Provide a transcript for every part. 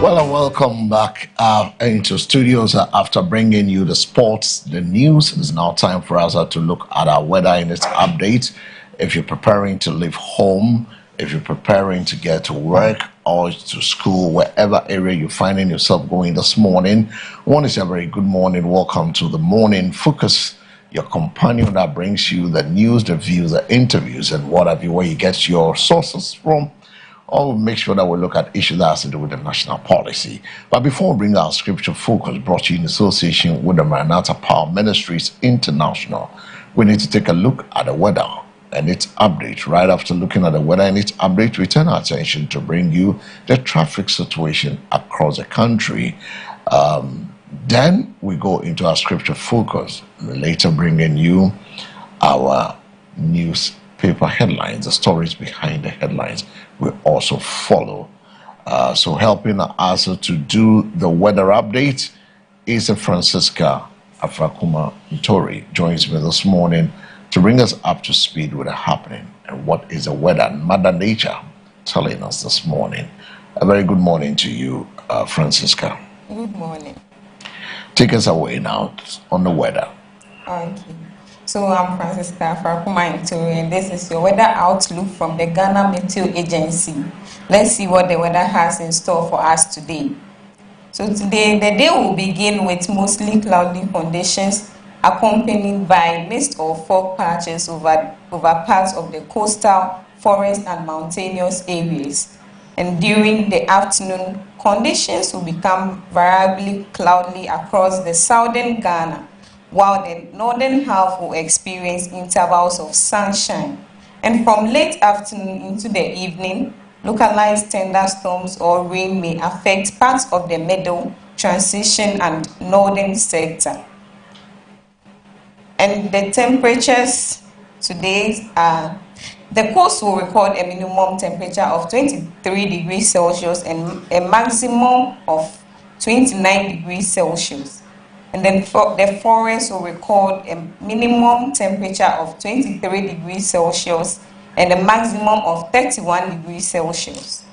Well, and welcome back into studios after bringing you the sports, the news. It's now time for us to look at our weather and its updates. If you're preparing to leave home, if you're preparing to get to work or to school, wherever area you're finding yourself going this morning, I want to say a very good morning. Welcome to the Morning Focus, your companion that brings you the news, the views, the interviews, and what have you, where you get your sources from. Or make sure that we look at issues that have to do with the national policy. But before we bring our scripture focus brought to you in association with the Maranatha Power Ministries International, we need to take a look at the weather and its update. Right after looking at the weather and its update, we turn our attention to bring you the traffic situation across the country. Then we go into our scripture focus, later bringing you our newspaper headlines, the stories behind the headlines. We also follow. So helping us to do the weather update is Francisca Afrakuma Ntori. Joins me this morning to bring us up to speed with the happening and what is the weather and Mother Nature telling us this morning. A very good morning to you, Francisca. Good morning. Take us away now on the weather. Okay. So I'm Francisca Afrakuma Ntori, and this is your weather outlook from the Ghana Meteo Agency. Let's see what the weather has in store for us today. So today, the day will begin with mostly cloudy conditions accompanied by mist or fog patches over parts of the coastal, forest, and mountainous areas. And during the afternoon, conditions will become variably cloudy across the southern Ghana, while the northern half will experience intervals of sunshine. And from late afternoon into the evening, localized thunderstorms or rain may affect parts of the middle, transition, and northern sector. And the temperatures today are, the coast will record a minimum temperature of 23 degrees Celsius and a maximum of 29 degrees Celsius. And then the forest will record a minimum temperature of 23 degrees Celsius and a maximum of 31 degrees Celsius.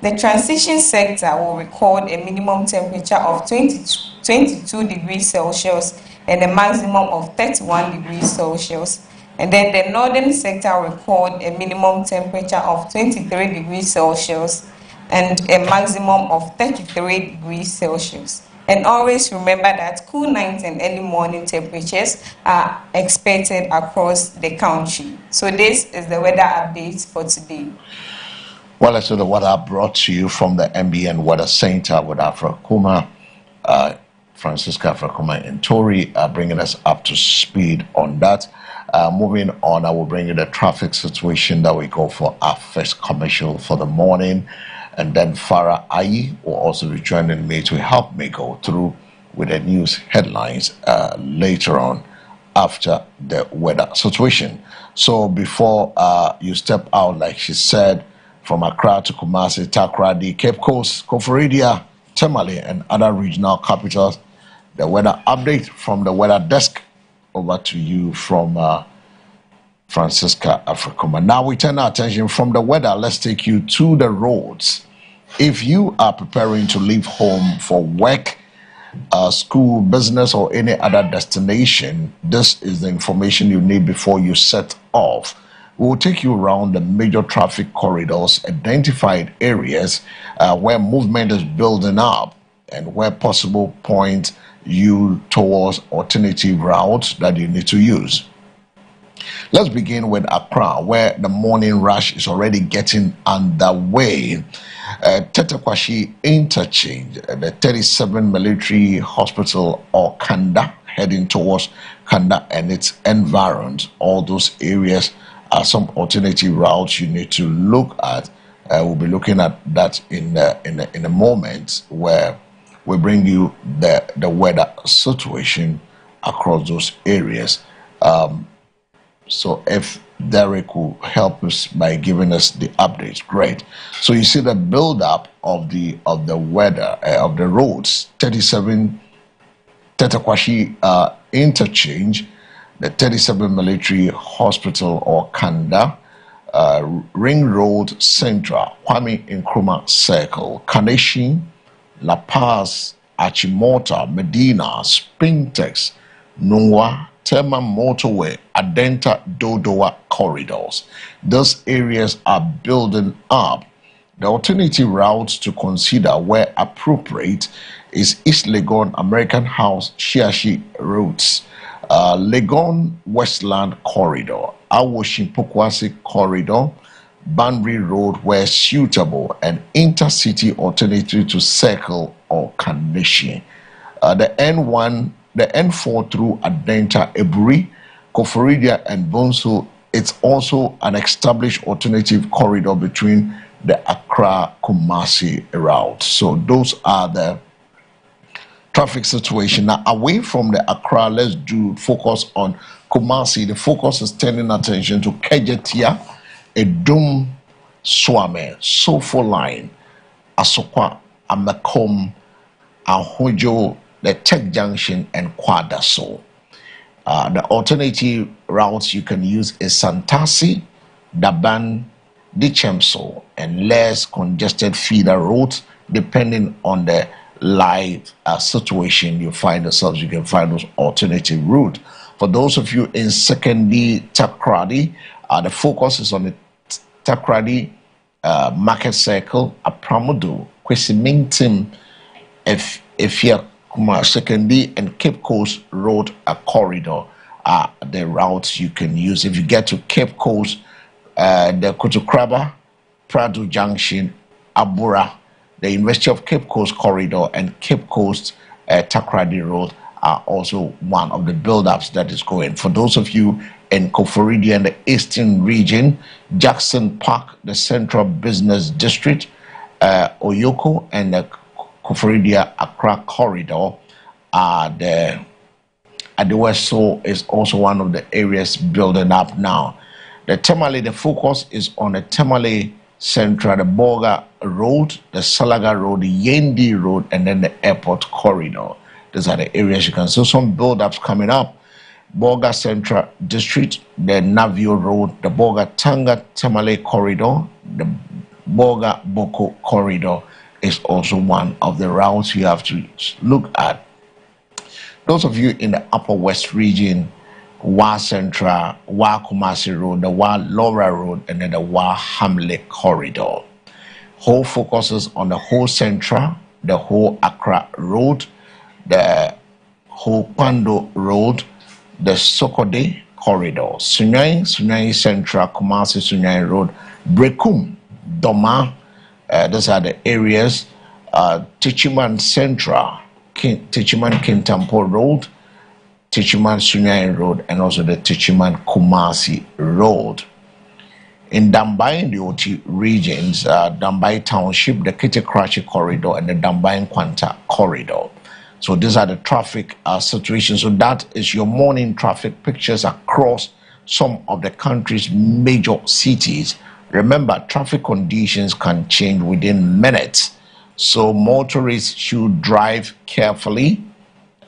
The transition sector will record a minimum temperature of 22 degrees Celsius and a maximum of 31 degrees Celsius. And then the northern sector will record a minimum temperature of 23 degrees Celsius and a maximum of 33 degrees Celsius. And always remember that cool nights and early morning temperatures are expected across the country. So this is the weather update for today. Well, I saw the weather brought to you from the MBN Weather Center with Afrakuma, Francisca Afrakuma Ntori, bringing us up to speed on that. Moving on, I will bring you the traffic situation that we go for our first commercial for the morning. And then Farah Ayi will also be joining me to help me go through with the news headlines later on after the weather situation. So before you step out, like she said, from Accra to Kumasi, Takoradi, Cape Coast, Koforidua, Tamale, and other regional capitals, the weather update from the weather desk. Over to you from Francisca Afrakuma. Now we turn our attention from the weather. Let's take you to the roads. If you are preparing to leave home for work, school, business, or any other destination, this is the information you need before you set off. We will take you around the major traffic corridors, identified areas where movement is building up, and where possible point you towards alternative routes that you need to use. Let's begin with Accra, where the morning rush is already getting underway. Tetekwashi Interchange, the 37 Military Hospital or Kanda, heading towards Kanda and its environs. All those areas are some alternative routes you need to look at. We'll be looking at that in a moment, where we bring you the weather situation across those areas. So if Derek will help us by giving us the updates, great. So you see the build-up of the weather of the roads. 37 Tetekwashi Interchange, the 37 Military Hospital or Kanda, Ring Road Central, Kwame Nkrumah Circle, Carnation, La Paz, Achimota, Medina, Spintex, Nungwa, Tema Motorway, Adenta, Dodowa corridors. Those areas are building up. The alternative routes to consider where appropriate is East Legon, American House, Shiashi routes, Legon Westland Corridor, Awoshin Pokwasi Corridor, Banbury Road where suitable, and intercity alternative to Circle or Carnation. The N1, the N4 through Adenta, Eburi, Koforidia, and Bonso. It's also an established alternative corridor between the Accra-Kumasi route. So those are the traffic situation. Now, away from the Accra, let's focus on Kumasi. The focus is turning attention to Kejetia, Edum, Swame, Sofo Line, Asokwa, Amakom, Ahojo, the Tech Junction, and Kwadaso. The alternative routes you can use is Santasi, Daban, Dichemso, and less congested feeder routes depending on the live situation you find yourselves. You can find those alternative route. For those of you in Secondary Takrady, the focus is on the Takrady Market Circle, Apramudu, Kwesimintim, Efia Kuma Secondary, and Cape Coast Road corridor are the routes you can use. If you get to Cape Coast, the Kotokraba, Prado Junction, Abura, the University of Cape Coast corridor, and Cape Coast Takrady Road are also one of the build-ups that is going. For those of you in Koforidia and the Eastern region, Jackson Park, the Central Business District, Oyoko, and the Koforidia Accra corridor are the Adeweso is also one of the areas building up now. The Tamale, the focus is on the Tamale Central, the Boga Road, the Salaga Road, the Yendi Road, and then the airport corridor. These are the areas you can see some build-ups coming up. Boga Central District, the Navio Road, the Boga Tanga Tamale corridor, the Boga Boko corridor is also one of the routes you have to look at. Those of you in the Upper West region, Wa Central, Wa Kumasi Road, the Wa Laura Road, and then the Wa Hamlet corridor. Whole focuses on the whole Central, the whole Accra Road, the whole Pando Road, the Sokode corridor, Sunyani Central, Kumasi Sunyani Road, Brekum, Doma. Those are the areas. Tichiman Central, Tichiman Kintampo Road, Tichiman Sunyani Road, and also the Tichiman Kumasi Road. In Dambai, in the OT regions, Dambai Township, the Kitikrachi corridor, and the Dambai Kwanta corridor. So these are the traffic situations. So that is your morning traffic pictures across some of the country's major cities. Remember, traffic conditions can change within minutes. So motorists should drive carefully,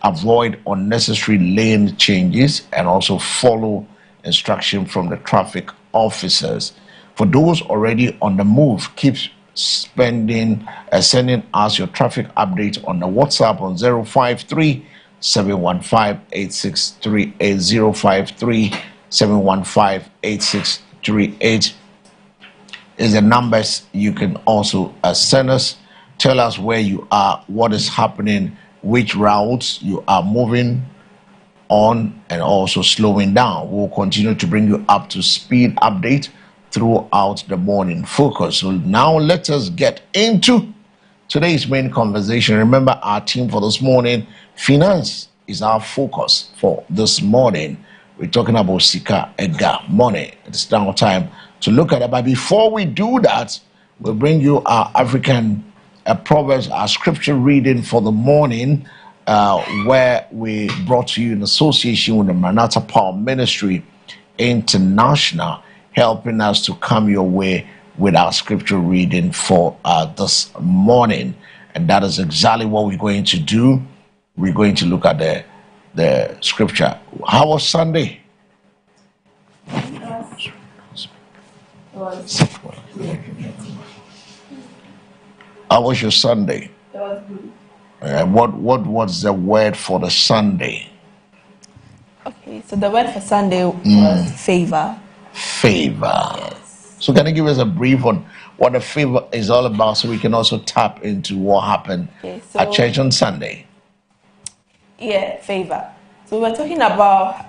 avoid unnecessary lane changes, and also follow instruction from the traffic officers. For those already on the move, keep sending us your traffic update on the WhatsApp on 053 715 8638, 053 715 8638 is the numbers you can also send us. Tell us where you are, what is happening, which routes you are moving on, and also slowing down. We'll continue to bring you up to speed update throughout the morning focus. So now let us get into today's main conversation. Remember, our team for this morning, finance is our focus for this morning. We're talking about Sika Ega money. It's now time to look at it. But before we do that, we'll bring you our African Proverbs, our scripture reading for the morning, where we brought to you in association with the Maranatha Power Ministry International, helping us to come your way with our scripture reading for this morning. And that is exactly what we're going to do. We're going to look at the scripture. How was Sunday? How was your Sunday? That was good. What was the word for the Sunday? Okay, so the word for Sunday was favor. Favor. Yes. So can you give us a brief on what the favor is all about so we can also tap into what happened at church on Sunday? Yeah, favor. So we're talking about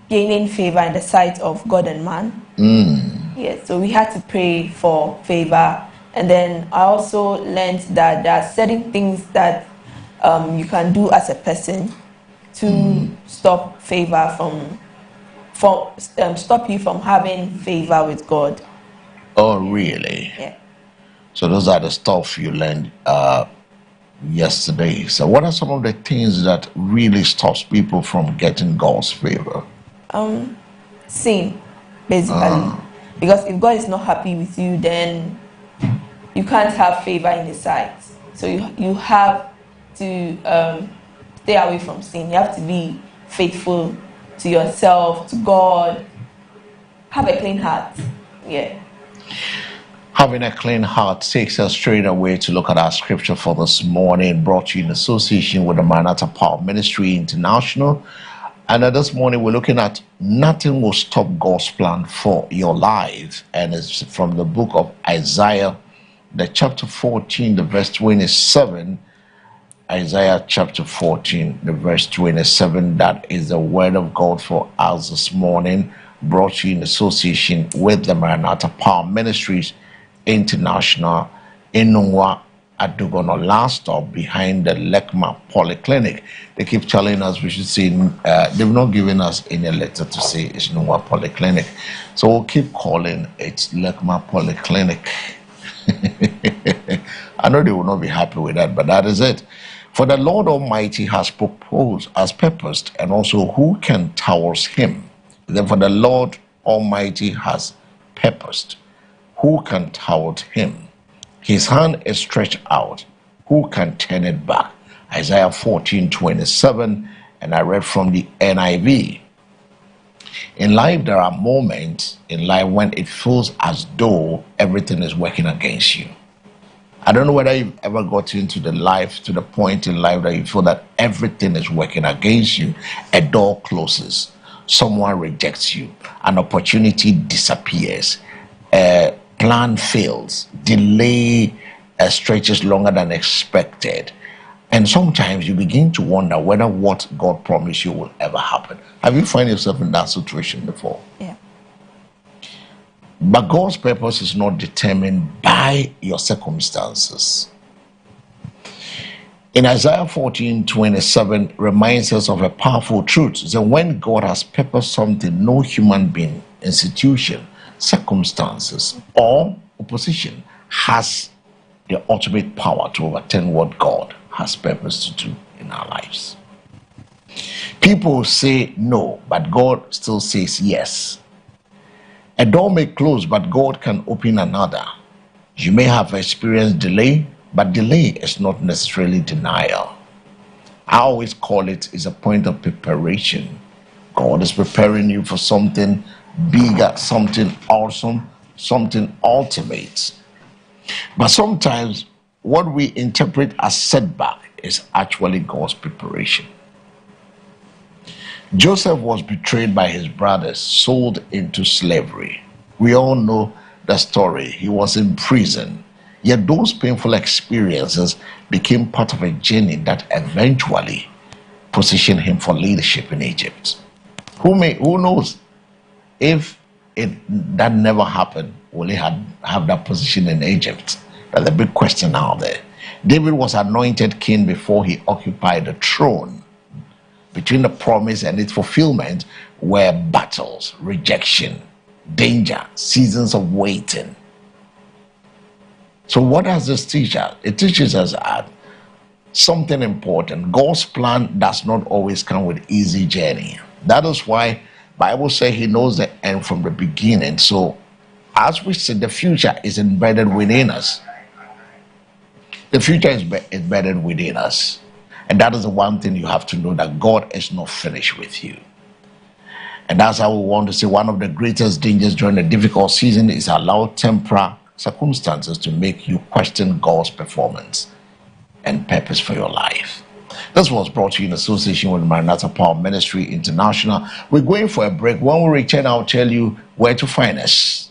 gaining favor in the sight of God and man. Yeah, so we had to pray for favor. And then I also learned that there are certain things that you can do as a person to stop favor stop you from having favor with God. Oh, really? Yeah. So those are the stuff you learned yesterday. So what are some of the things that really stops people from getting God's favor? Sin, basically. Because if God is not happy with you, then you can't have favor in His sight. So you have to stay away from sin. You have to be faithful to yourself, to God. Have a clean heart. Yeah. Having a clean heart takes us straight away to look at our scripture for this morning, brought to you in association with the Maranatha Power Ministry International. And this morning we're looking at nothing will stop God's plan for your life. And it's from the book of Isaiah, the chapter 14, the verse 27. Isaiah chapter 14, the verse 27. That is the word of God for us this morning, brought to you in association with the Maranatha Power Ministries International in Nungwa Adugono, last stop behind the Lekma Polyclinic. They keep telling us we should say, they've not given us any letter to say it's Nungwa Polyclinic. So we'll keep calling it Lekma Polyclinic. I know they will not be happy with that, but that is it. For the Lord Almighty has purposed, and also who can towards him? Therefore the Lord Almighty has purposed. Who can thwart him? His hand is stretched out. Who can turn it back? Isaiah 14:27, and I read from the NIV. In life, there are moments in life when it feels as though everything is working against you. I don't know whether you've ever got into the point in life that you feel that everything is working against you. A door closes, someone rejects you, an opportunity disappears, a plan fails, delay stretches longer than expected. And sometimes you begin to wonder whether what God promised you will ever happen. Have you found yourself in that situation before? Yeah. But God's purpose is not determined by your circumstances. In Isaiah 14:27 reminds us of a powerful truth. That when God has purposed something, no human being, institution, circumstances, or opposition has the ultimate power to overturn what God has purposed to do in our lives. People say no, but God still says yes. A door may close, but God can open another. You may have experienced delay, but delay is not necessarily denial. I always call it is a point of preparation. God is preparing you for something bigger, something awesome, something ultimate. But sometimes what we interpret as setback is actually God's preparation. Joseph was betrayed by his brothers, sold into slavery. We all know the story. He was in prison. Yet those painful experiences became part of a journey that eventually positioned him for leadership in Egypt. Who knows if that never happened, will he have that position in Egypt? That's a big question out there. David was anointed king before he occupied the throne. Between the promise and its fulfillment were battles, rejection, danger, seasons of waiting. So what does this teach us? It teaches us something important. God's plan does not always come with easy journey. That is why Bible says he knows the end from the beginning. So as we see, the future is embedded within us. The future is embedded within us. And that is the one thing you have to know, that God is not finished with you. And that's how we want to say one of the greatest dangers during a difficult season is allow temporal circumstances to make you question God's performance and purpose for your life. This was brought to you in association with Maranatha Power Ministry International. We're going for a break. When we return, I'll tell you where to find us.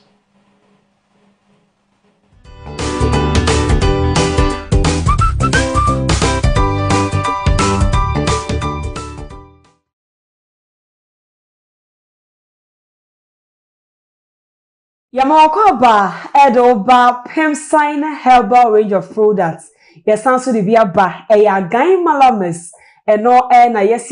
Yamakoba Edoba Pemsine Herbal range of products. Yes, answer the Biaba, a Gain Malamis, and no air na yes,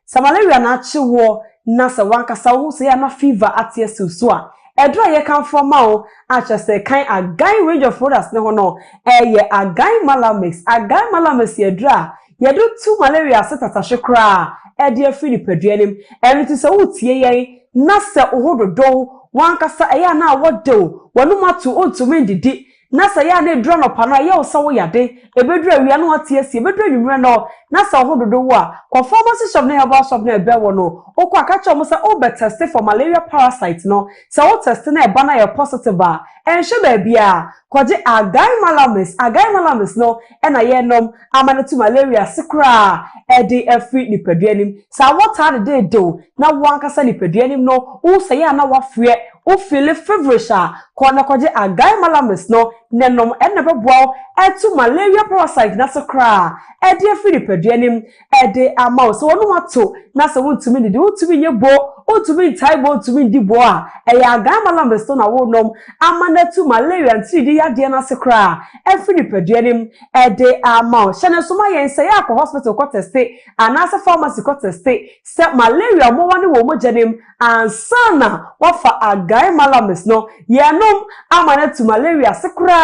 some malaria natural nasa wanka saw say na fever at yes susua. A dry ye come from Mao, I just say kind a Gain range of products no, a Gain Malamis, a Gain Malamis ye dra. Ye do 2 malaria set at a shakra, a dear Philip Pedrianim, and it is a wood ye, nasa ohodo do. Wankasa eya na wodo wanuma to on to mendidi nasa ya na dra no pana ya osawo yade ebedru awia no atiesie ebedru anwumre no nasa hododo wo a conformance shop na herbal shop na ebe wo no okwa ka cho mo se o be test for malaria parasite no se o test na eba na ya positive a enhwe ba bia koje agai malamis no e na ye nom amane to malaria sikra e de afri nipaduanim sa water de do na wankasa nipaduanim no wo se ya na wafue o feel feverish kona koje agai malamis no nenom enebeboa etu malaria parasite na sikra e de afri nipaduanim e de ama so wonu mato na se wontumi de wontumi nye bo wontumi ntaibo wontumi ndibo a e ya agai malamis no na wo nom amane to malaria ntidi ya de na sikra afri nipaduanim e de ama shene so ma yen se ya ko hospital ko teste anasa pharmacy ko teste se malaria mo wani wo mo janem ansana wafa agai malamis no yenom amane to malaria sikra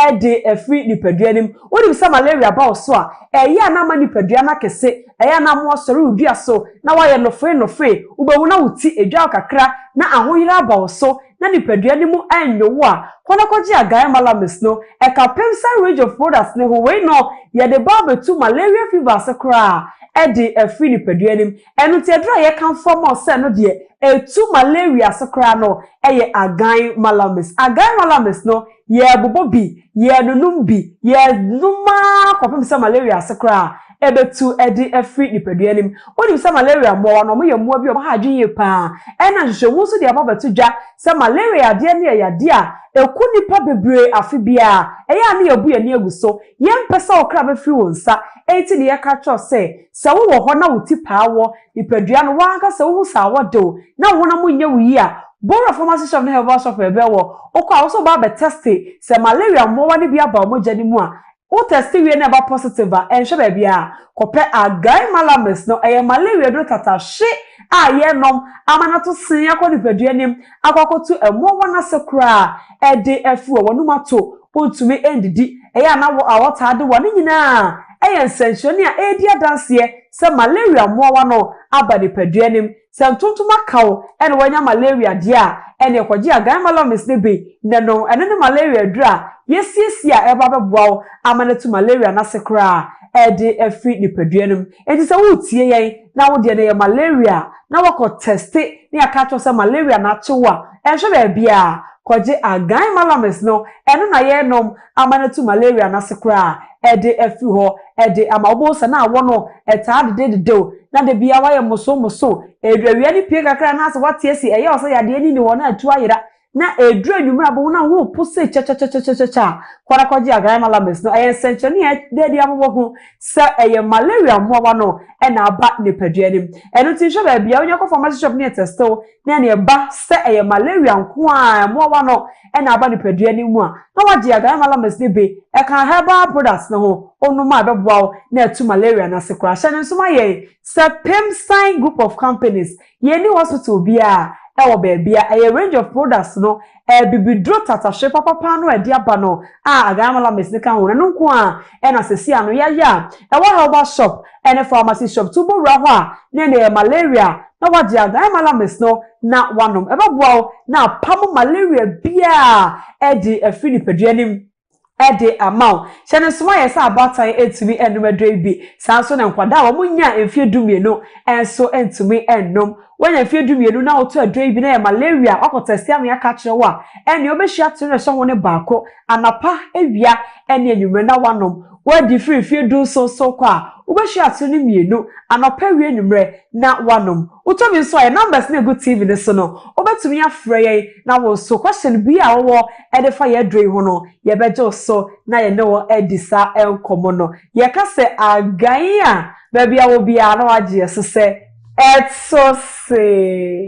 ede afri nipaduanim woni bisa malaria ba so a eya na ma nipaduana kese eya na mo sori udua so na waye no fe ubewu na wuti edwa kakra na ahoyira ba so na nipaduanim anyo a kono koji agai malamis no e ka pemsa range of products ne ho we no ye de ba betu malaria fever sakra ede afri nipaduanim enu ti edra ye kan form se no de etu malaria sakra no eye agai malamis no ye bobobi ye nunumbi ye numa ko pemsa malaria sakra ebetu edi afri nipaduanim woni se malaria mo no mo ye mo bi o ha adwenye pa ena hwehwu so de ababetu dwa se malaria de ne ya de a eku nipa bebre afi bia eya na yebu ye ne aguso ye mpesa okra be firi wonsa enti ne ye ka cho se wo ho na wuti paawo nipadua no wanka se wo sa wodo na wona mo nya wuyi a Bora pharmacy shop na herbal shop ebe wo okwa also ba be test se malaria mo wani bia ba mo jani mu a o test we na ba positive a enhwe ba bia kope agai malamis no eye malaria do tata hye a ye nom amana to sin akọ nipaduanim akọkotu emo wona sekura e de afu wonu mato ontumi endidi eye na wo awota de woni nyina eye nsensioni a edi adanse se malaria mo wa no aba nipaduanim se ntontuma kawo ene wanya malaria dia ene kwaji agai malamis ne be neno ene ne malaria dura yesiesia eba beboa amanatu malaria na sekra ede afri nipaduanum enti se wutie yen na wo de ne malaria na wako teste ni akato se malaria na chewa enhwe ba bia kwaji agai malamis no ene na ye nom amanatu malaria na sekra ede afri ho ede ama obosa na wo no etade de na de bia wa ye moso edrawia ni pie kakra na se watie si eye osa yade ni wo na atu ayira na edru anwumra bo na wo pose cha kwara kwaji agai malamis no eye senchoni e de amwo ho se eye malaria mo wa no e na aba nipaduanim eno tin hwe ba bia onye ko pharmacy shop ni testo na ne ba se eye malaria nko a mo wa no e na aba nipaduanim mu a na waji agai malamis ne be e kan herbal products no ho onu ma beboa na atu malaria na sekra hye nso ma ye se Pemsign group of companies ye ni hospital bia ewo bebia a range of products no bibidro tatashe papa no edi aba no agai malamis ne kan ho no nko a na sesi ano ya ewo herbal shop ene pharmacy shop tubo ra ho a ne malaria na waji agai malamis no na wanom ebeboa na pam malaria bia edi afini peduanim ede amount chene soma yesa abatan etumi enum adre bi sanso na nkwada wo munya emfie dumienu enso entumi ennom when emfie dumienu na oto adre bi na malaria akotesti am ya ka kire wa ene obehia tire so woni baako anapa ewia ene enwumre na wanom wadi free do so kwa ubehia tire mienu anapa wi enwumre na wanom utobi so ya numbers na go tv ne so no obetumi afre ye na wo so question bi a wo ede fa ye adre ho no ye beje so na ye no edisa enkomo no ye ka se agan a ba bia wo bia na waje so se etso se.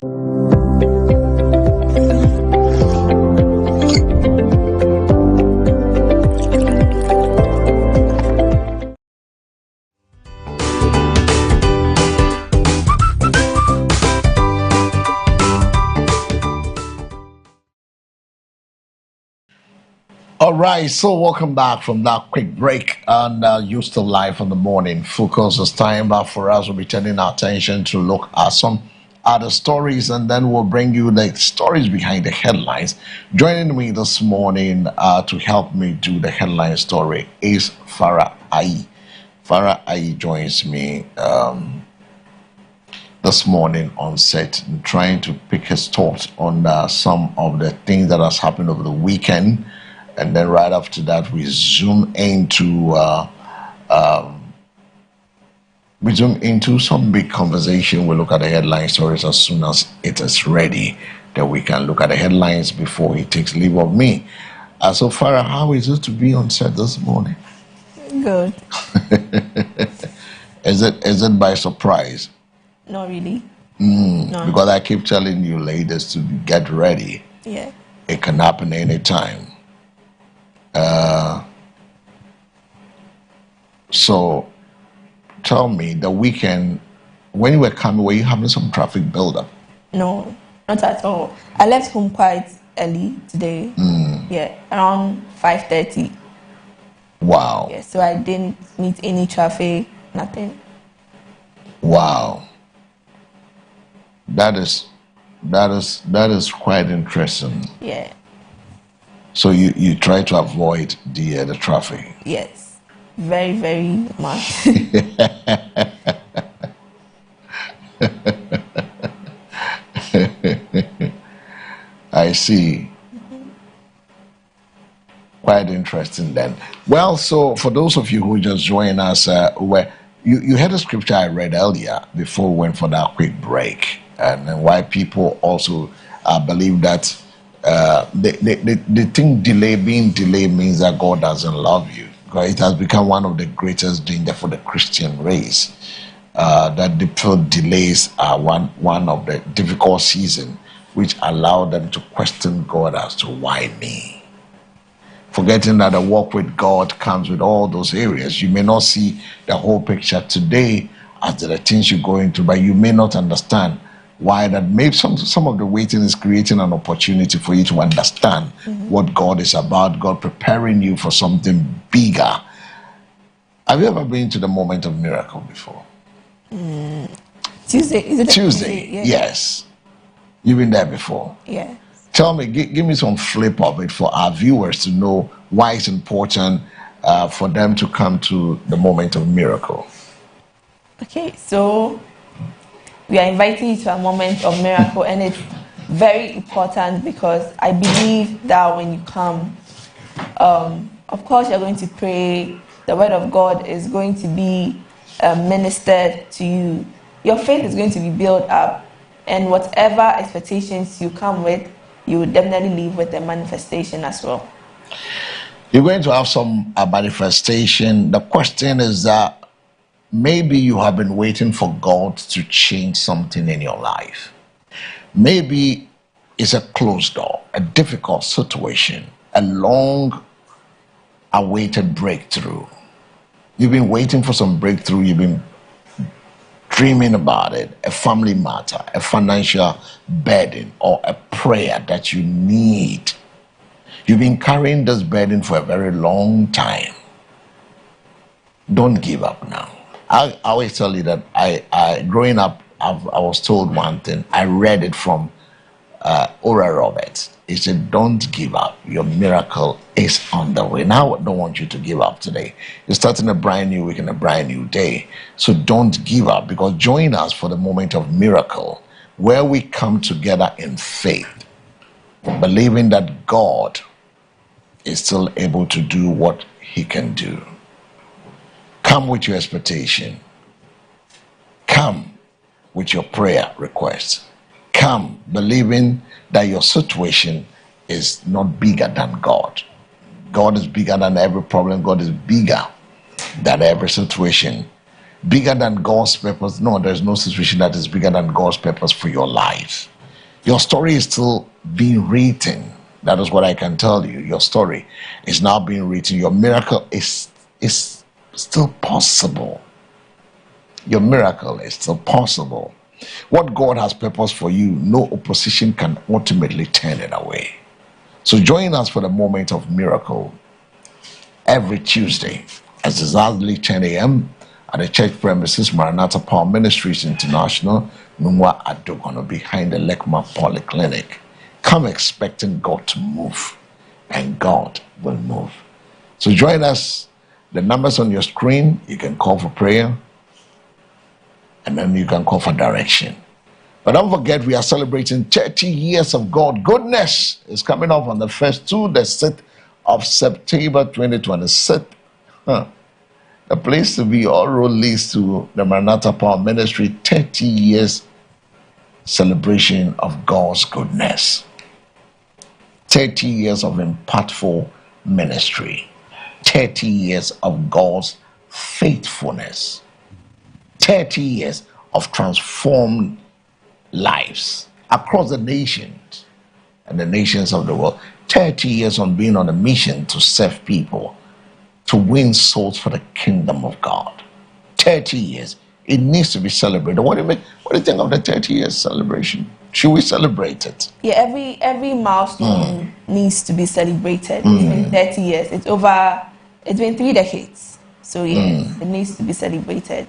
All right, so welcome back from that quick break, and you're still live on the morning focus. It's time back for us. We'll be turning our attention to look at some other stories, and then we'll bring you the stories behind the headlines. Joining me this morning to help me do the headline story is Farah Ayi. Farah Ayi joins me this morning on set, trying to pick his thoughts on some of the things that has happened over the weekend. And then right after that, we zoom into some big conversation. We'll look at the headline stories as soon as it is ready, that we can look at the headlines before he takes leave of me. So Farah, how is it to be on set this morning? Good. Is it by surprise? Not really. No. Because I keep telling you ladies to get ready. Yeah. It can happen anytime. So tell me, the weekend, when you were coming, were you having some traffic buildup? No, not at all. I left home quite early today. Yeah, around 5:30. Wow. Yeah, so I didn't meet any traffic, nothing. Wow. That is quite interesting. Yeah. So you try to avoid the traffic. Yes, very, very much. I see. Quite interesting then. Well, so for those of you who just joined us, where you heard a scripture I read earlier before we went for that quick break, and why people also believe that they think being delayed means that God doesn't love you. Because it has become one of the greatest danger for the Christian race. That the delays are one of the difficult seasons which allow them to question God as to why me. Forgetting that the walk with God comes with all those areas. You may not see the whole picture today as the things you're going through, but you may not understand why that. Maybe some of the waiting is creating an opportunity for you to understand what God is about, God preparing you for something bigger. Have you ever been to the moment of miracle before? Tuesday, is it Tuesday? Yeah. Yes. You've been there before? Yeah. Tell me, give me some flip of it for our viewers to know why it's important for them to come to the moment of miracle. Okay, so we are inviting you to a moment of miracle, and it's very important because I believe that when you come, of course you're going to pray, the word of God is going to be ministered to you. Your faith is going to be built up, and whatever expectations you come with, you will definitely leave with a manifestation as well. You're going to have some manifestation. The question is that maybe you have been waiting for God to change something in your life. Maybe it's a closed door, a difficult situation, a long awaited breakthrough. You've been waiting for some breakthrough. You've been dreaming about it, a family matter, a financial burden, or a prayer that you need. You've been carrying this burden for a very long time. Don't give up now. I always tell you that I growing up, I was told one thing. I read it from Ora Roberts. He said, don't give up. Your miracle is on the way. Now, I don't want you to give up today. You're starting a brand new week and a brand new day. So don't give up, because join us for the moment of miracle, where we come together in faith, believing that God is still able to do what he can do. Come with your expectation. Come with your prayer request. Come believing that your situation is not bigger than God. God is bigger than every problem. God is bigger than every situation. Bigger than God's purpose. No, there's no situation that is bigger than God's purpose for your life. Your story is still being written. That is what I can tell you. Your story is now being written. Your miracle is still possible. Your miracle is still possible. What God has purposed for you, no opposition can ultimately turn it away. So join us for the moment of miracle every Tuesday at exactly 10 a.m. at the church premises, Maranatha Power Ministries International, Nungwa Adogono, behind the Lekma Polyclinic. Come expecting God to move, and God will move. So join us. The numbers on your screen, you can call for prayer, and then you can call for direction. But don't forget, we are celebrating 30 years of God goodness. It's coming up on the 1st to the 6th of September 2026. The place to be. All road leads to the Maranatha Power Ministry 30 years celebration of God's goodness. 30 years of impactful ministry. 30 years of God's faithfulness. 30 years of transformed lives across the nations and the nations of the world. 30 years on being on a mission to serve people, to win souls for the kingdom of God. 30 years. It needs to be celebrated. What do you think of the 30 years celebration? Should we celebrate it? Yeah, every milestone needs to be celebrated. It's been 30 years. It's been 3 decades. So yes, it needs to be celebrated.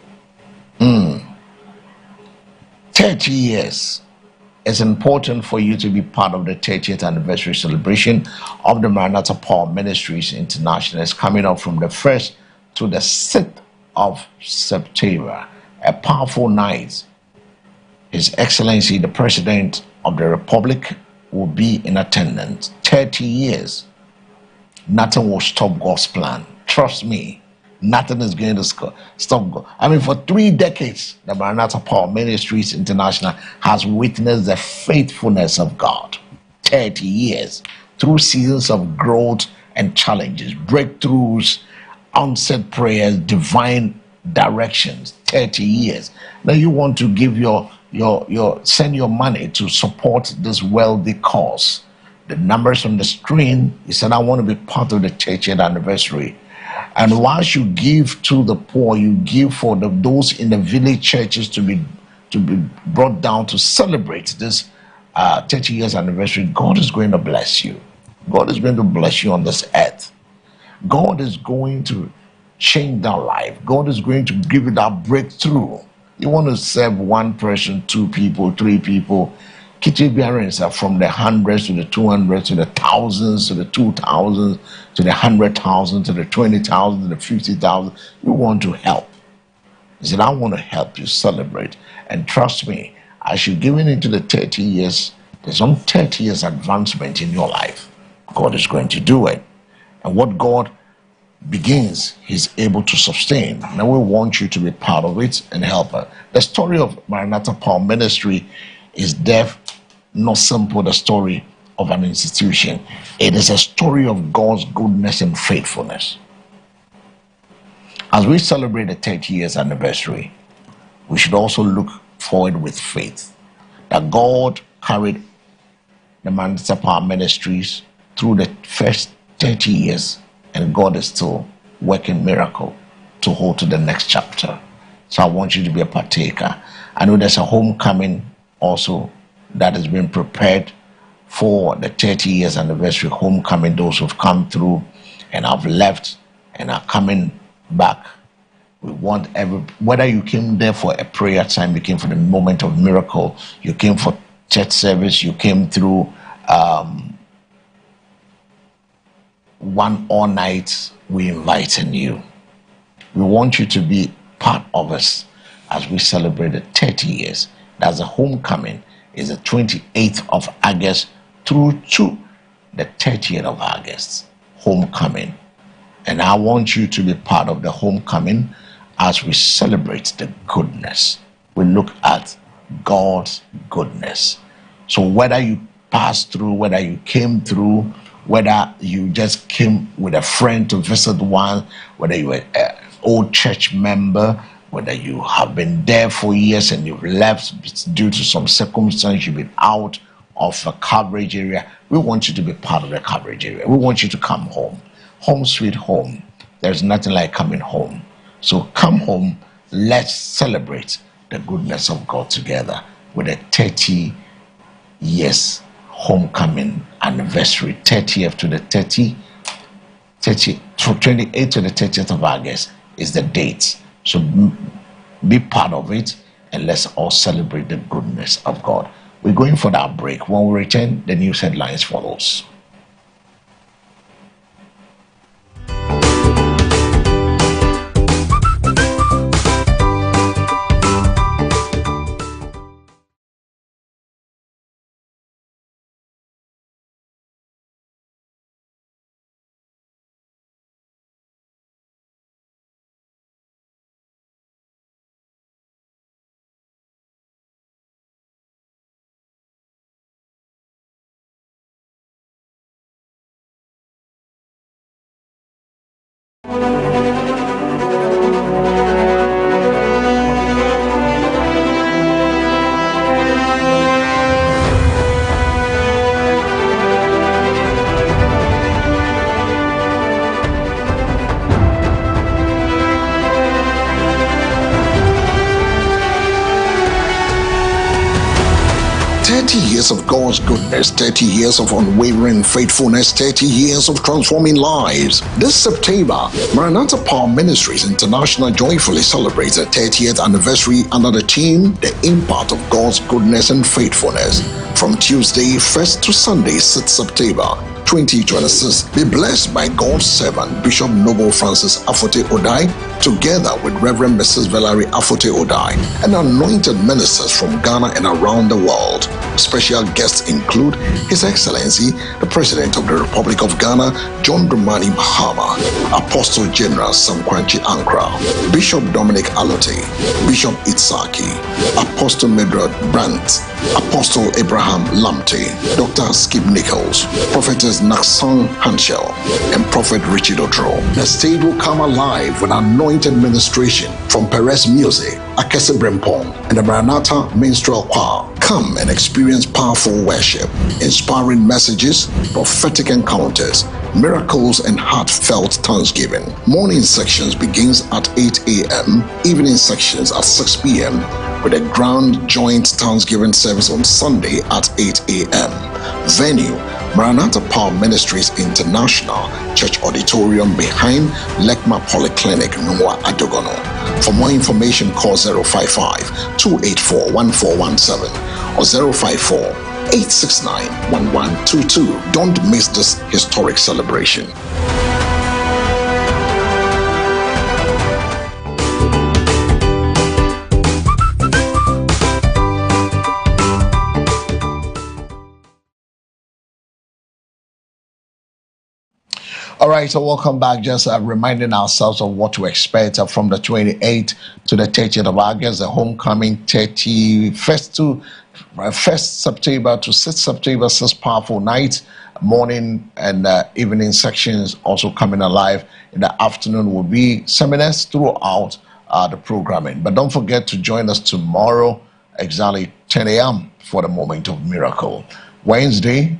30 years. It's important for you to be part of the 30th anniversary celebration of the Maranatha Power Ministries International. It's coming up from the 1st to the 6th of September. A powerful night. His Excellency, the President of the Republic, will be in attendance. 30 years. Nothing will stop God's plan. Trust me. Nothing is going to stop God. I mean, for 3 decades, the Maranatha Power Ministries International has witnessed the faithfulness of God. 30 years. Through seasons of growth and challenges, breakthroughs, answered prayers, divine directions. 30 years. Now you want to give send your money to support this wealthy cause. The numbers on the screen, you said, I want to be part of the 30th anniversary. And once you give to the poor, you give for those in the village churches to be brought down to celebrate this 30 years anniversary. God is going to bless you. God is going to bless you on this earth. God is going to change that life. God is going to give you that breakthrough. You want to serve one person, 2 people, 3 people. Kitty parents are from the hundreds to the 200s to the thousands to the 2,000s to the 100,000 to the 20,000 to the 50,000. You want to help. He said, I want to help you celebrate. And trust me, as you're giving into the 30 years, there's some 30 years advancement in your life. God is going to do it. And what God begins, he's able to sustain. Now we want you to be part of it and help her. The story of Maranatha Power Ministry is not simple the story of an institution. It is a story of God's goodness and faithfulness. As we celebrate the 30 years anniversary, we should also look forward with faith that God carried the Maranatha Power Ministries through the first 30 years, and God is still working miracle to hold to the next chapter. So I want you to be a partaker. I know there's a homecoming also that has been prepared for the 30 years anniversary homecoming. Those who've come through and have left and are coming back. We want whether you came there for a prayer time, you came for the moment of miracle, you came for church service, you came through one all night, we inviting you. We want you to be part of us as we celebrate the 30 years. That's the homecoming. Is the 28th of August through to the 30th of August. Homecoming. And I want you to be part of the homecoming as we celebrate the goodness. We look at God's goodness. So whether you passed through, whether you came through, whether you just came with a friend to visit one, whether you were an old church member, whether you have been there for years and you've left due to some circumstance, you've been out of a coverage area, we want you to be part of the coverage area. We want you to come home. Home sweet home. There's nothing like coming home. So come home, let's celebrate the goodness of God together with a 30 years homecoming anniversary, 30th to the 28th to the 30th of August is the date. So be part of it and let's all celebrate the goodness of God. We're going for that break. When we return, the news headlines follows. 30 years of God's goodness, 30 years of unwavering faithfulness, 30 years of transforming lives. This September, Maranatha Power Ministries International joyfully celebrates the 30th anniversary under the theme, The Impact of God's Goodness and Faithfulness. From Tuesday 1st to Sunday 6th September 2026, be blessed by God's servant, Bishop Noble Francis Afote Odai, together with Reverend Mrs. Valerie Afote Odai, and anointed ministers from Ghana and around the world. Special guests include His Excellency, the President of the Republic of Ghana, John Dramani Mahama, Apostle General Sam Kwanchi Ankra, Bishop Dominic Alote, Bishop Itzaki, Apostle Medrod Brandt, Apostle Abraham Lamte, Dr. Skip Nichols, Prophetess Naksang Hanshel, and Prophet Richard Otro. The stage will come alive with anointed ministration from Perez Music, Akese Brempong, and the Maranatha Minstrel Choir. Come and experience powerful worship, inspiring messages, prophetic encounters, miracles, and heartfelt thanksgiving. Morning sections begins at 8 a.m., evening sections at 6 p.m., with a grand joint thanksgiving service on Sunday at 8 a.m. Venue, Maranatha Power Ministries International Church Auditorium behind Lekma Polyclinic, Nwa Adogono. For more information, call 054-284-1417 or 054-869-1122. Don't miss this historic celebration. All right, so welcome back. Just reminding ourselves of what to expect from the 28th to the 30th of August, the homecoming 31st to 1st September to 6th September, 6 powerful nights, morning and evening sections also coming alive. In the afternoon will be seminars throughout the programming. But don't forget to join us tomorrow, exactly 10 a.m. for the Moment of Miracle. Wednesday,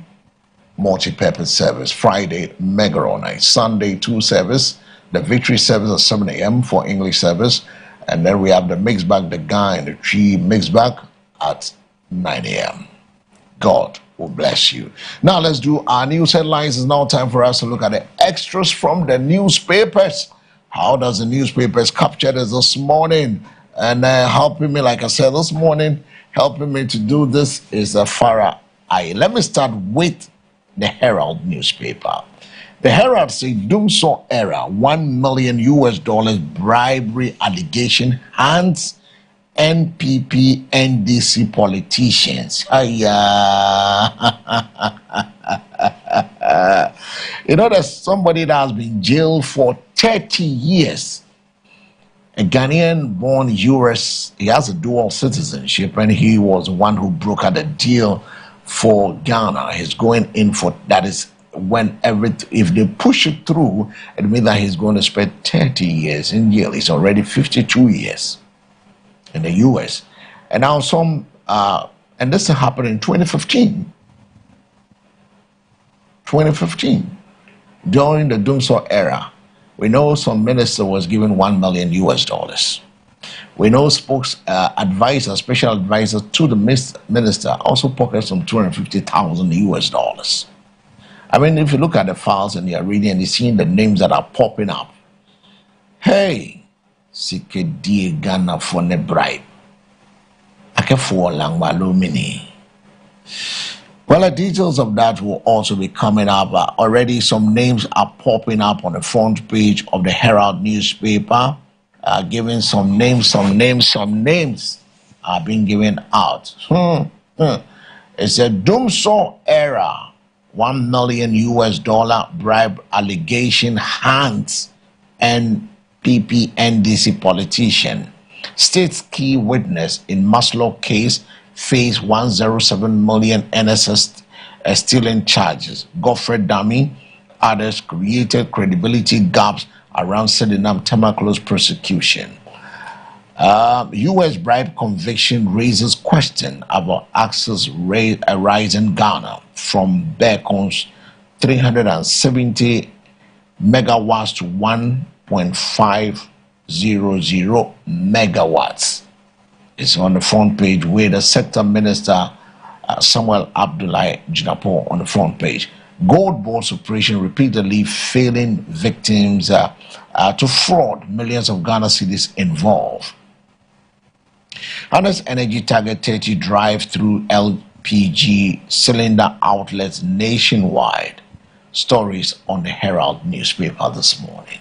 multi-purpose service. Friday, mega all night. Sunday, 2 service. The victory service at 7 a.m. for English service. And then we have the mixed bag, the guy and the tree mixed bag at 9 a.m. God will bless you. Now let's do our news headlines. It's now time for us to look at the extras from the newspapers. How does the newspapers capture this morning? And helping me, like I said, this morning, Helping me to do this is Farah Aye. Let me start with the Herald newspaper. The Herald says Dumsor era, $1 million bribery allegation hands NPP NDC politicians. You know, there's somebody that has been jailed for 30 years. A Ghanaian born US, he has a dual citizenship, and he was one who brokered a deal for Ghana. He's going in for that is when if they push it through, it means that he's going to spend 30 years in jail. He's already 52 years in the US. And now and this happened in 2015. 2015, during the Dumsor era. We know some minister was given $1 million. We know advisor, special advisor to the minister also pocketed some $250,000. I mean, if you look at the files and you're reading and you're seeing the names that are popping up, hey, Sikedi Ghana for ne bribe. Akefo Langwa mini. Well, the details of that will also be coming up. Already some names are popping up on the front page of the Herald newspaper, giving some names are being given out. It's a Dumsor era, $1 million bribe allegation hands NPP NDC politician. State's key witness in Maslow case face 107 million NSS stealing charges. Godfrey Dami, others created credibility gaps around Suriname Temaklo's prosecution. U.S. bribe conviction raises question about access rise in Ghana from Becon's 370 megawatts to 1.500 megawatts. It's on the front page with the sector minister Samuel Abdullahi Jinapo on the front page. Gold Board's operation repeatedly failing victims to fraud, millions of Ghana cedis involved. Honest Energy target 30 drive-through LPG cylinder outlets nationwide. Stories on the Herald newspaper this morning.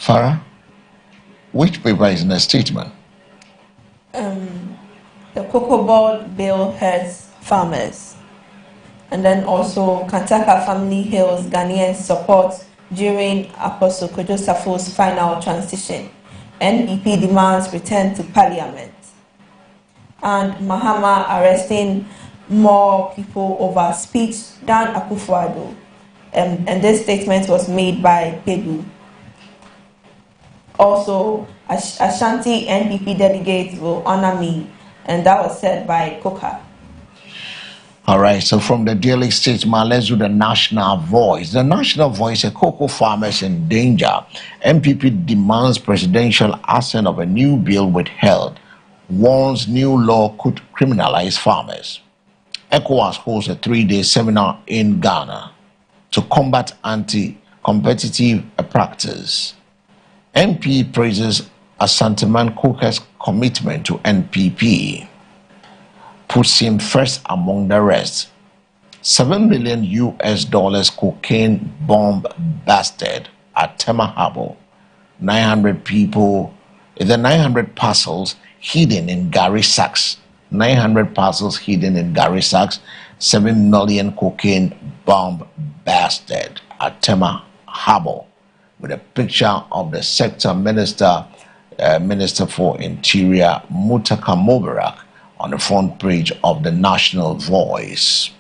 Farah, which paper is in the statement? The Cocoa Board bill hurts farmers. And then also Kantaka Family Hills Ghanaian support during Apostle Kojo Safo's final transition. NPP demands return to parliament. And Mahama arresting more people over speech than Akufo-Addo. And this statement was made by Pedu. Also, Ashanti NPP delegates will honor me, and that was said by Koka. All right, so from the Daily Statesman, let's do the National Voice. The National Voice, a cocoa farmers in danger. MPP demands presidential assent of a new bill withheld. Warns new law could criminalize farmers. ECOWAS holds a 3-day seminar in Ghana to combat anti-competitive practice. MP praises Asanteman Coker's commitment to NPP, puts him first among the rest. $7 million cocaine bomb busted at Tema Harbour. 900 people, the 900 parcels hidden in Gary sacks. 900 parcels hidden in Gary sacks. 7 million cocaine bomb busted at Tema Harbour, with a picture of the sector minister, Minister for Interior, Mutaka Mubarak, on the front page of the National Voice.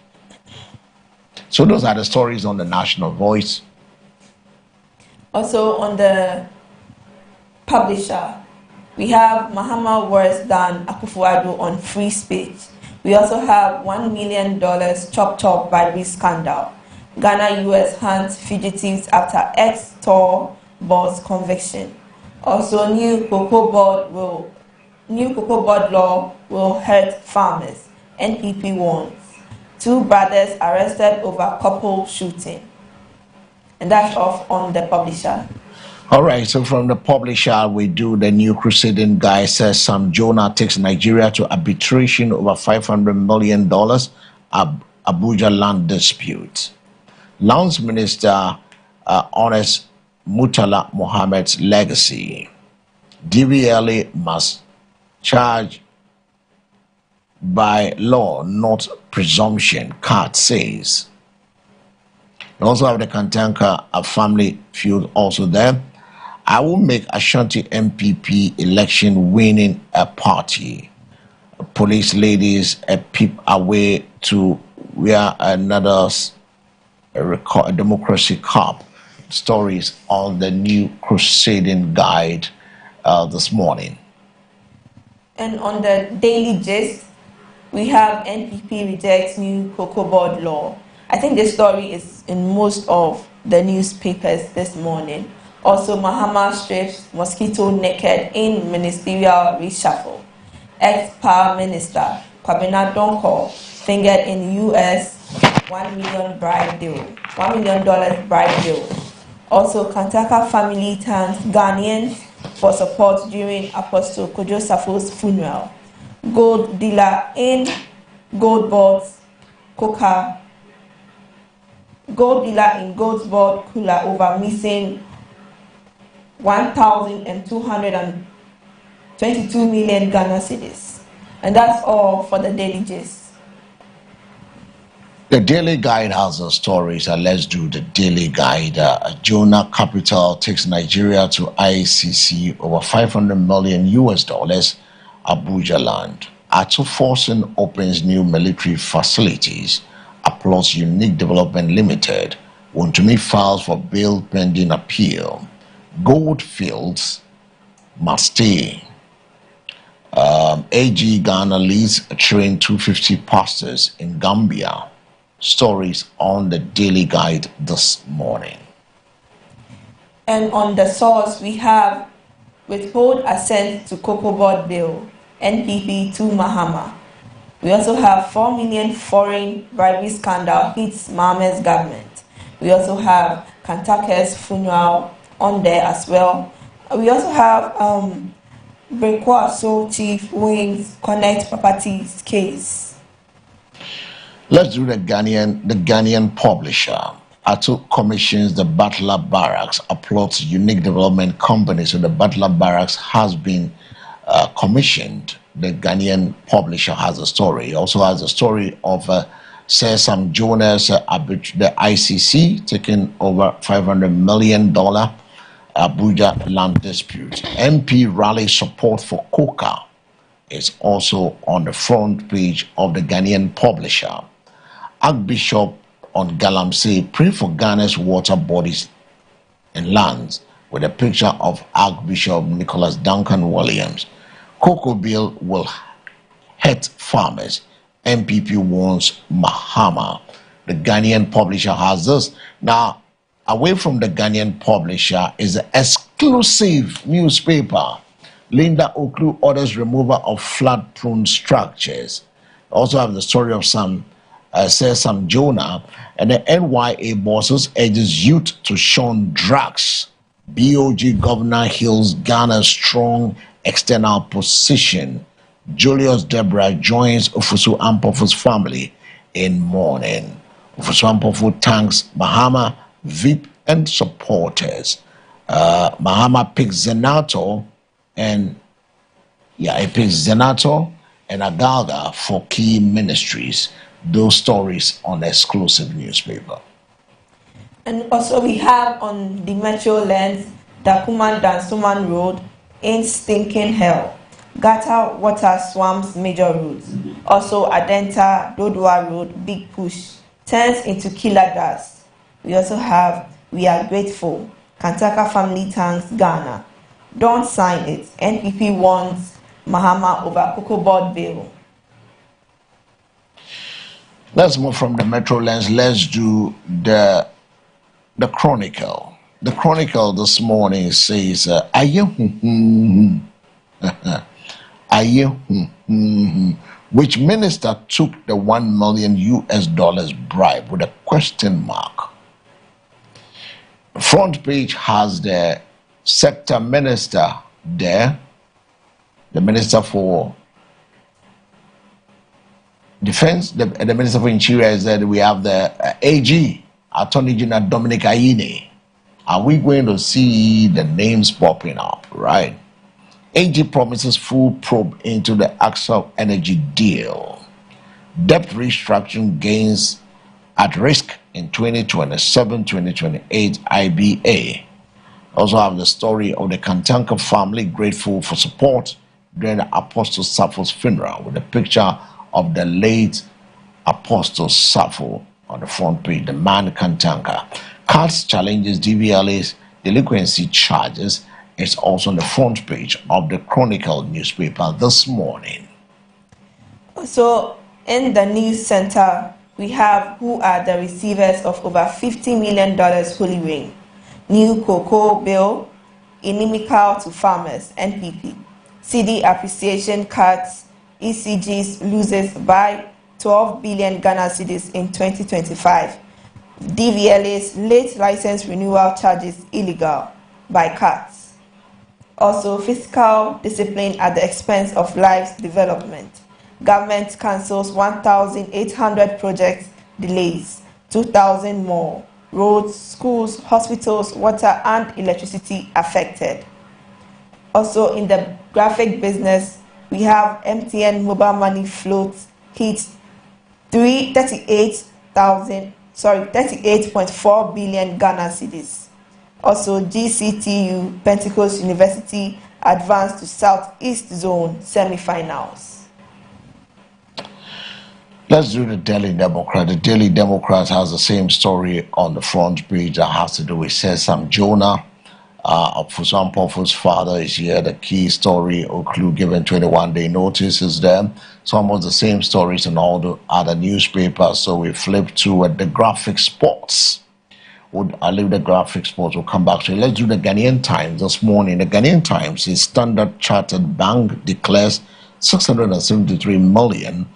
So those are the stories on the National Voice. Also on the Publisher, we have Mahama worse than Akufo-Addo on free speech. We also have $1 million chopped up bribery scandal. Ghana US hunts fugitives after ex-tour boss conviction. Also, new cocoa board law will hurt farmers. NPP warns. 2 brothers arrested over couple shooting. And that's off on the Publisher. All right, so from the publisher, we do the new crusading guy says Sam Jonah takes Nigeria to arbitration over $500 million Abuja land dispute. Lands Minister honors Murtala Mohammed's legacy. DVLA must charge by law, not presumption, CAT says. We also have the Kantanka, a family feud also there. I will make Ashanti MPP election winning a party. Police ladies a peep away to where another democracy cup. Stories on the new crusading guide this morning. And on the daily gist, we have NPP rejects new cocoa board law. I think this story is in most of the newspapers this morning. Also, Mahama strips mosquito naked in ministerial reshuffle. Ex-power minister Kwabena Donkor fingered in U.S. $1 million bribe deal. Also, Kantaka family thanks Ghanaians for support during Apostle Kojo Safo's funeral. Gold dealer in Goldboard cooler over missing 1,222 million Ghana cedis. And that's all for the daily gist. The Daily Guide has the stories, and let's do the Daily Guide. Jonah Capital takes Nigeria to ICC over $500 million Abuja land. Atu Forcing opens new military facilities. Applause Unique Development Limited. Wontumi files for bail pending appeal. Goldfields must stay. AG Ghana leads train 250 pastors in Gambia. Stories on the Daily Guide this morning. And on the source, we have withhold assent to cocoa board bill, NPP to Mahama. We also have 4 million foreign bribery scandal hits Mahama's government. We also have Kantaka's funeral on there as well. We also have Brekwa Soul Chief Wings Connect Properties case. Let's do the Ghanaian publisher. Atu commissions the Butler Barracks, applauds Unique Development Company. So the Butler Barracks has been commissioned. The Ghanaian publisher has a story. He also has a story of Sir Sam Jonah's the ICC taking over $500 million Abuja land dispute. MP rally support for coca is also on the front page of the Ghanaian publisher. Archbishop on Galamsey pray for Ghana's water bodies and lands with a picture of Archbishop Nicholas Duncan Williams. Cocoa bill will hurt farmers. MPP warns Mahama. The Ghanaian publisher has this. Now, away from the Ghanaian publisher is the exclusive newspaper. Linda Oklu orders removal of flood-prone structures. Also have the story of Sam Jonah, and the NYA bosses urges youth to shun drugs. BOG Governor hails Ghana's strong external position. Julius Deborah joins Ofusu Ampofu's family in mourning. Ofusu Ampofu thanks Mahama, VIP, and supporters. Mahama picks Zenato and Agalga for key ministries. Those stories on the exclusive newspaper. And also we have on the Metro Lens, Dakuman Dansuman Road in stinking hell. Gata water swamps major roads. Also Adenta Dodua Road, big push, turns into killer dust. We also have We Are Grateful. Kantaka family thanks Ghana. Don't sign it. NPP wants Mahama over cocoa board bill. Let's move from the Metro Lens. Let's do the Chronicle. The Chronicle this morning says, which minister took the $1 million bribe with a question mark? Front page has the sector minister there, the Minister for Defense, the Minister for Interior is that we have the AG, Attorney General Dominic Ayine. Are we going to see the names popping up, right? AG promises full probe into the Axel Energy deal. Debt restructuring gains at risk in 2027-2028 IBA. Also have the story of the Kantanka family grateful for support during the Apostle Sappho's funeral with a picture of the late Apostle Sappho on the front page, the man Kantanka. CATS challenges DVLA's delinquency charges. It's also on the front page of the Chronicle newspaper this morning. So in the news center, we have who are the receivers of over $50 million Holy Rain. New cocoa bill, inimical to farmers, NPP. CD appreciation cuts, ECGs loses by 12 billion Ghana cedis in 2025. DVLA's late license renewal charges illegal by cuts. Also, fiscal discipline at the expense of lives development. Government cancels 1,800 projects delays, 2,000 more. Roads, schools, hospitals, water and electricity affected. Also in the graphic business, we have MTN mobile money floats hit 38.4 billion Ghana cedis. Also GCTU Pentecost University advanced to Southeast Zone semi-finals. Let's do the Daily Democrat. The Daily Democrat has the same story on the front page that has to do with Sesam Jonah. Fusan Pofo's father is here. The key story or clue given 21-day notice is there. Some of the same stories in all the other newspapers. So we flip to the graphic sports. I leave the graphic sports, we'll come back to it. Let's do the Ghanaian Times this morning. The Ghanaian Times is Standard Chartered Bank declares 673 million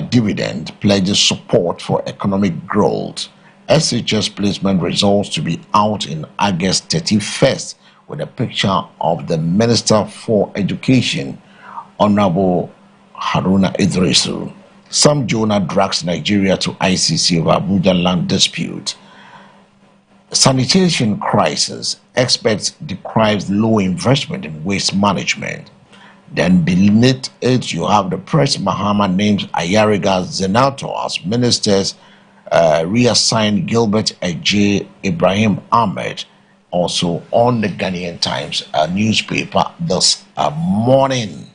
dividend, pledges support for economic growth. SHS placement results to be out in August 31st with a picture of the Minister for Education, Honorable Haruna Idrisu. Sam Jonah drags Nigeria to ICC over Abuja land dispute. Sanitation crisis, experts deprives low investment in waste management. Then beneath it, you have the Press Mahama names Ayariga Zenato as ministers, reassigned Gilbert Ejay, Ibrahim Ahmed, also on the Ghanaian Times newspaper this morning.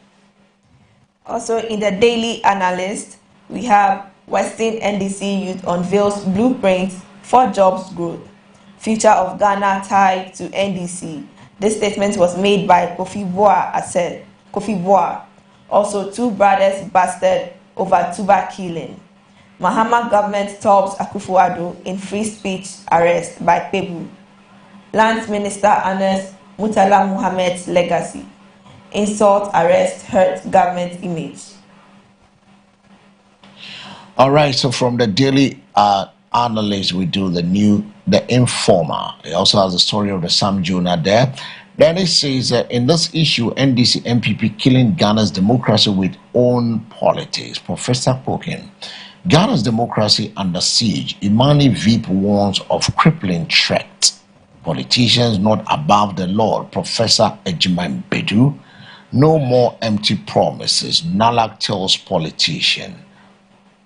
Also in the Daily Analyst, we have Western NDC youth unveils blueprints for jobs growth. Future of Ghana tied to NDC. This statement was made by Kofi Boah. Also, two brothers busted over tuber killing. Mahama government stops Akufo-Addo in free speech arrest by Pebu. Lands Minister Anas Murtala Muhammad's legacy. Insult arrest hurt government image. All right, so from the Daily Analyst, we do the Informer. It also has the story of the Sam Jonah there. Then it says in this issue, NDC MPP killing Ghana's democracy with own politics. Professor Pokin, Ghana's democracy under siege. Imani Veep warns of crippling threat. Politicians not above the law. Professor Ejiman Bedu, no more empty promises. Nalak tells politician.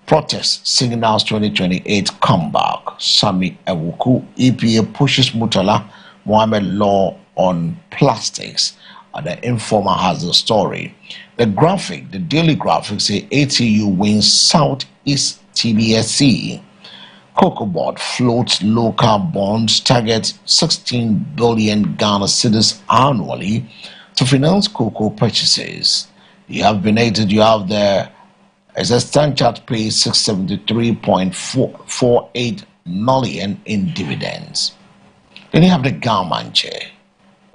Protest signals 2028 comeback. Sami Ewuku, EPA pushes Murtala Mohammed law on plastics. The Informer has the story. The Daily Graphic say ATU wins Southeast TBSC. Cocoa Board floats local bonds, target 16 billion Ghana cedis annually to finance cocoa purchases. You have been aided, you have the as a Standard pays 673.48 million in dividends. Then you have the Garmanche.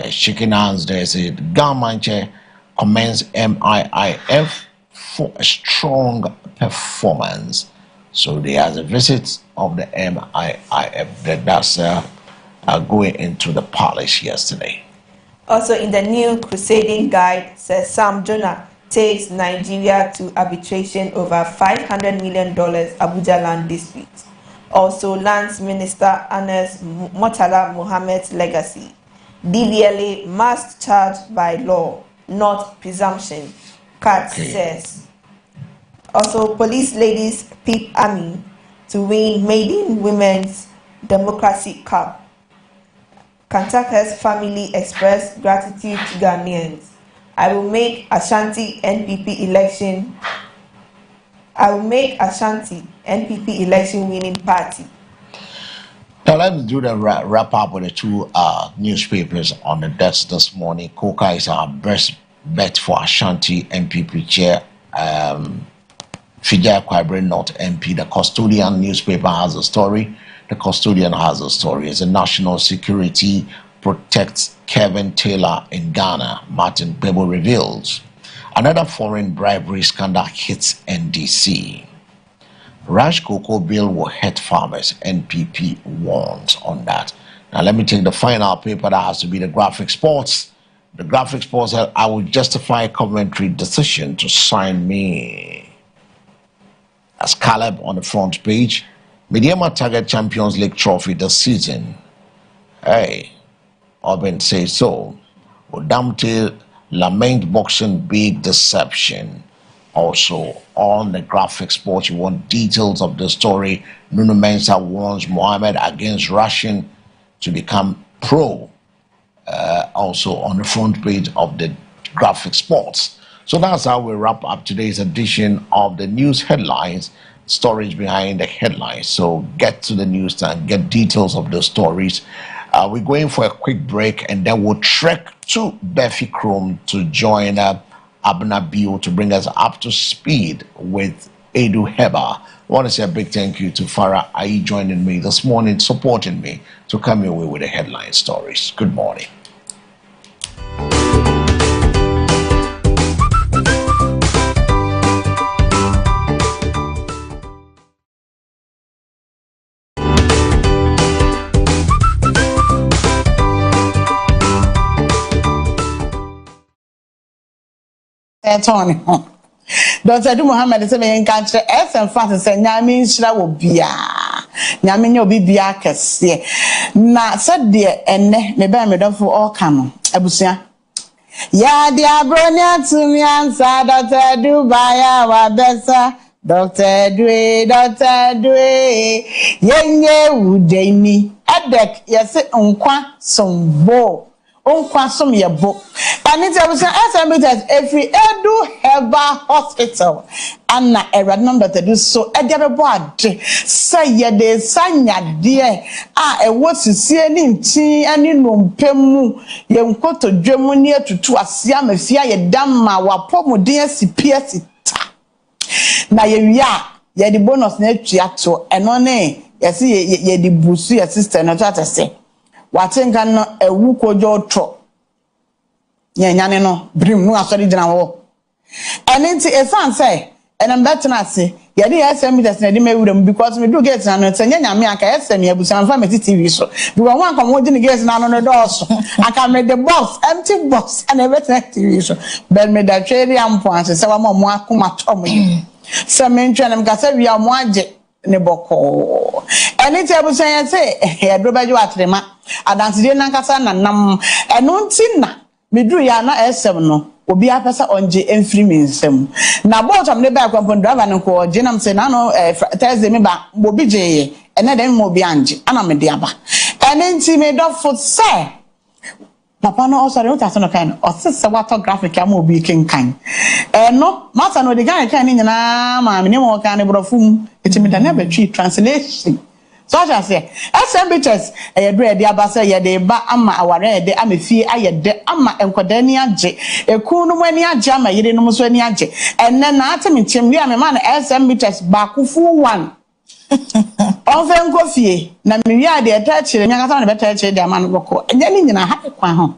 Shaking hands there, say the Garmanche commends MIIF for a strong performance. So there has a visit of the MIIF that's going into the palace yesterday. Also, in the new crusading guide, Sir Sam Jonah takes Nigeria to arbitration over $500 million Abuja land dispute. Also, Lands Minister Anas Murtala Mohammed's legacy. DVLA must charge by law, not presumption, Kat says. Also, police ladies pick army to win maiden women's democracy cup. Kantaka's family expressed gratitude to Ghanaians. I will make Ashanti NPP election winning party. Now let's do the wrap up with the two newspapers on the desk this morning. Coca is our best bet for Ashanti NPP chair. Fijai Kwabre North MP. The Custodian newspaper has a story. The Custodian has a story. It's a national security protects Kevin Taylor in Ghana. Martin Bebo reveals. Another foreign bribery scandal hits NDC. Rash cocoa bill will hurt farmers. NPP warns on that. Now let me take the final paper that has to be the Graphic Sports. The Graphic Sports said, I will justify Coventry decision to sign me. As Caleb on the front page. Mediama target Champions League trophy this season. Hey, Oben says so. Odamte lament boxing big deception. Also, on the Graphic Sports, you want details of the story. Nuno Mensah warns Mohamed against Russian to become pro. Also on the front page of the Graphic Sports. So that's how we wrap up today's edition of the news headlines. Stories behind the headlines. So get to the news and get details of the stories. We're going for a quick break and then we'll trek to Befi Chrome to join Abna Bio to bring us up to speed with Edu Heba. I want to say a big thank you to Farah Ai joining me this morning, supporting me to come your way with the headline stories. Good morning. Tony. Dr. Mohammed said, "I can't say SM Francis say nyame nhyira wo bia. Nyame nye obi bia kese. Na said de enne me ba me dofo oka no abusua. Ya de abronia tumi ansa Dr. Dubaya wa besa. Dr. Dwe yenye udeni. Adek yese nkwa sombo. Onkwasom yebo anita busa SMBTS every Edu Heba Hospital anna erad number to do so ediabebo ade say yede sanya de a ewo sisie ni ntin ani nompemu ye nkoto dwemu ni atutu asia mafia ye damma wapomuden asipia sita na ye wia ye di bonus na atuato eno ne yesi ye di busu ye sister na tatase watenga no ewu kojo tro nyanyane no brim no asori gina wo enenti esan say enam betena ase ye dey SM business na dey mewuram because me do get na no tanya nyame aka SM abusan fa me TV so because one come wodi ni get na no doso aka me the box empty box and everything TV so but me da twere ampo ase se wa mo akoma tom yi se me ntwa na me ka se wi amo age ne boko enenti abusan ye say e do bajo atrema adanside nankasa na nam eno ntina meduru ya na SM no obi apesa onje emfiri mensem na bottom ne ba kwampo driver no ko je nam se na no Thursday me ba obi je ene dem mo bi anje ana me de aba enenti me do foot say papa no osore o taso no kan o se wato graphic am obi kenkan no mata no de gan kan ni nyina ma me ne mo kan ne brofum etimida na betwi translation so I say SMBTS eyedre de abasa yede ba ama aware de amefie ayede ama enkoda ni age ekunu mu ani age ama yire no so ani age enne na atemi chemli ame ma na SMBTS ba kufu 1 onfen kofie na mewi ade etachire nyakata na betachire de ama no boko enye ni nyina ha kwa ho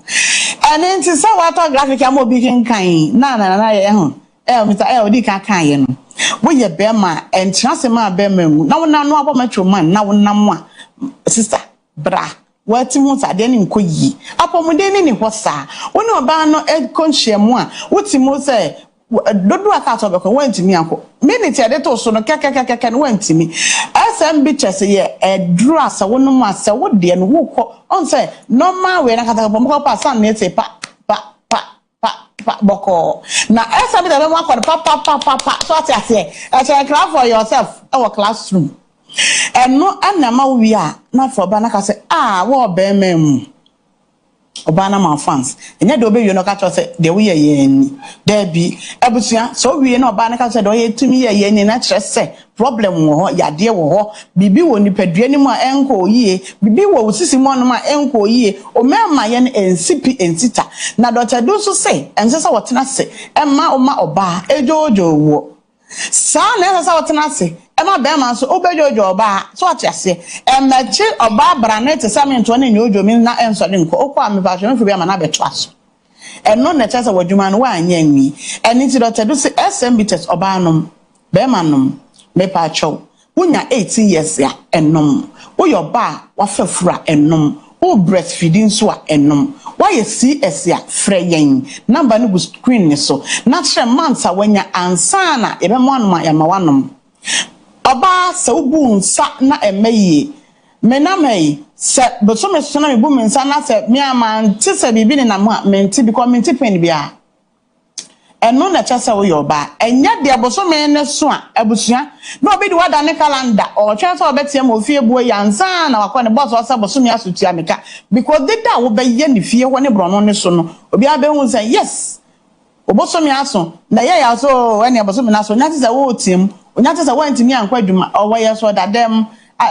ene nti sa wato graphic am obi kenkan na ye ho mita odi kan ye no wo ye be ma entrance ma be ma mu na wona no abomatwo man na wona mo sister bra wati mu sa de ne nko yi apomuden ne ho sa woni oba no konhye mu a wuti mu se dodo aka to be ko wantimi anko minute ade to so no kekekeke no wantimi SMB chese ye edru asa wonu mu asa wo de no wo ko on say normal we na kata ko mo pa san ne te pa boko na SMB de mo akọ pa so ati e class for yourself our classroom no anama wi a na for ba na ka say wo be mem obana ma fans enya de obewie no ka cho say de we ye ni there be ebusia so wie na obana ka say de ye tumi ye ni na kire say problem wo ho yade wo ho bibi wo nipadua ni mu a enko yie bibi wo usisi mu no ma enko yie o mema ye ne ensipi ensita na Dr. Do so say ensesa wotena se emma oba ejojo wo sa na ensesa wotena se ema be ma so obejojo oba so atiase emechi oba branete samento na nyojo mi na enso de nko okwa me fashion fi be ma na beto aso eno na chese wadwuma no wa anya nwi eni ti Dr. Do say SMB test oba nom be ma nom me pa chow wunya 18 years ya enom wo your ba wa fafura enom wo breastfeeding so a enom wa ye CS ya frɛ yen number no go screen ni so na tre months a wanya ansana ebe mo anoma ya ma wanom oba se ubu nsa na emeye menamei se boso me so na me bu me nsa na se me ama nti se bibi ni na mo menti because menti pen bia eno na chase wo yoba enya de boso me ne so a abusua na obi de wada ne calendar o chance obetie ma ofie buo yansa na wakọ ne boss osa boso me asutua meka because the da wo be ye ne fie wo ne brono ne so no obi abehun say yes oboso me aso na ye ya so ene boso me na so nya tise wo tim onya tise wo ntimi ankwa dwuma o wo ye so da dem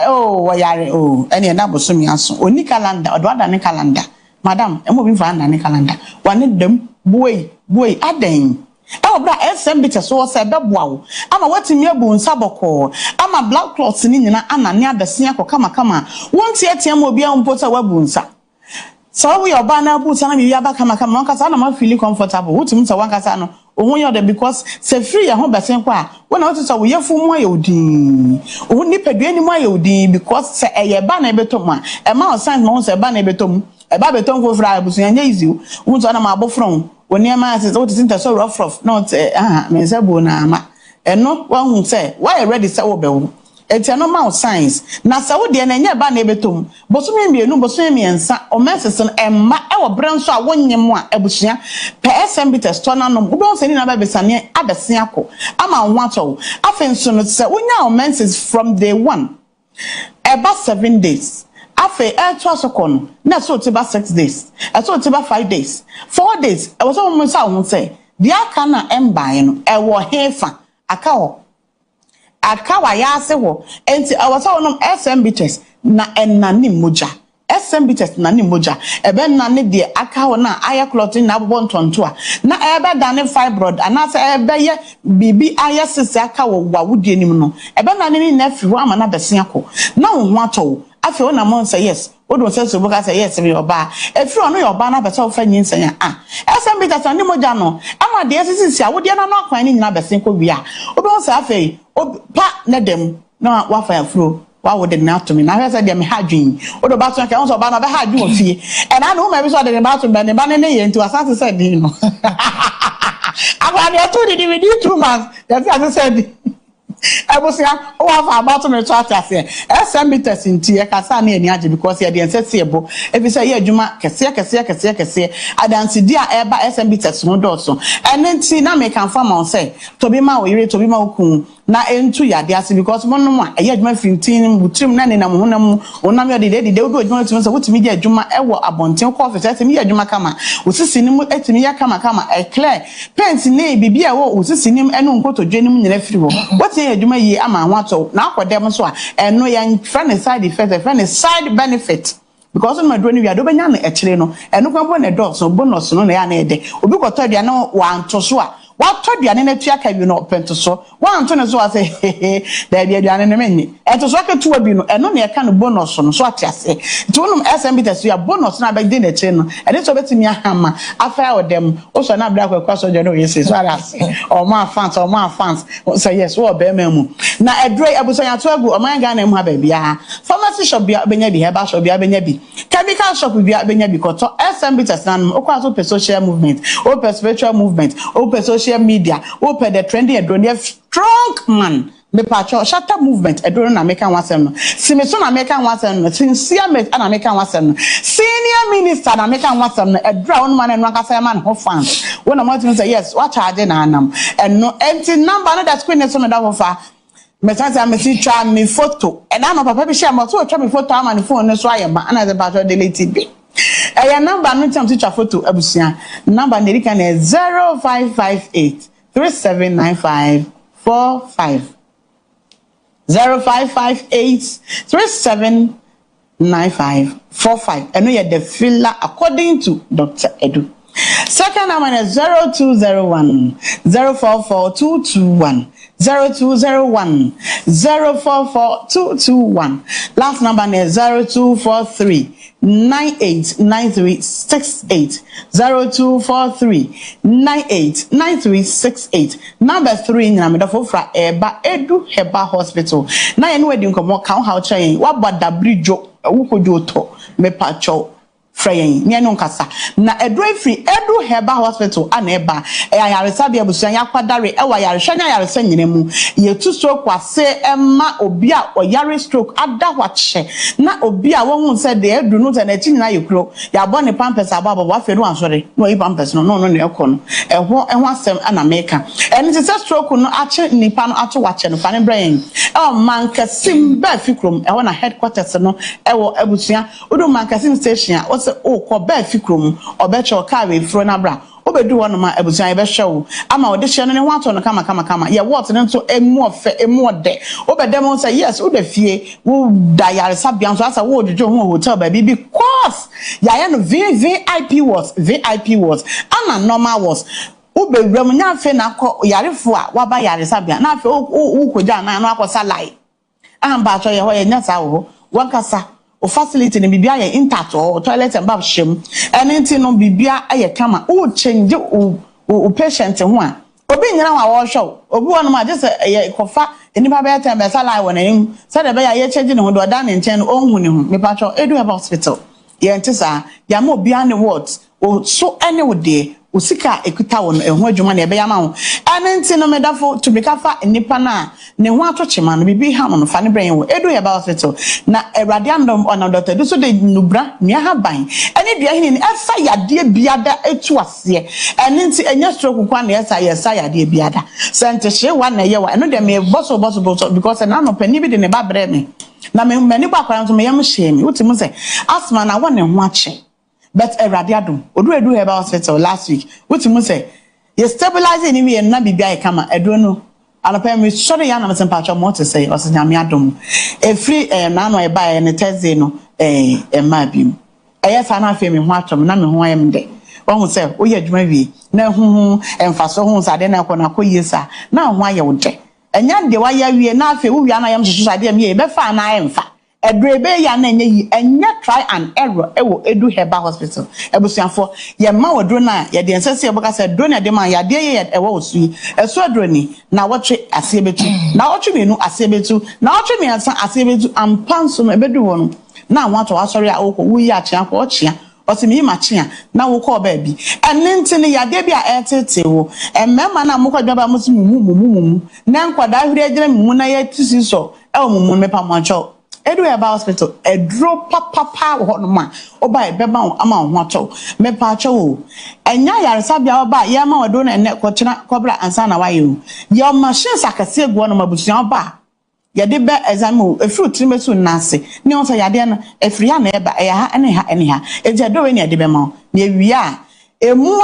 wo yare ene na boso me aso oni calendar o do wada ne calendar madam emo bi fa na ne calendar wane dem buoi aden e bra SMB te so se beboa wo ama watimi abu nsaboko ama black cloth ni nyina anane abesia ko kama wonti etiam obi a mpota wabu nsa so we oba na abu sana bi aba kama nkasa na ma feel comfortable wutim se wankasa no ohun yo de because se free ya ho besen kwa wona wotu so wo yefu mu aye odin ohun ni padua ni mu aye odin because se eye ba na ebetom a e ma o sign no se ba na ebetom e ba betom ko fra abusunya nya easy wo so na ma abofron woni ama ase so tinta so rough not me say bo na ama eno wa hu say why ready say wo be wo etiano ma science na sa wo de na nya ba na ebetom bosome mienu bosome miensa o message no emma e wo bran so a wonyem a abusua pe SMB test na no wo don se ni na ba besane abese akọ ama ho atọ afen so no say wonya o message from day 1 about 7 days afe to asokono na so tiba 6 days so tiba 5 days 4 days e was so say won say dia aka na embae no e wo hefa aka ho aka wa ya ase ho enti e was so no SMB test na enani moja SMB test na ni moja ebe na ne de aka ho na aya clothing na abobo ntonto a na ebe da ne fibroid ana se ebe ye bibi aya sisi aka wo wawudie nim no ebe na ne na fi ho ama na bese akọ na wo ho atọ afi ona mo say yes odo say so boka say yes me oba efi ono your oba na bese o fa nyinsan ya SMB test ni moja no ama de sisi a wo de na no akwan ni nyina bese ko wi a obi on say afi pa na dem na wa fa afro wa wo de na to me na say dem ha dwin odo ba to ka on so ba na be ha dwin ofie e na no ma bi so de ba to be ne ba ne ye nti asase say din no agba de to de we need 2 months that as said ebusia o wa fa about me to atase SMB test nti e kasa na eni age because ye de ensese ebo ebi say ye adwuma kese adansi dia e ba SMB test no dotso ene nti na me kan farm on say to be ma o yire to be ma okun na entu yade ase because mo no a ye adwuma 15 butrim na ne na mo honam onam ye de obi adwuma tumi so wotumi di adwuma e wo abonten ko office temi ye adwuma kama osisi nim etimi ya kama e clear pens ne bibia wo osisi nim enu nkoto dwenim nyina firi wo woti ye adwuma yi ama ho ato na akodem so a eno ya friend side effect friend side benefit because no madro ni wi ado benya na ekire no eno kwa bo na dogs no bonus no na ya na ede obi koto adua na wa anto so a what told you na tua ka bi no pento so wan to ne so ase da bi aduane ne menni eto so ka tuwa bi no eno na e ka no bonus no so atiase to no SMB test ya bonus na ba de na che no e de so betimi ahama afa o dem o so na bra kwa so je no yesi so arase o ma fans so yes wo be mamu na edre abuso ya to agu o man ga na mu ha ba bia pharmacy shop bia benya bi heba shop bia benya bi chemical shop bi abenya bi koto SM Bitters nan okwa so social movement open spiritual movement open social media open the trendy adronia strong man me pacho shatter movement edoro na American wasem no simeso na American wasem no sincere me na American wasem no senior minister na American wasem no edra won man no akasa man ho fan wona mo tin say yes what charge na anam no empty number no that screen so me da fa me say me see try me photo and na papa bi share mo so try me photo am on phone no so ayeba na the pacho delete bi your number no time to try photo abusia number na rika na 0558 379545 0558 379545. And we are the filler according to Dr. Edu. Second number is 0201 044 221 0201 044 221. Last number is 0243 989368 0243 989368. Number 3 na me dofo fra Eba Edu Heba Hospital. Na ye no edi nkomo kan how chain wa boda bridge wukojo to me pacho frayen nye no nkasa na edro free Edu Heba Hospital ana eba ayaresa bia busuan yakwadare ewa yarehwa nya yaresa nyine mu ye tu stroke kwase emma obi a oyare stroke ada hwache na obi a won se de edu no na chi nyina yekro ya bo ne pampers ababa wa feru ansore no yi pampers no ne ekọ no eho asem ana meka eni se stroke no ache nipa no ache wache no fane brain man kasim ba fikrom eho na headquarters no ewo abusuan odu man kasim station o ko ba fikrom obecho ka we fro na bra obedu wono ma abusuan ebe hwewo ama ode hye no ne ho ato no kama ye what no to emu ofe emu ode obedem say yes wo da fie wo da yare sabian so asa wo djojo ho hotel ba because ya no VIP was ana normal was obewram nya afe na akọ yarefo a waba yare sabian na afe wo koja na no akosa lai amba cho ye ho ye nya sa wo wankasa o facility ni bibia ye intact or toilet and bath shem anything no bibia aye kama o change o patient ho a obi nyina wa wo hwo obi won ma just ye kofa enipa be time be sala won anim say de be ye change ne ho do da ne nchen o hu ne hu me patcho Edu Heba Hospital ye ntisa ya ma obi ane what o so any wo de osika ekuta won eho adwuma na ebe yama ho anything no medafo to be kafa enipa na ne ho atochema no bibi ha no fa ne brain wo Edu Heba Hospital na Awurade andom ona Dr. Edu so de nubra nua haban ene bia hini ni esa yade biada etu ase ene nti enya stroke kwa na yesa yade biada sente hye wa na ye wa eno de me boso because na no pani bi de ne ba bre me na me mani ba kwa nso me yam hye me utimu se asma na wo ne ho ache but Awurade adom Edu Heba Hospital last week utimu se ye stabilize ni we na bibia e kama Edu no anapa me sorry ya na me patcho mo to say osanyame adom efri na no e ba ne Thursday no ma bi fa na afi me ho atom na me ho ayem de won say o ye adwuma wie na hu emfaso hu sade na ko na ko yesa na ho aye wo de enya de wa ya wie na afi wo wi na yam hyehyɛ sade am ye be fa na emfa edrebe ya na enye yi enya try and error ewo Edu Heba Hospital ebusuafo ye ma wodro na ye de ensese eboka se dro na de man ya de ye ewo osui eso adro ni na wotwe ase betu na wotwe menu ase betu na wotwe me ansa ase betu ampanso no ebedu wono na wato wasori a wokọ wuyi achia kwa ochia osimi machia na wokọ ba bi enne ne ya de bia etete wo emmema na mokọ dwaba mumu na nkwada ahuri agire mumu na ye tisi so ewo mumu mepa mancho Edu Heba Hospital edro papa ho no ma oba ebeba ama ho ato me pa acho enya yaresa bia oba ye ma odo na ene kochina kobra ansa na wayo ye machine sakase egu no mabusuan oba ye de be exam e fruit mesu nase ne on say yade na efri ya na eba e ha ene ha eje do we ne de be ma na wi a emu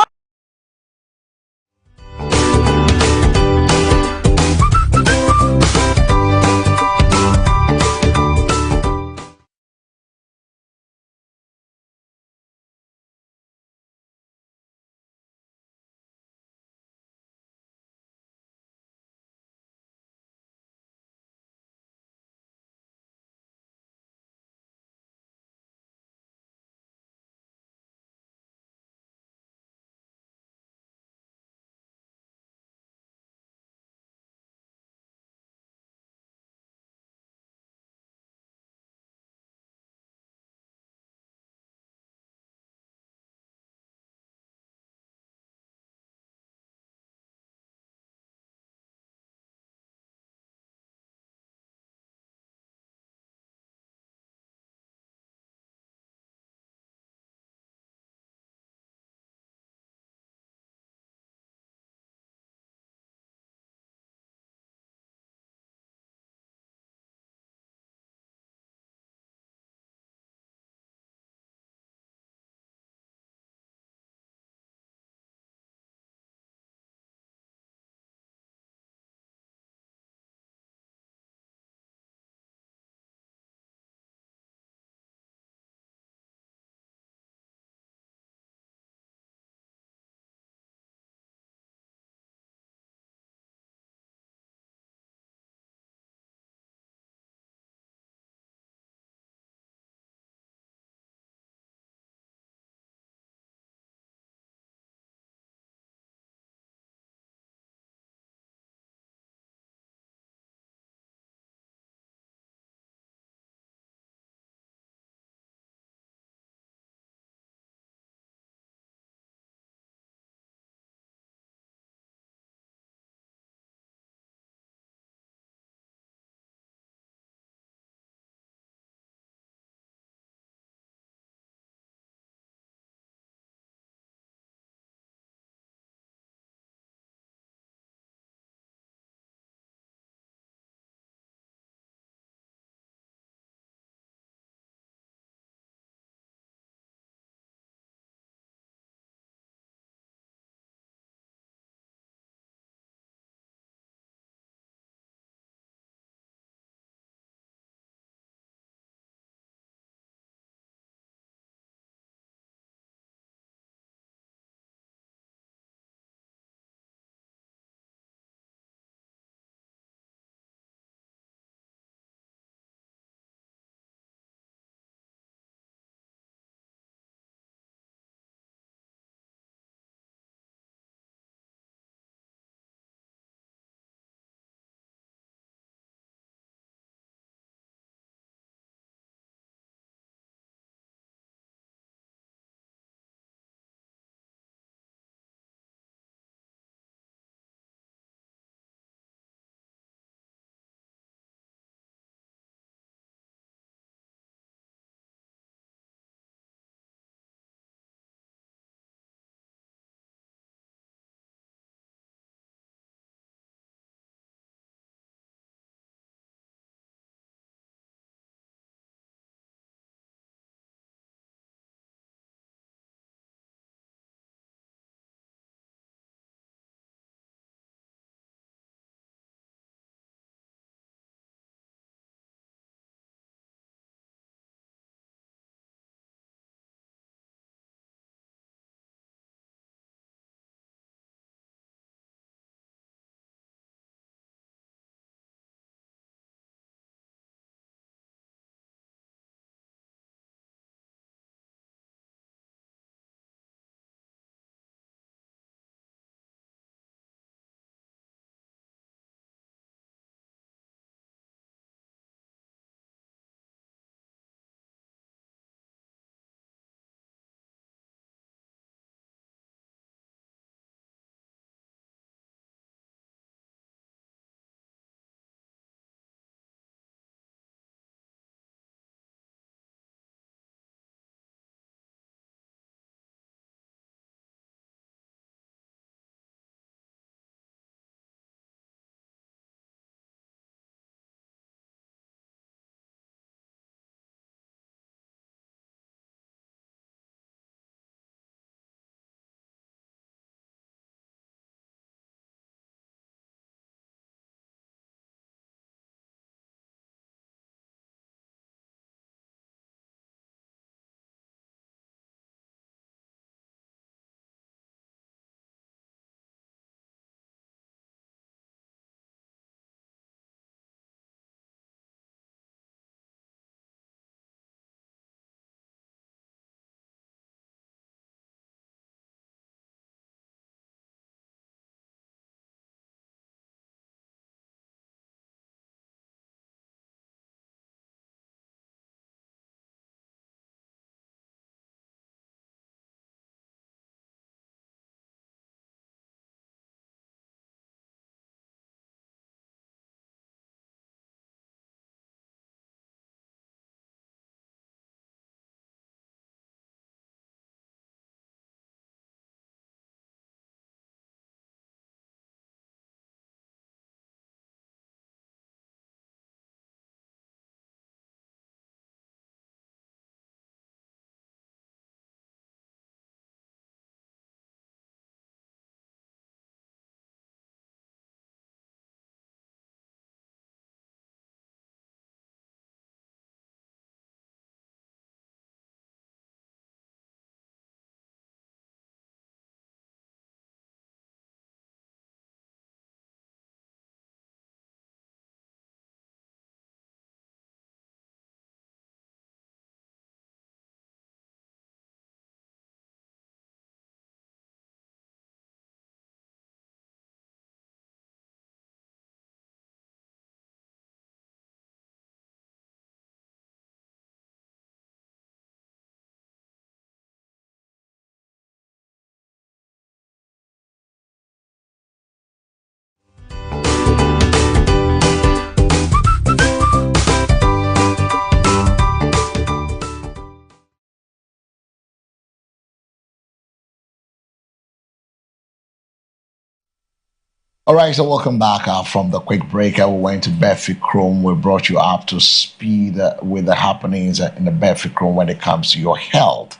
All right, so welcome back from the quick break. We went to Bedford Chrome. We brought you up to speed with the happenings in the Bedford Chrome when it comes to your health.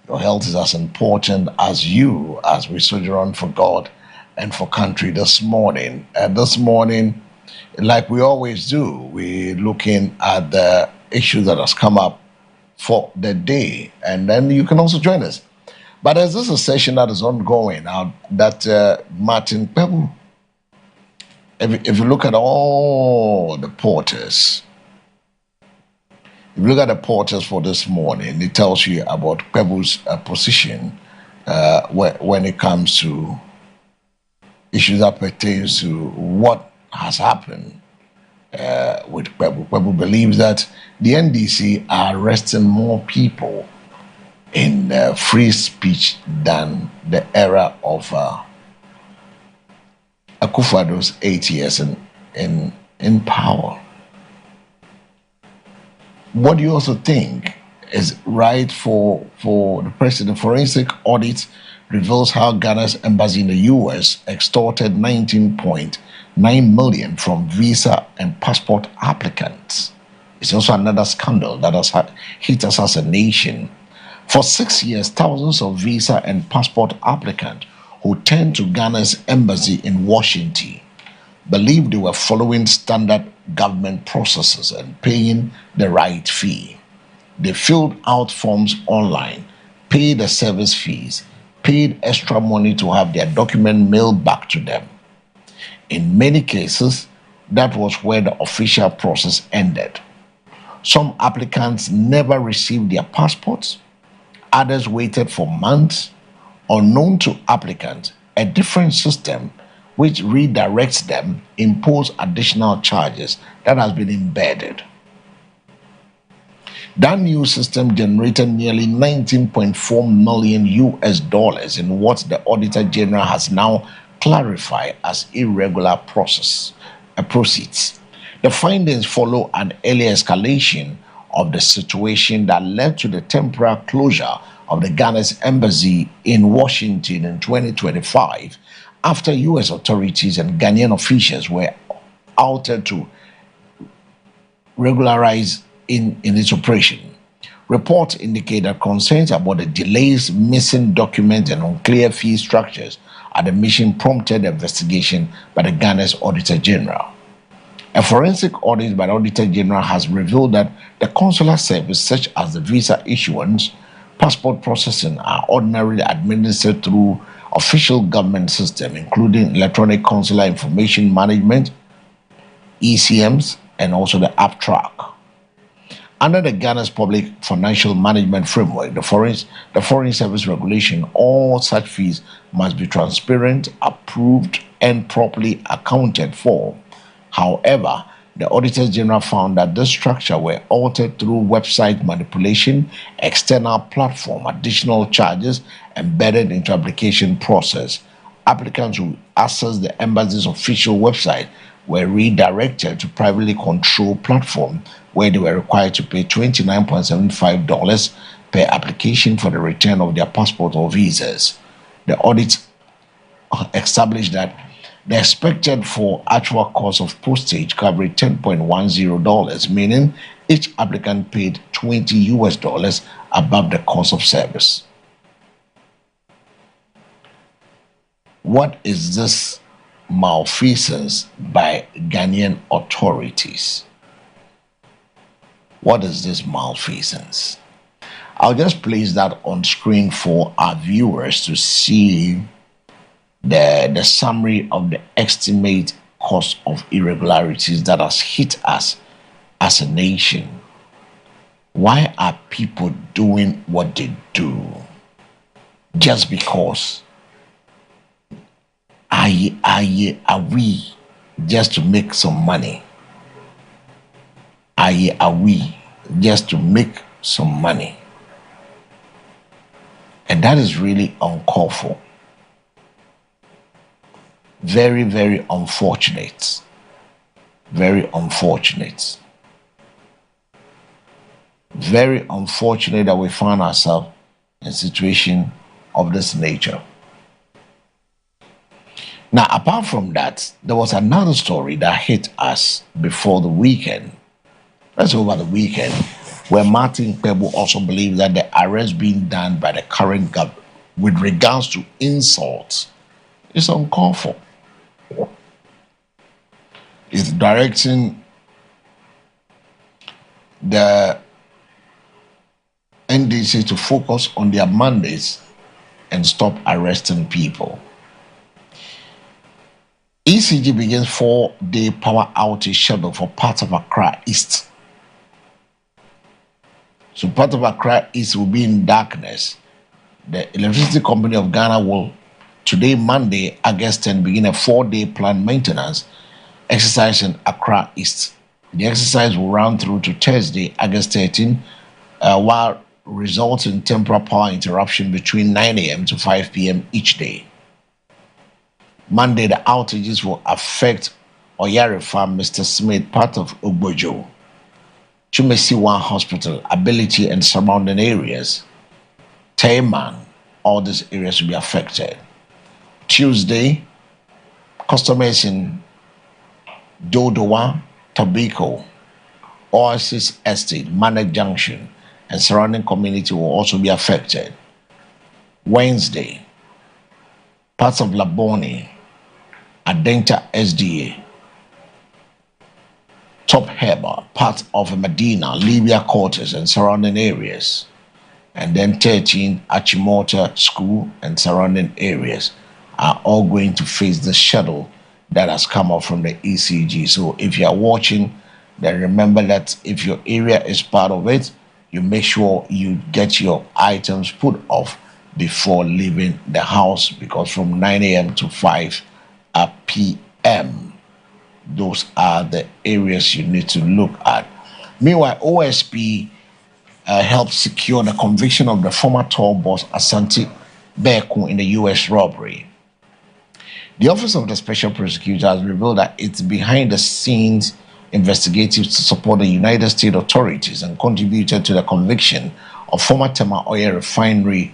Your health is as important as you, as we sojourn for God and for country this morning. This morning, like we always do, we're looking at the issue that has come up for the day, and then you can also join us. But there's this a session that is ongoing now that Martin Pebu, if you look at all the porters, if you look at the porters for this morning, it tells you about Pebu's position when it comes to issues that pertains to what has happened with Pebu. Pebu believes that the NDC are arresting more people in free speech than the era of Akufo-Addo's 8 years in power. What do you also think is right for the president? Forensic audit reveals how Ghana's embassy in the US extorted 19.9 million from visa and passport applicants. It's also another scandal that has hit us as a nation. For 6 years, thousands of visa and passport applicants who turned to Ghana's embassy in Washington believed they were following standard government processes and paying the right fee. They filled out forms online, paid the service fees, paid extra money to have their document mailed back to them. In many cases, that was where the official process ended. Some applicants never received their passports. Others waited for months. Unknown to applicants, a different system which redirects them impose additional charges that has been embedded. That new system generated nearly 19.4 million US dollars in what the Auditor General has now clarified as irregular proceeds. The findings follow an early escalation of the situation that led to the temporary closure of the Ghana's embassy in Washington in 2025 after US authorities and Ghanaian officials were outed to regularize in its operation. Reports indicate that concerns about the delays, missing documents, and unclear fee structures at the mission prompted the investigation by the Ghana's Auditor General. A forensic audit by the Auditor General has revealed that the consular service, such as the visa issuance, passport processing, are ordinarily administered through official government systems, including Electronic Consular Information Management, ECMs, and also the AppTrack. Under the Ghana's Public Financial Management Framework, the Foreign Service Regulation, all such fees must be transparent, approved, and properly accounted for. However, the Auditor General found that this structure were altered through website manipulation, external platform, additional charges embedded into application process. Applicants who access the embassy's official website were redirected to privately controlled platform where they were required to pay $29.75 per application for the return of their passport or visas. The audit established that the expected for actual cost of postage covered $10.10, meaning each applicant paid $20 above the cost of service. What is this malfeasance by Ghanaian authorities? What is this malfeasance? I'll just place that on screen for our viewers to see the summary of the estimate cost of irregularities that has hit us as a nation. Why are people doing what they do? Just because are we just to make some money? Are we just to make some money? And that is really uncalled for. Very, very unfortunate. Very unfortunate. Very unfortunate that we find ourselves in a situation of this nature. Now, apart from that, there was another story that hit us before the weekend. That's over the weekend, where Martin Kpebu also believed that the arrest being done by the current government with regards to insults is uncalled for. It's directing the NDC to focus on their mandates and stop arresting people. ECG begins 4-day power outage schedule for part of Accra East. So part of Accra East will be in darkness. The Electricity Company of Ghana will, today, Monday, August 10, begin a 4-day planned maintenance exercise in Accra East. The exercise will run through to Thursday, August 13, while resulting in temporary power interruption between 9 a.m. to 5 p.m. each day. Monday, the outages will affect Oyare Farm, Mr. Smith, part of Ogbojo, Chumesi 1 Hospital, Ability and surrounding areas, Tayman, all these areas will be affected. Tuesday, customers in Dodowa, Tobacco, Oasis Estate, Manek Junction, and surrounding community will also be affected. Wednesday, parts of Laboni, Adenta SDA, Top Heber, part of Medina, Libya quarters and surrounding areas, and then 13 Achimota School and surrounding areas are all going to face the schedule that has come up from the ECG. So if you are watching, then remember that if your area is part of it, you make sure you get your items put off before leaving the house, because from 9 a.m. to 5 p.m., those are the areas you need to look at. Meanwhile, OSP helped secure the conviction of the former tour boss Asante Beku in the U.S. robbery. The Office of the Special Prosecutor has revealed that it's behind the scenes investigatives to support the United States authorities and contributed to the conviction of former Tema Oil Refinery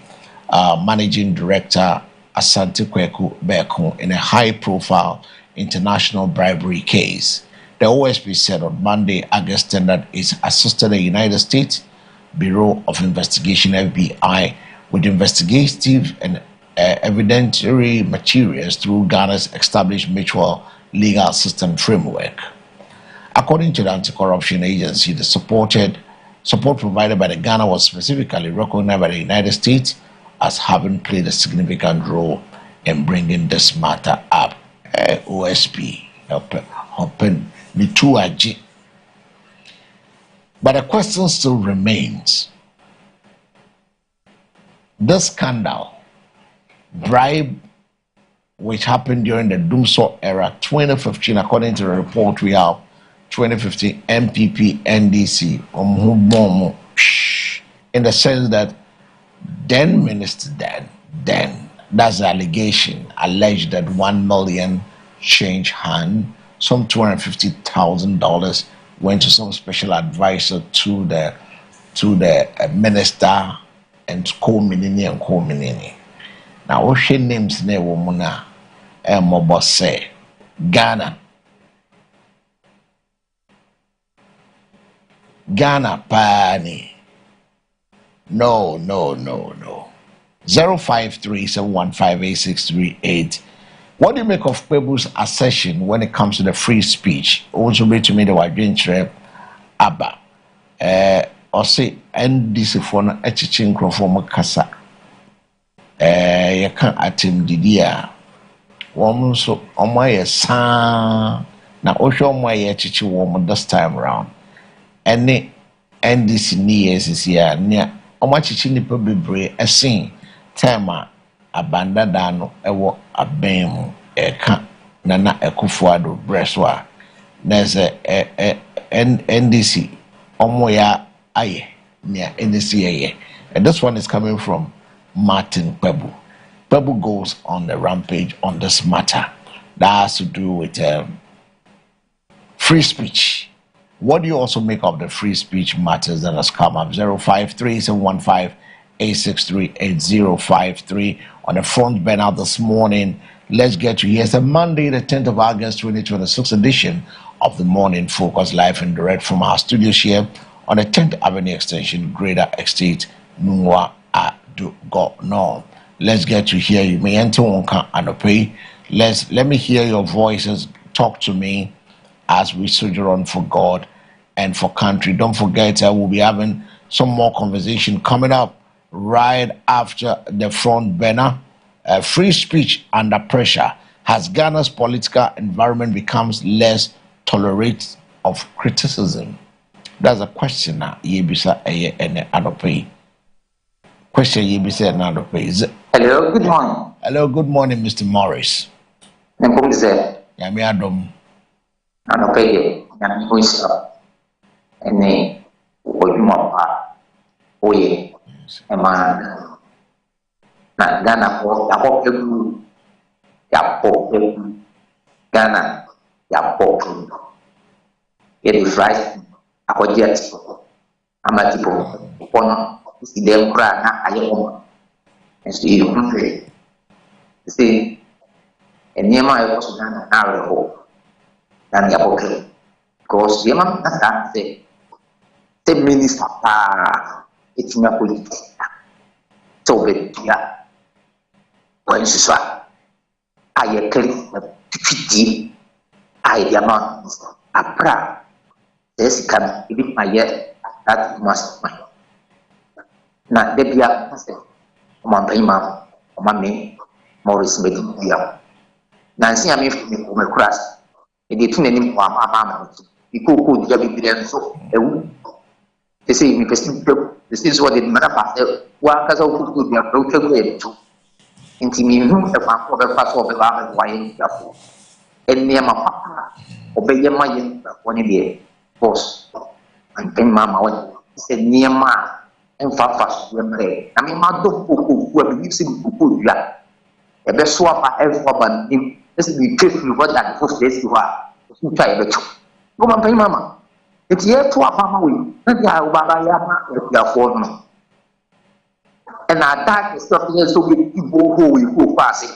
Managing Director Asante Kweku Beku in a high-profile international bribery case. The OSP said on Monday, August 10, that it assisted the United States Bureau of Investigation (FBI) with investigative and evidentiary materials through Ghana's established mutual legal assistance framework. According to the Anti-Corruption Agency, the support provided by the Ghana was specifically recognized by the United States as having played a significant role in bringing this matter up. OSP helping the two AG. But the question still remains. This scandal, bribe, which happened during the Dumsor era, 2015, according to the report we have, 2015 MPP NDC, in the sense that then Minister then that's the allegation, alleged that 1 million change hand, some $250,000 went to some special advisor to the minister and co-minini. Now, what she names ne womuna say Ghana pani. No. 05371586338. What do you make of Kpebu's assertion when it comes to the free speech? Also, be to me the Wadwintre Abba. Or say NDC for no etching from Kasa. You can't attend Didia. Woman so on my son. Now, also, my chichi woman this time around. Any NDC nears is here near Omachichi nipa bebre esin tema abanda dano ewo abem eka nana Akufo-Addo breswa neze NDC omoya aye near NDC aye. And this one is coming from Martin Kpebu. Kpebu goes on the rampage on this matter that has to do with free speech. What do you also make of the free speech matters that has come up? 053-715-863-8053 on the front burner this morning. Let's get to here's a Monday, the 10th of August, 2026 edition of the Morning Focus live and direct from our studios here on the 10th Avenue Extension, Greater Estate, Nwa Adugono. Let's get to hear you. May enter Wonka Anope. Let me hear your voices. Talk to me as we sojourn for God and for country. Don't forget, I will be having some more conversation coming up right after the front banner. Free speech under pressure. Has Ghana's political environment becomes less tolerant of criticism? That's a question now. Yebisa eye ene anope. Question yebisa ene anope. Hello, good morning. Hello, good morning, Mr. Morris. Nkumze. Yami Adom. Anope ye. Yana voice. Ene. Oyumopa. Oye. Ema. Na Ghana po yapo Ghana yapo it is right akojet amatipo pono si dem kra na ayeko nso yi hunre si eniema ayeko so Ghana na reho dan yapo because yema na sa se minister pa etima politics so betia when Suswa, I click the 50 idea not a pra. This can be my yet that must my not the Bia Montaiма, Mammy, Morris Media. Nancy, I mean, from a crash. It didn't any more mamma. You could have so. They say, this is what it matters. One has also could be a broken way too. Intimate the fact of the pass of the lamb wine. And near my papa, obey your mind one day. Boss, and then mamma said near ma and fast. I mean, my dog who have been using good. A best swap every one him. This is the truth what that first days you are. Try the truth. Go on, pay mamma. It's yet to a family. And I will buy a phone. And our dad is something else so we go pass it.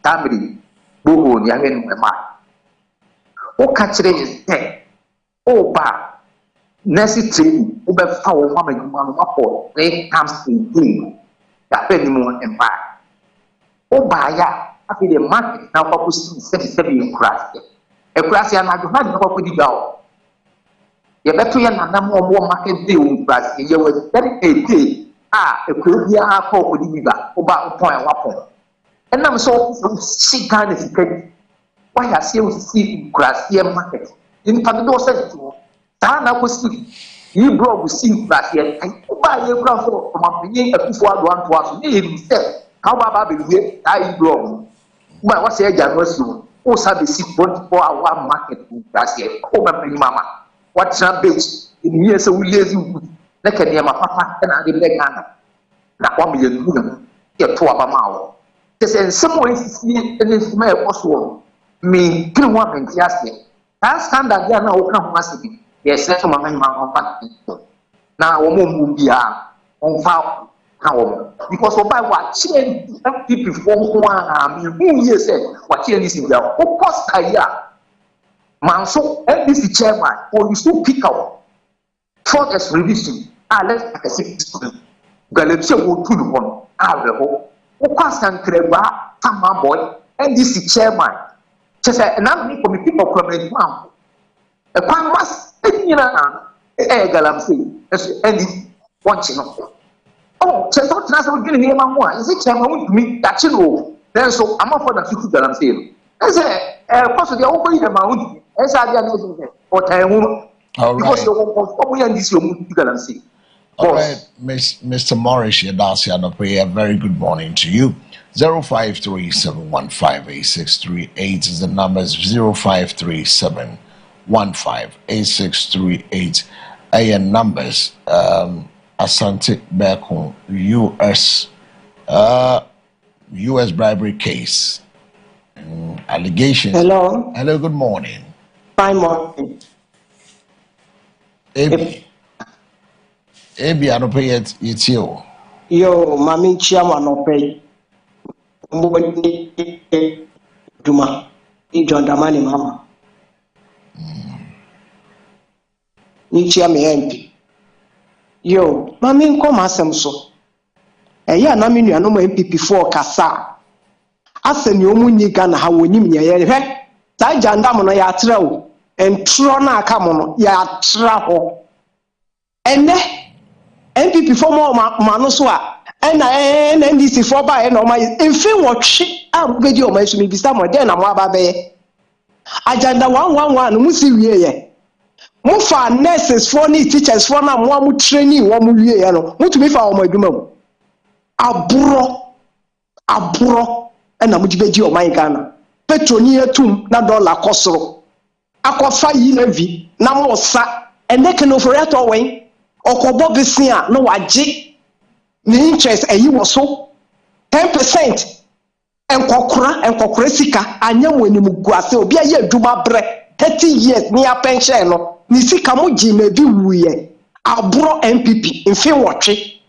Tammy, Boho, Yamin, my man. Oh, catch it is dead. Oh, ba. Necessary, over foul woman, one more, they comes in thing. That penny more and back. Oh, by ya, I feel the market now for 77 crash. A crash, and I do not know what you go. You better not more market deal, but you were very a a could be a call with you about point one. And I'm so sick kind of thing. Why I see grass here market. In Panado said to Tana was sick. You brought with see grass here. I buy a ground from a being a before one to us. Me himself. How about baby? I grow. But what's a generous you? Oh, Sabi see 24 hour market grass here. Oh, my mamma. What's a bitch? In years so we lazy. Like a near my papa and I did Ghana. Now 1 million get 2 of a mile. There's in some ways see any smell also. Me, 2 women just there. That's standard Ghana open massively. Yes, that's my man on back. Now, will be on foul. How? Because of by what change people from 1 who years said what change in there. Of course, I man, so NBC chairman, or you still pick up for this revision. Let's say Galatia will put one. The whole. Who constant Treva, Tama boy, NDC chairman. Just an army for me people from a farm. A farm must, Galamsey, any watching. Oh, just not national getting him one. Is it chairman with me? That's you. Then so I'm not for the 50 Galamsey. As a possibly open the mount, as I did or time. All right. Because you all right, Mr. Morris, a very good morning to you. 0537158638 is the numbers. 0537158638. And numbers. Asante Beko, U.S. bribery case. Allegations. Hello. Hello, good morning. Fine morning. Ebi anope yet you. Yo, mami chiama no pay. Duma. John Damani Mama. Nichia me MP. Yo, mami nkoma asem so. Eya na me nuanom MP4 kasa. Asem yo munyi Ghana ha wonim nya ye hwe. Sa jandam no ya tra o. Entro na aka mo no ya tra ho. Ene MP4 mo ma no so a ena NDC4 ba e no ma mfi wotwe a bedi o ma so me bisa mo den na mo aba be. Agenda 111 mu si wie ye. Mo fa nurses for ni teachers for na mo training wo mo wie ye no. Mo tumi fa wo mo adwuma mu. Aburo na mo jibeji o man Ghana. Petroni etum na dollar kosoro. Akwafa yi na vi na mo sa ene ke no for ya to wen. Okobo besin a no wagye ni interest ayi wo so 10%. Enkokora sika anya mo enimu guase obi aye adwuma bre 30 years ni a pension no ni sika mo gi na bi wuye aburo MPP mfe wotwe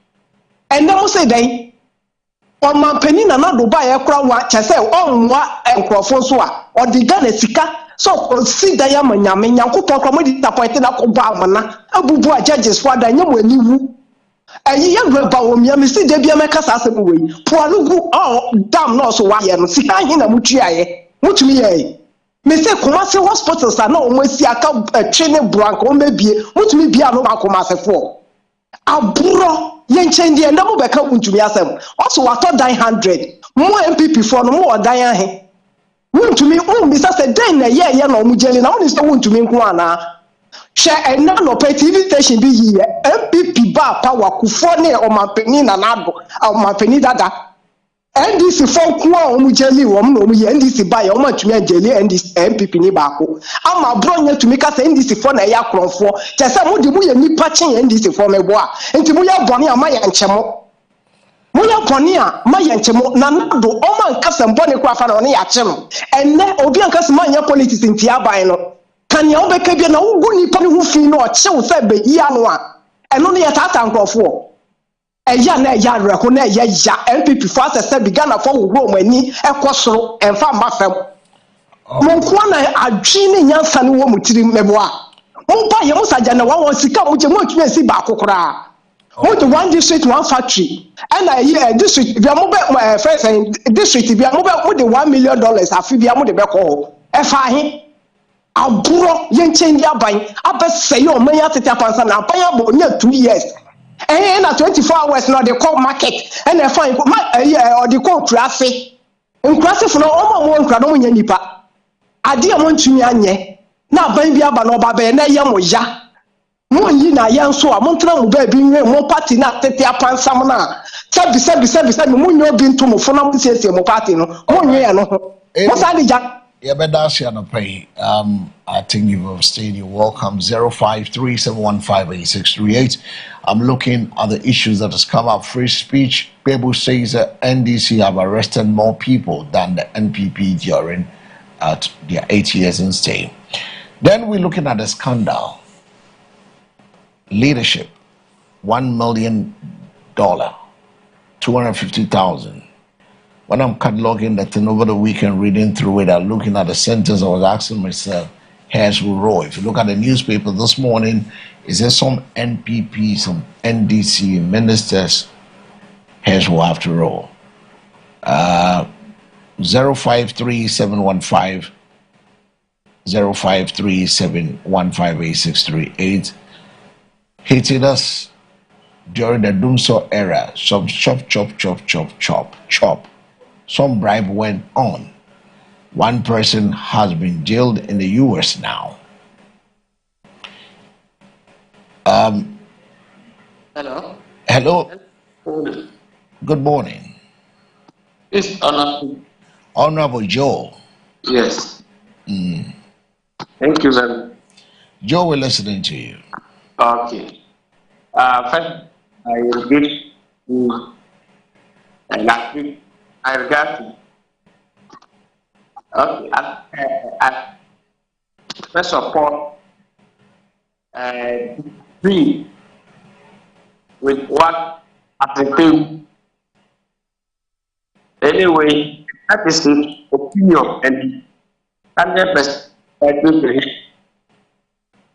ene mo say dan o man pani na do ba ye kura wa chese onwa enkrofo so a odiga na sika so si dan ya manyame nyankopon kro mo disappoint na ko ba amana abubu a judges for dan nya mo aniwu ayi ya gba o mi am si de bia meka sa asem we poalugu dam no so wa ye no sika hin na mutua ye mutumi ye me se Kumasi hospitals na o mo si aka twene brank o mebie mutumi bia no ba Kumasi fo aburo ye nchendi na mo beka mutumi asem also wato dan 100 mo MPP fo no mo dan ahe mutumi o mi sa se den na ye na o mu jeli na o ni so mutumi nko ana share ena no pe TV station bi yi MPP ba power kufo ne o mapeni na nado o mapeni dada NDC fo ku a o mu jeli wo no mu ye NDC ba ye o matumi ajeli NDC MPP ni ba ko ama bro nya tumi ka se NDC fo na ya krofo che se mu di mu ye nipa chen NDC fo mebo a enti mu ya bone a ma ye nchemo mu ya bone a ma ye nchemo na nado o man ka se mbone kwa fa na ne ya chemo enne obi an ka se ma nya politics enti aban no kanya obeka bia na ugu nipa ne hu fi no o chew se be yi anu a eno ne yatata nkrofo eya na eya reko na eya ya MPP for se bi Ghana for wo mo ani ekosoro emfa mafem mo nko na adwi ne nyansa ne wo mutiri mebo a mo pa ye mo saja na wa sika mo je mo tumi si ba kokora mo de one district one factory and a district bia mo be first district bia mo de $1 million afi bia mo de be ko e fa hin aburo yenchendi aban abeseye o man yatete apansa na aban abo nya 2 years na 24 hours na dey call market and e fine o dey call traffic nkrase fo no o mo nkra no nya nipa ade mo ntumi anye na aban bi aba no ba be na ye mo ya mo yi na ye nso a mo ntra mo ba bi nwe mo party na tete apansa mo na sabi mo nyo bi nto mo fo na mo siesie mo party no mo nwe no mo sa di ja. Yeah, but that's your pay. I think you've overstayed your welcome. 0537158638. I'm looking at the issues that has come up. Free speech. People say that NDC have arrested more people than the NPP during their 8 years in stay. Then we're looking at the scandal. Leadership, $1 million, 250,000. When I'm cataloging that thing over the weekend, reading through it, and looking at the sentence, I was asking myself, here's will roll. If you look at the newspaper this morning, is there some NPP, some NDC ministers, here's will have to roll. 0537158638 hitting us during the Doomsaw era. Some chop. Some bribe went on. One person has been jailed in the US now. Hello. Hello. Good morning. It's Honorable Joe. Yes. Mm. Thank you very much. Joe, we're listening to you. Okay. First, I regret last week. I regret you. Okay. First of all, agree with what I think. Anyway, that is it. opinion and 100% I agree with him.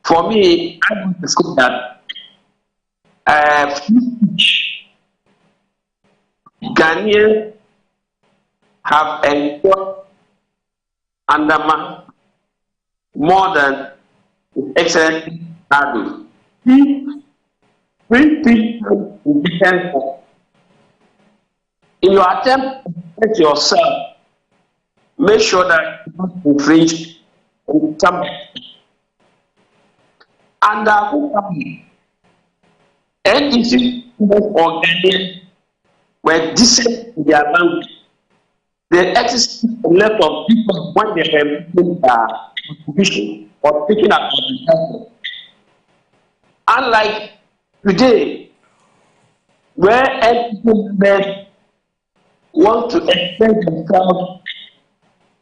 For me, I want to say that free speech, Ghanaians have enjoyed under more than excellent adults. Free speech in defense of. In your attempt to protect yourself, make sure that you don't infringe on somebody. And NDC or Ghanaians were decent in their language. They exist a lot of people when they were making contribution or speaking about themselves. Unlike today, where NDC want to express themselves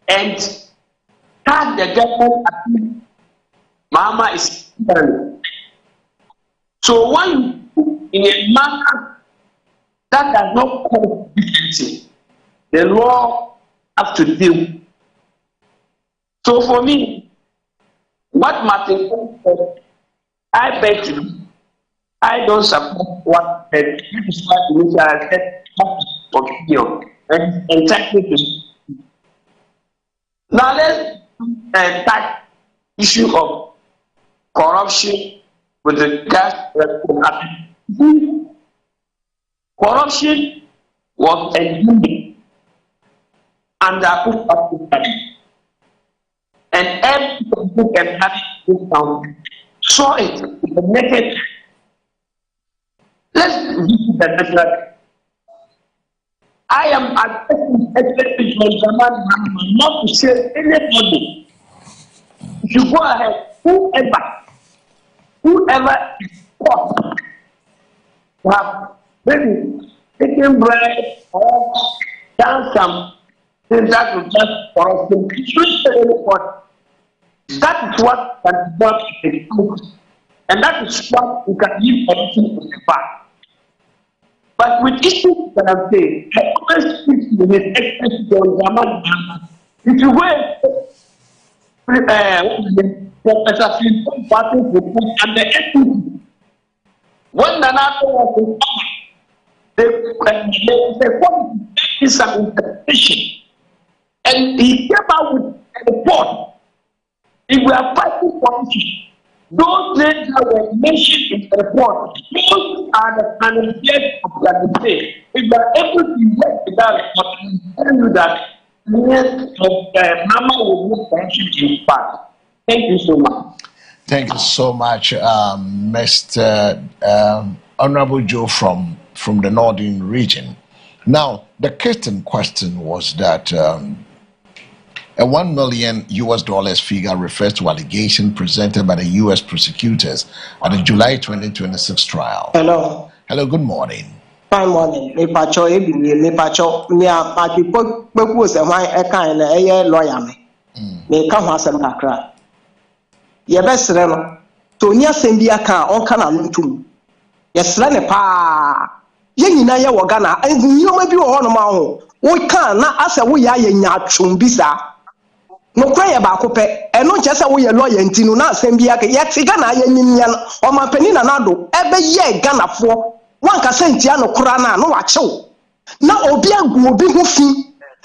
and start the government at Mama is married. So when you in a manner that does not cause decency, the law has to deal. So for me, what Martin said, I beg to do. I don't support what that is what I said opinion and exactly. Now let's start issue of corruption with the gas. Corruption was endemic under Akufo-Addo, and every who can have this country saw it in the naked. Let's visit the national. I am addressing not to say anybody. If you go ahead, whoever is caught to have maybe taken bribe or done some things that will just for us to that is what can not be truth. And that is what we can give permission to the back. But with issues that I'm saying, I always speak to the experts on Zaman. If you go Professor Phil Party and the equity, when Nana was in power, they wanted to make some interpretation. And he came out with a report. If we are fighting for issues, those names that were mentioned in the report, those are the candidates of the state. If you are able to work with that report, I will tell you that Mama will move pension in part. Thank you so much. Thank you so much, Mr. Honorable Joe from the Northern region. Now, the Kirsten question was that a $1 million figure refers to allegation presented by the U.S. prosecutors at the July 2026 trial. Hello. Hello, good morning. Fine morning. Me pacho me a people say why I can lawyer me. Me ka ho asem kakra. Ye besre no. To nya asem bi aka on ka na ntum. Ye sre ne pa. Ye nyina ye wo Ghana. Nyoma bi wo ho no ma ho. Wo kan na ase wo ya ye nya twum bi sa. No kweye ba ko pe eno nche se wo ye lawyer ntinu na asem bi aka ye ti Ghana ye nyimnya no. O ma pani na nado ebe ye Ghana fo. One ka sentia no kura na no wachew na obi agu obi ho fi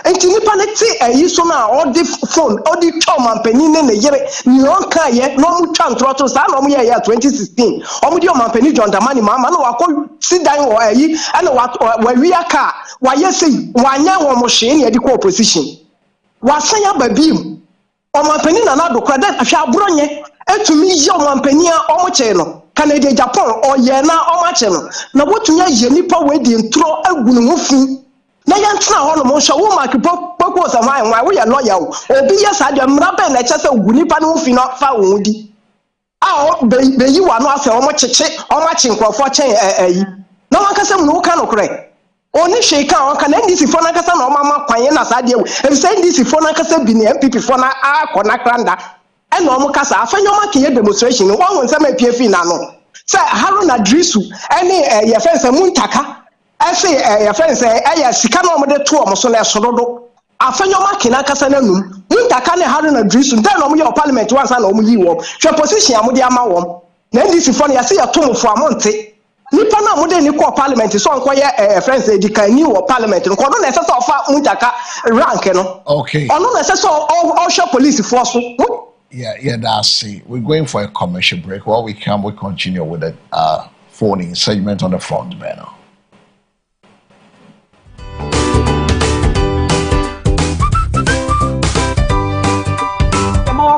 enti nipa ne ti ayi so na odi phone odi twom ampani ne yere ni on ka ye no mu twa ntroto sa na o mu ye 2016 o mu di o mampani John Dramani mama na wakọ sidan wo ayi na wa wi aka wa yesi wanya wo mo hwe ne edi ko opposition wa san ya babim o mampani na na do kwa den ahwe abronye etumi ye o mampani a o mo che no Canada, Japan, or Yena, or Machino. Now, what to ye nipa wedding throw a gunufin. Now, Yansna on Mosha, who might purpose a mine while we are loyal. Or be yes, I am rabbi and I just a gunipanufin not found. Oh, be you are not so much a check or matching for chain. No one can say no can correct. Only shake out can end this phone or Mama Payanas idea. And send this phone I can say be near people for our Conacranda. And no more casa, I find your market demonstration. One when some PFI nano. Say Harun Adrisu, any your friends a Muntaka. I say your friends say, I Sikano with the 2 Mosole Sorodo. afanyoma kena kasa nanum muntaka ne hare na drisu ntan no mo ye parliament wansa na mo yi wom hwe position amode ama wom na ndc fo no ya se ya tomfo amonte nipa na amode ni ko parliament so nko ye friends edikan ni wo parliament nko no na ese so ofa muntaka rank no okay ono na ese so all show police force. Yeah, that's it. We're going for a commercial break. While we come, we continue with the phone segment on the front banner.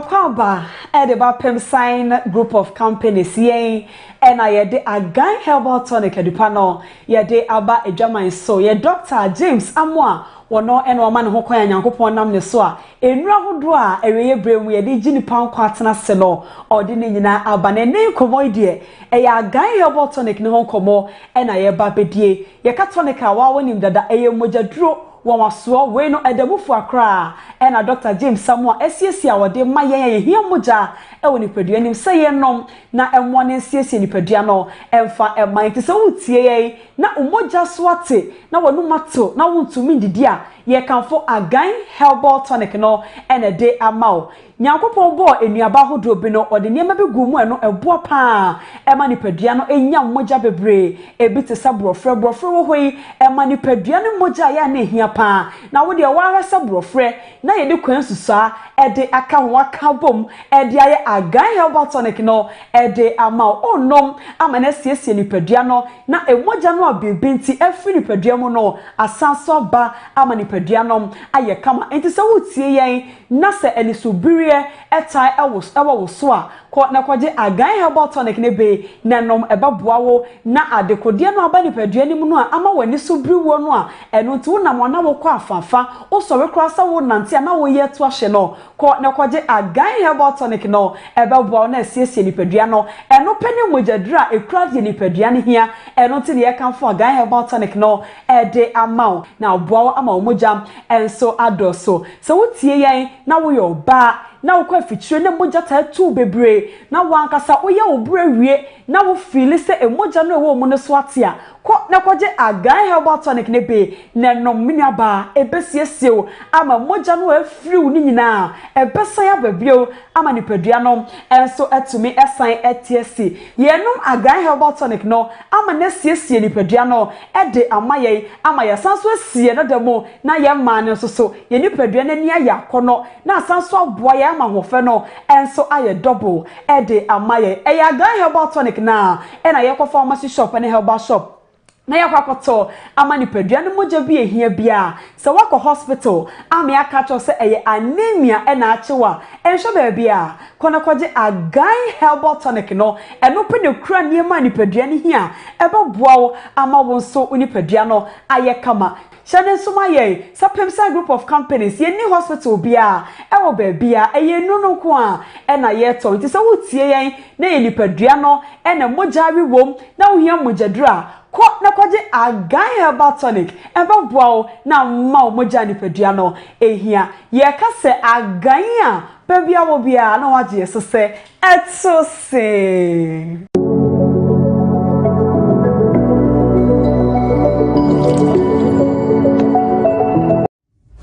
Kwaba Edeba Pemsign group of companies ye and I de Agan Herbal Tonic Edupano ye de Aba Ejaman so ye Dr. James Amwa wono eno man ho kwan Nyankopon nam ne so a enura hodo a eweye bremu ye de gini pan kwatena se no ode ne nyina aba ne ne komo die e ya Agan Herbal Tonic ne ho komo e na ye ba bedie ye ka tonic a wa wonim dada eye mojaduro waso we no edamufu akra na Dr. James Samuel esiesi a wode maye hia moja e woni padua nim seye nom na emwo ne esiesi ni padua no emfa eman ti se wutie ye na umoja so ate na wonu mato na wontumi ndidi a ye kanfo Agan Herbal Tonic no ene de amao Nyankopon bo enuaba hodo bi no ode niema be gumu eno ebo pa ema ni padua no enya moja bebre ebi te sabrofre wo hoi ema ni padua no moja ya na hia pa na wo de wa sabrofre na ye de kwan susa ede aka ho aka bom ede aye Agan Herbal Tonic no ede ama onom ama na siesie ni padua no na emoja no abebenti afiri ni padua mu no asanso ba ama ni padua no aye kama enti se wutie yen na se eni subiri etai ewo so a ko na kwaje Agan Herbal Tonic ne be na nom ebaboawo na adekode no aba ni padua ni mu no ama wani subiri wo no a eno nti wo na mo na wo kwa afafa wo so we kra sa wo nante na wo ye to ahye no ko na kwaje Agan Herbal Tonic no ebaboawo na siesie ni padua no eno pani mojadura ekra de ni padua ne hia eno nti ne ye kanfo Agan Herbal Tonic no ede amao na oboawo ama omojam enso adoso so wo tie yen na wo yo ba na wo kwa fitire ne moja ta tu bebre na wankasa wo ye obure wie na wo feel se emoja no wo mu ne so ate a ko na kwaje Agan Herbal Tonic ne be na no miniaba ebesiesew ama moja no afriw ni nyina ebesan ababio ama ni padua no enso etumi esan etiesi yenom Agan Herbal Tonic no ama na siesie ni padua no ede amaye ama ya sanso asie no demo na ye ma ne so ye ni padua na ni ayakono na sanso aboa ya ama hofe no enso aye double ede amaye eya Agan Herbal Tonic na na ye kwa pharmacy shop and herbal shop na yakwakoto ama ni padua no moja bi ehia bia se wako hospital ama akacho se eye anemia na achewa enhwe ba bia kona kwaje Agan Herbal Tonic no eno pe ne kura niema ni padua ni hia ebaboawo ama wonso uni padua no aye kama Shane Sumaye, Sapemsa group of companies, ye ni hospital bia, ewo ba bia, eye nunu kwa, na ye to, nti se wutie yen, na ye nipadua no, na moja wi wom, na wo hia mojadura, ko na kwaje Agan Herbal Tonic, eba boawo na ma moja nipadua no, ehia, ye ka se Agan a, bebia wo bia, na waje so se, etso se.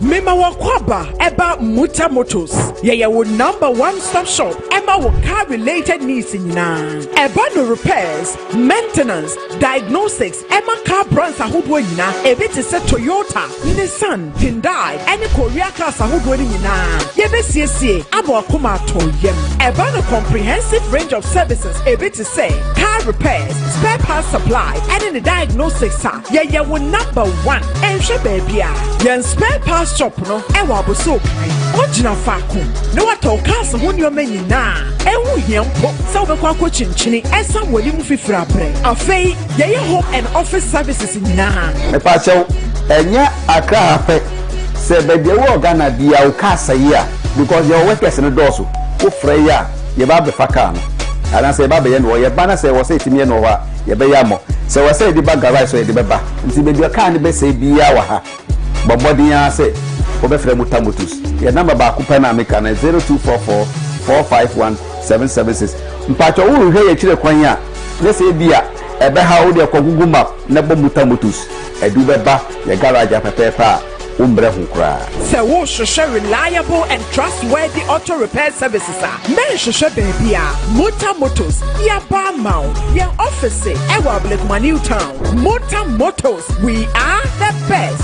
Mema wakwaba eba Muta Motors. Ye wo number 1 stop shop. Ema wo car related needs nyina. Eba no repairs, maintenance, diagnostics. Ema car brands ahodo nyina. Ebi te se Toyota, Nissan, Hyundai, any Korea cars ahodo nyina. Ye be siesie abo akoma toyem. Eba no comprehensive range of services. Ebi te se car repairs, spare parts supply, and the diagnostics are. Ye wo number 1. Enhwe baabia. Yen spare parts shop no ewa boso kai ogina faako ne wato cars ho nyoma nyina ewu hiempo se obekwa ko chinchini esa wali mu fifira bre afei ye home and office services nyina e pa chew enya akra ape se bebia wo Ghana bia o kasa ya because your workers no doso wo freya ye ba be faka no ana se ba be ye no ye ba na se wo se timi no wa ye be ya mo se wo se di ba garage so ye di be ba nti bebia ka ne be se bia wa ha bobodi ya se obefre Muta Motors ya number ba ku pa na meka na 0244 451 776 mpacho wo hwe ye kire kwan ya ne se bia ebe ha wo de kogugu map na bo Muta Motors edu beba ye garage apepepa umbre hu kra. Se wo hwehwɛ reliable and trustworthy auto repair services a men hwehwɛ baabi a Mota Motors yaba ma wo yɛn office ɛwɔ Ablekuma New Town. Mota Motors, we are the best.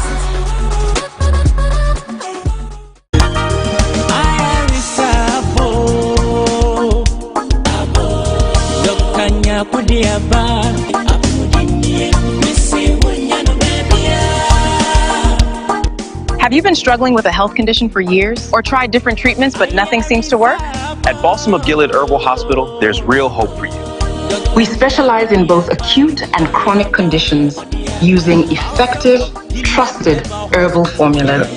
Have you been struggling with a health condition for years or tried different treatments but nothing seems to work? At Balsam of Gilead Herbal Hospital, there's real hope for you. We specialize in both acute and chronic conditions using effective, trusted herbal formulas.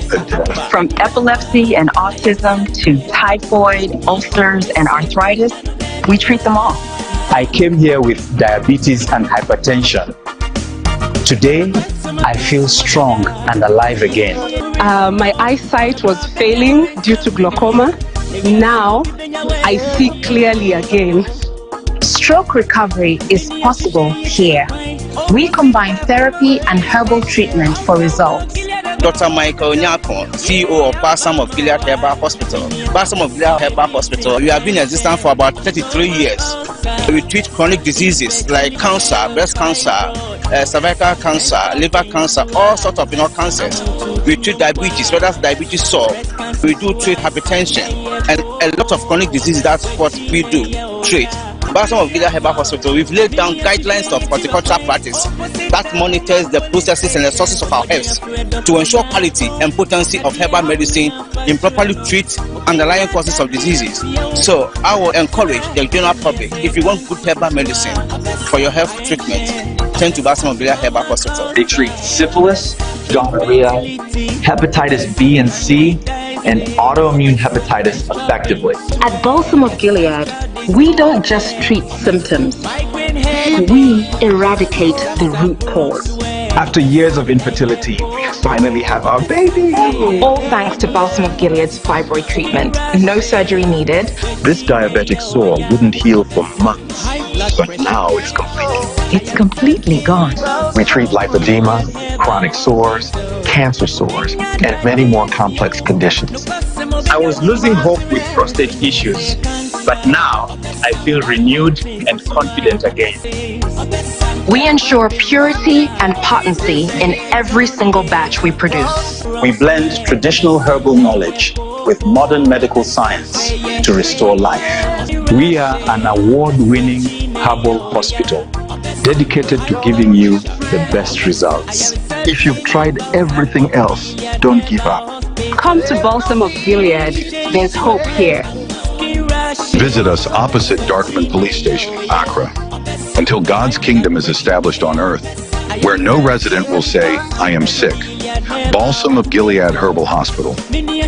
From epilepsy and autism to typhoid, ulcers, and arthritis, we treat them all. I came here with diabetes and hypertension. Today, I feel strong and alive again. My eyesight was failing due to glaucoma. Now, I see clearly again. Stroke recovery is possible here. We combine therapy and herbal treatment for results. Dr. Michael Nyako, CEO of Balsam of Gilead Herbal Hospital. Balsam of Gilead Herbal Hospital, we have been in existence for about 33 years. We treat chronic diseases like cancer, breast cancer, cervical cancer, liver cancer, all sorts of cancers. We treat diabetes, whether that's diabetes sore. We do treat hypertension and a lot of chronic diseases. That's what we do treat. Balsam of Gilead Herbal Hospital, we've laid down guidelines of horticultural practice that monitors the processes and the sources of our herbs to ensure quality and potency of herbal medicine in properly treat underlying causes of diseases. So I will encourage the general public, if you want good herbal medicine for your health treatment, turn to Balsam of Gilead Herbal Hospital. They treat syphilis, gonorrhea, hepatitis B and C, and autoimmune hepatitis effectively. At Balsam of Gilead, we don't just treat symptoms. We eradicate the root cause. After years of infertility, we finally have our baby. All thanks to Balsam of Gilead's fibroid treatment. No surgery needed. This diabetic sore wouldn't heal for months, but now it's completely gone. We treat lipedema, chronic sores, cancer sores, and many more complex conditions. I was losing hope with prostate issues, but now I feel renewed and confident again. We ensure purity and potency in every single batch we produce. We blend traditional herbal knowledge with modern medical science to restore life. We are an award-winning herbal hospital dedicated to giving you the best results. If you've tried everything else, don't give up. Come to Balsam of Gilead. There's hope here. Visit us opposite Darkman Police Station, Accra, until God's kingdom is established on earth, where no resident will say, I am sick. Balsam of Gilead Herbal Hospital,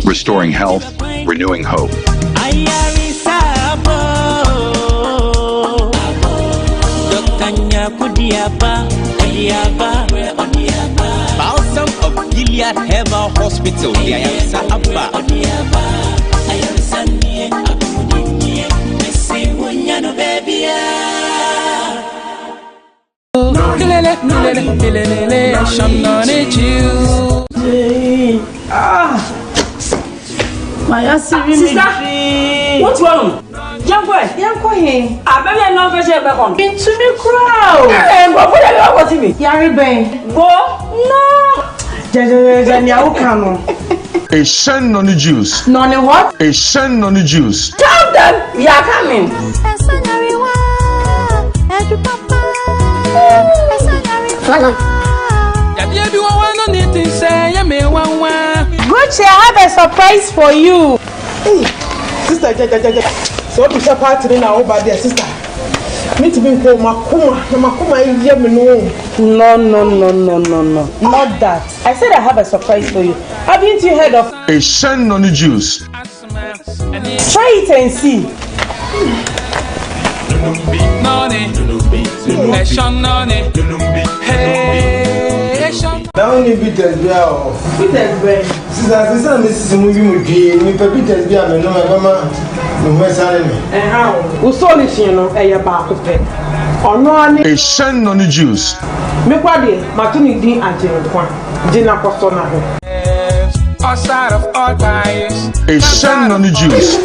restoring health, renewing hope. Balsam of Gilead Herbal Hospital. Sister, what's wrong? Young boy, here. I better not go to the into the crowd. And what would I want to be? Yari Bang. Go? No. A shen on the juice. None what? A shen on the juice. Tell them we are coming. Gucci, I have a surprise for you. Hey, sister, so what is your party now over there, sister? Me to be called Makuma, No, not that. I said I have a surprise for you. Haven't you heard of a shen on the juice? Try it and see. Now only Peter's beer. Peter's beer. Sister, Mrs. Movie Mugi, me Peter's beer, me no, my mama, no, my son. And how? Who saw this, you know, a back of it. Or no, a shen on the juice. Me, what is Martini D and Jim Kwan, Gina Costona. outside of all bias. A shine on the juice.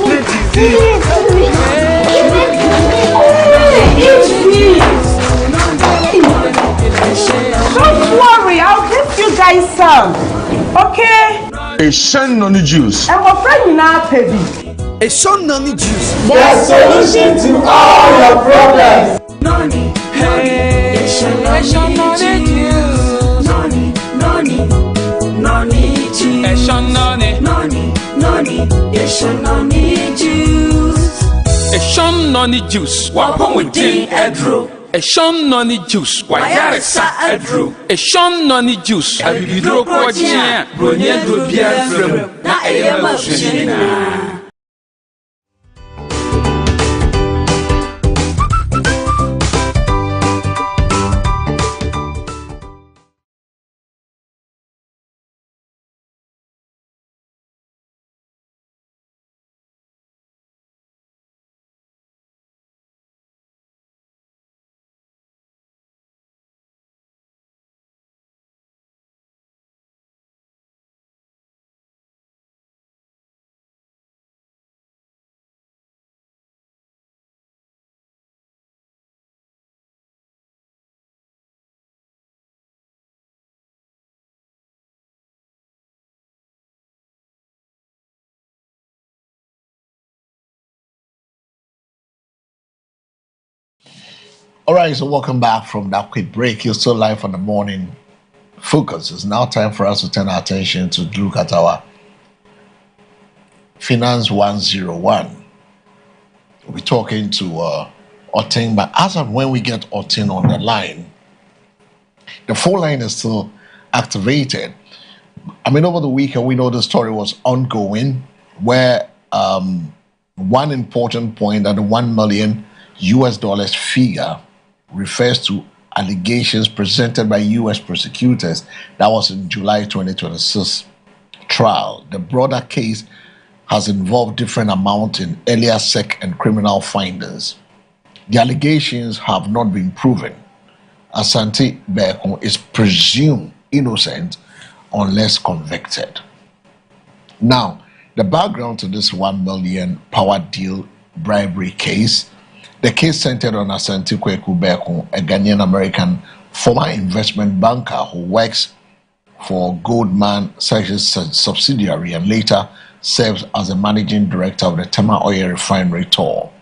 Don't worry, I'll give you guys some. Okay? A shine on the juice. And we're friendly now, baby. A shine on the juice. The solution to all your problems. Noni, hey, a shine on the juice. Noni, juice. A shine on it. Noni, a shine on the juice. A shine on the juice. Wapon with Dean Edro. A shine on the juice. Wayaresa Edro. A shine on the juice. I will be droponia. Bronia Drobia from Na Ayama Shina. All right, so welcome back from that quick break. You're still live on the morning focus. It's now time for us to turn our attention to look at our Finance 101. We'll be talking to Otin, but as and when we get Otin on the line, the phone line is still activated. I mean, over the weekend, we know the story was ongoing, where one important point that the $1 million figure refers to allegations presented by U.S. prosecutors. That was in July 2026 trial. The broader case has involved different amounts in earlier SEC and criminal findings. The allegations have not been proven. Asante Beko is presumed innocent unless convicted. Now, the background to this $1 million power deal bribery case, the case centered on Asante Kweku Beko, a Ghanaian American former investment banker who works for Goldman Sachs subsidiary and later serves as the managing director of the Tema Oil Refinery Tour.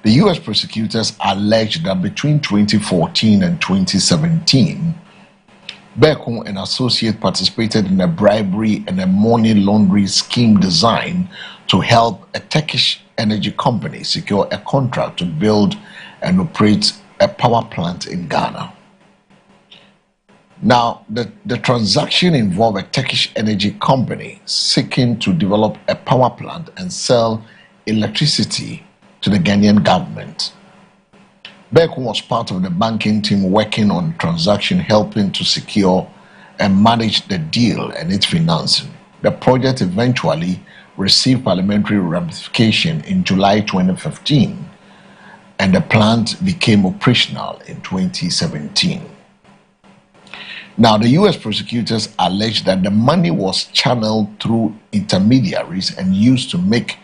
The U.S. prosecutors alleged that between 2014 and 2017, Beko, an associate, participated in a bribery and a money laundering scheme designed to help a Turkish energy company secure a contract to build and operate a power plant in Ghana. Now, the transaction involved a Turkish energy company seeking to develop a power plant and sell electricity to the Ghanaian government. Beko was part of the banking team working on the transaction, helping to secure and manage the deal and its financing. The project eventually received parliamentary ratification in July 2015, and the plant became operational in 2017. Now, the U.S. prosecutors alleged that the money was channeled through intermediaries and used to make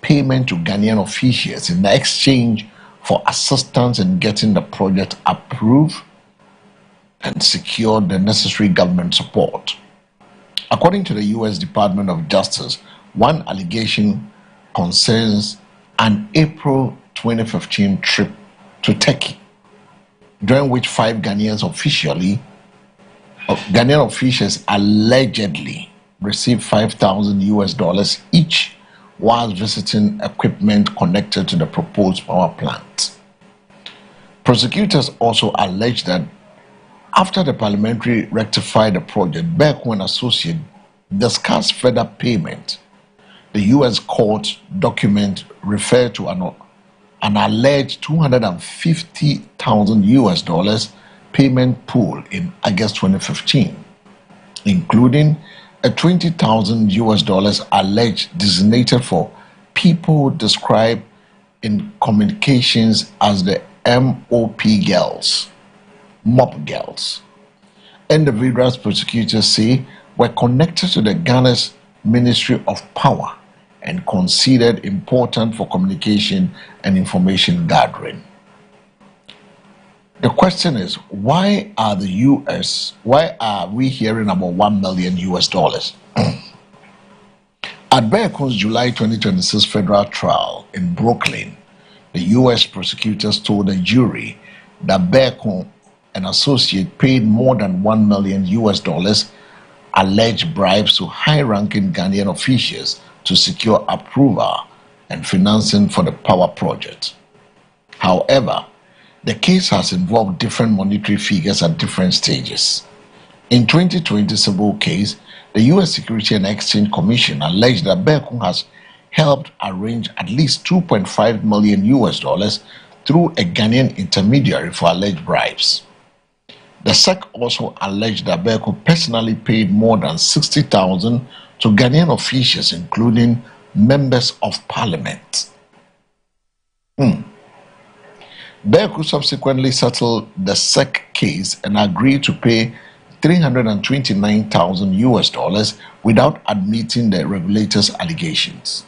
payment to Ghanaian officials in exchange for assistance in getting the project approved and secured the necessary government support. According to the U.S. Department of Justice, one allegation concerns an April 2015 trip to Turkey, during which 5 Ghanaian officials allegedly received $5,000 each while visiting equipment connected to the proposed power plant. Prosecutors also alleged that after the parliamentary rectified the project, Beko and Associate discussed further payment. The U.S. court document referred to an alleged $250,000 payment pool in August 2015, including a $20,000 alleged designated for people described in communications as the MOP girls. Individuals prosecutors say were connected to the Ghana's Ministry of Power and considered important for communication and information gathering. The question is, why are we hearing about $1 million? At Bekun's July 2026 federal trial in Brooklyn, the U.S. prosecutors told the jury that Bekun, an associate, paid more than $1 million alleged bribes to high-ranking Ghanaian officials to secure approval and financing for the power project. However, the case has involved different monetary figures at different stages. In 2020 civil case, the U.S. Security and Exchange Commission alleged that Bekun has helped arrange at least $2.5 million through a Ghanaian intermediary for alleged bribes. The SEC also alleged that Bekun personally paid more than $60,000 to Ghanaian officials, including members of parliament. Bekun subsequently settled the SEC case and agreed to pay $329,000 without admitting the regulator's allegations.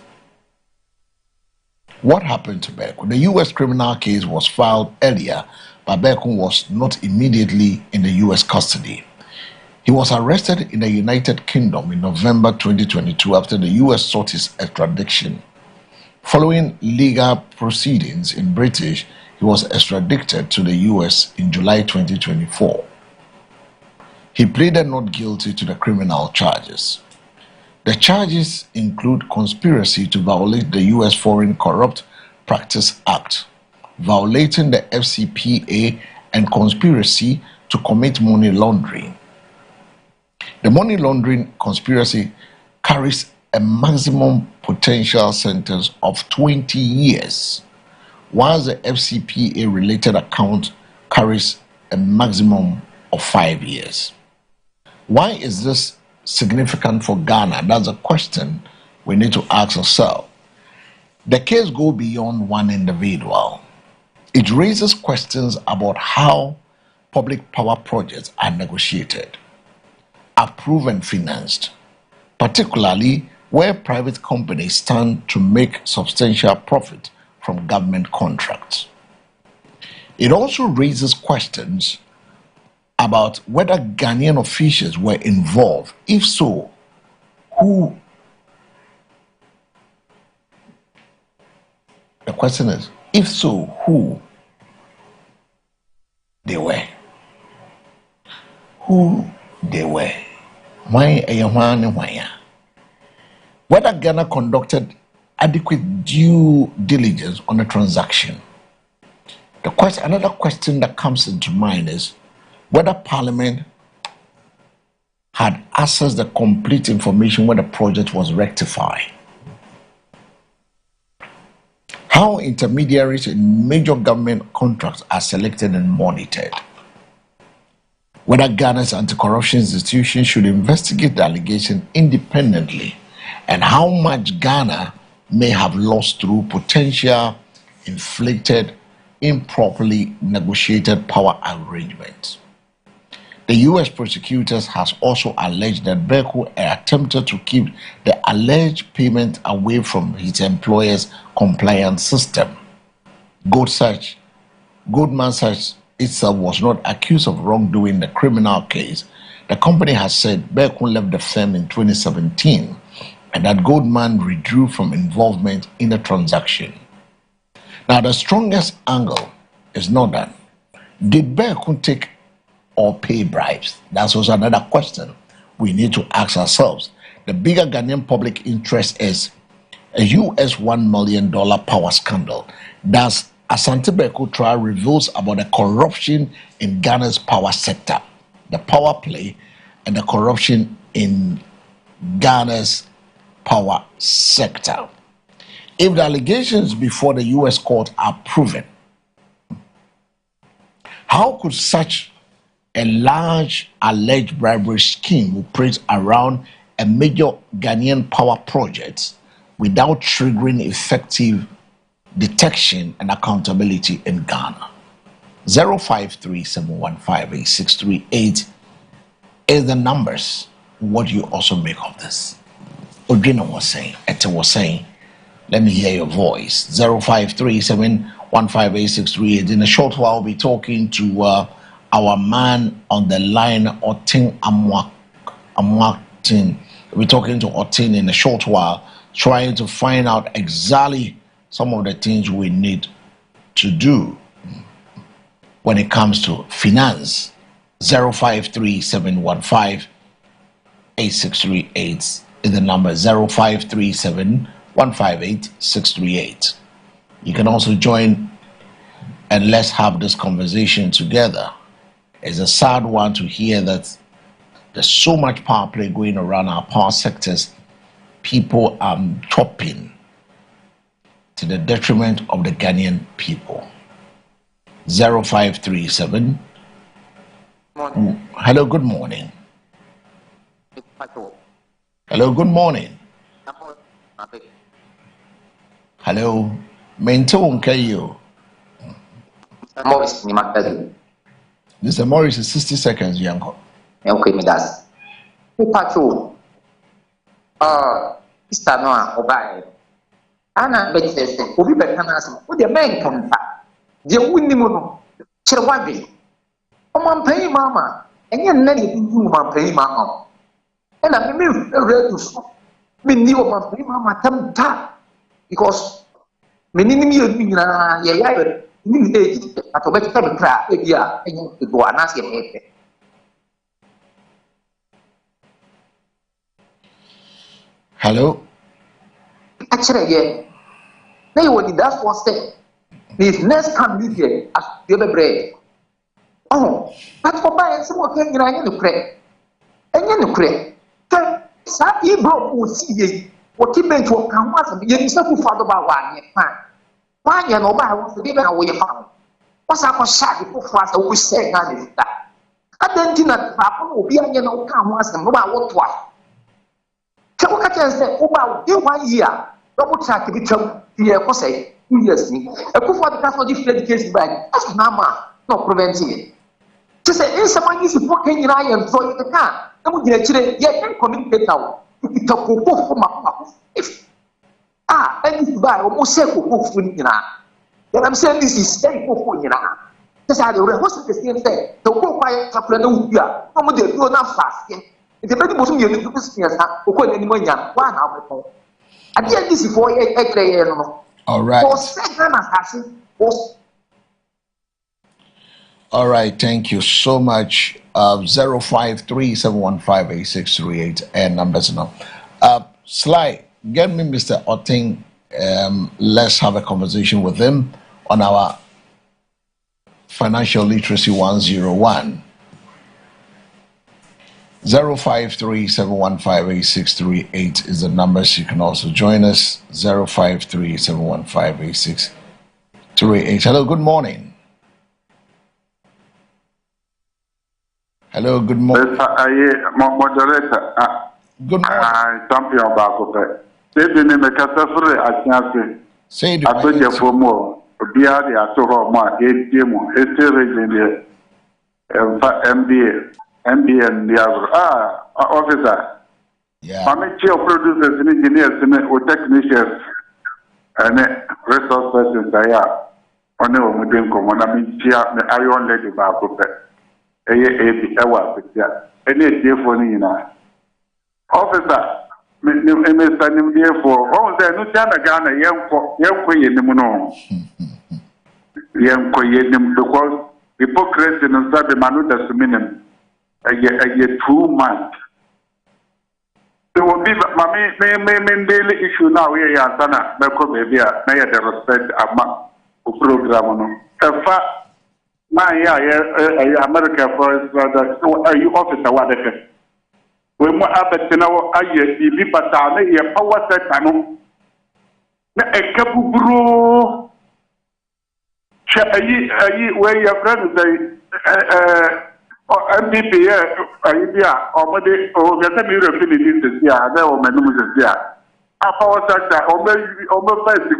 What happened to Bekun? The U.S. criminal case was filed earlier, but Bekun was not immediately in the U.S. custody. He was arrested in the United Kingdom in November 2022 after the U.S. sought his extradition. Following legal proceedings in British, he was extradited to the U.S. in July 2024. He pleaded not guilty to the criminal charges. The charges include conspiracy to violate the U.S. Foreign Corrupt Practice Act, violating the FCPA, and conspiracy to commit money laundering. The money laundering conspiracy carries a maximum potential sentence of 20 years, whilst the FCPA related account carries a maximum of 5 years. Why is this significant for Ghana? That's a question we need to ask ourselves. The case goes beyond one individual. It raises questions about how public power projects are negotiated, approved and financed, particularly where private companies stand to make substantial profit from government contracts. It also raises questions about whether Ghanaian officials were involved. If so, who? The question is, if so, who they were? Who they were? Why? Whether Ghana conducted adequate due diligence on the transaction. Another question that comes into mind is whether Parliament had accessed the complete information when the project was rectified. How intermediaries in major government contracts are selected and monitored. Whether Ghana's anti-corruption institution should investigate the allegation independently, and how much Ghana may have lost through potential inflicted, improperly negotiated power arrangements. The U.S. prosecutors has also alleged that Bekun attempted to keep the alleged payment away from his employer's compliance system. Goldman Sachs itself was not accused of wrongdoing in the criminal case. The company has said Bekun left the firm in 2017 and that Goldman withdrew from involvement in the transaction. Now, the strongest angle is not that. Did Bekun take or pay bribes? That's also another question we need to ask ourselves. The bigger Ghanaian public interest is a US $1 million power scandal. Thus, Asante Bekun trial reveals about the corruption in Ghana's power sector, the power play, and the corruption in Ghana's power sector. If the allegations before the US court are proven, how could such a large alleged bribery scheme operate around a major Ghanaian power project without triggering effective detection and accountability in Ghana? 053-715-8638 is the numbers. What do you also make of this? Odwina was saying, Ete was saying. Let me hear your voice. 0537158638. In a short while, I'll be talking to our man on the line, Otin Amwaktin. We'll be talking to Otin in a short while, trying to find out exactly some of the things we need to do when it comes to finance. 0537158638 is the number. 0537158638. You can also join and let's have this conversation together. It's a sad one to hear that there's so much power play going around our power sectors. People are chopping to the detriment of the Ghanaian people. 0537. Hello, good morning. Hello, good morning. Hello, Mento Nkayo. Morris, Mr. Morris is 60 seconds, Yanko. Okay, me das. Patrol. Mr. Noah, Obai. Anna Betty, who be better than us, with the man come back. The winning woman, Cherwabi. Oh, pay mamma, and you're not even pay mamma. And I mean, ready to stop. Me knew about pay mamma, come tap. Because many years, yeah, at a better time, yeah, and you go and ask him. Hello? Actually, yeah. They were the last one step. This next time you here as the other bread. Oh, but for buying some more thing in the crack. And in the crack. Sappy broke will see ye. What he meant to come once and begin to father about 1 year. Why you know about the given away found? What's up for shot before fast we say that is that. I don't think that Papa will be on your come once and about what twice. Tell what I said about 1 year. Double track to be trouble. Here, for say, 2 years. A good for the castle deflate case back. That's Mama, not preventing it. To say, in someone is working in I am so the car. I would actually yet communicate now. It took both for my if and this buy almost say for food. Then I'm saying this is very for food. That's how the host the same thing. The whole quiet couple of years. How much they do not fast. It's a very most of you to see us. Who any money? 1 hour. I did this before all right. All right, thank you so much. 0537158638 and numbers now. Sly, get me Mr. Oting. Let's have a conversation with him on our Financial Literacy 101. 0537158638 is the numbers. You can also join us. 0537158638. Hello, good morning. Hello, good morning. Moderator. Good morning. Champion Bakope. Say the name of Catafre Asiasi. Say the name. I told you for more. Bia the Atohoma, ATM, Region, MBA. MBN, the officer. Yeah. I'm a chief producers and engineers and technicians and resource persons. I am on the Common. I mean, iron lady back up there. Any day for Nina. Officer, Mr. Nimdia for all the new China Ghana, young Quay in the Mono. Young Quay in because hypocrisy and the Manuda Suminum. A year 2 months. There will be my daily issue now. We are Sana, Beko Baby, may the respect Ama program. My America first, are you officer? Whatever. We more have to know a year, Libata, a power set. A couple bro. Where your friends say, MPP, idea, or the Philippines, there were many there. A power sector, or the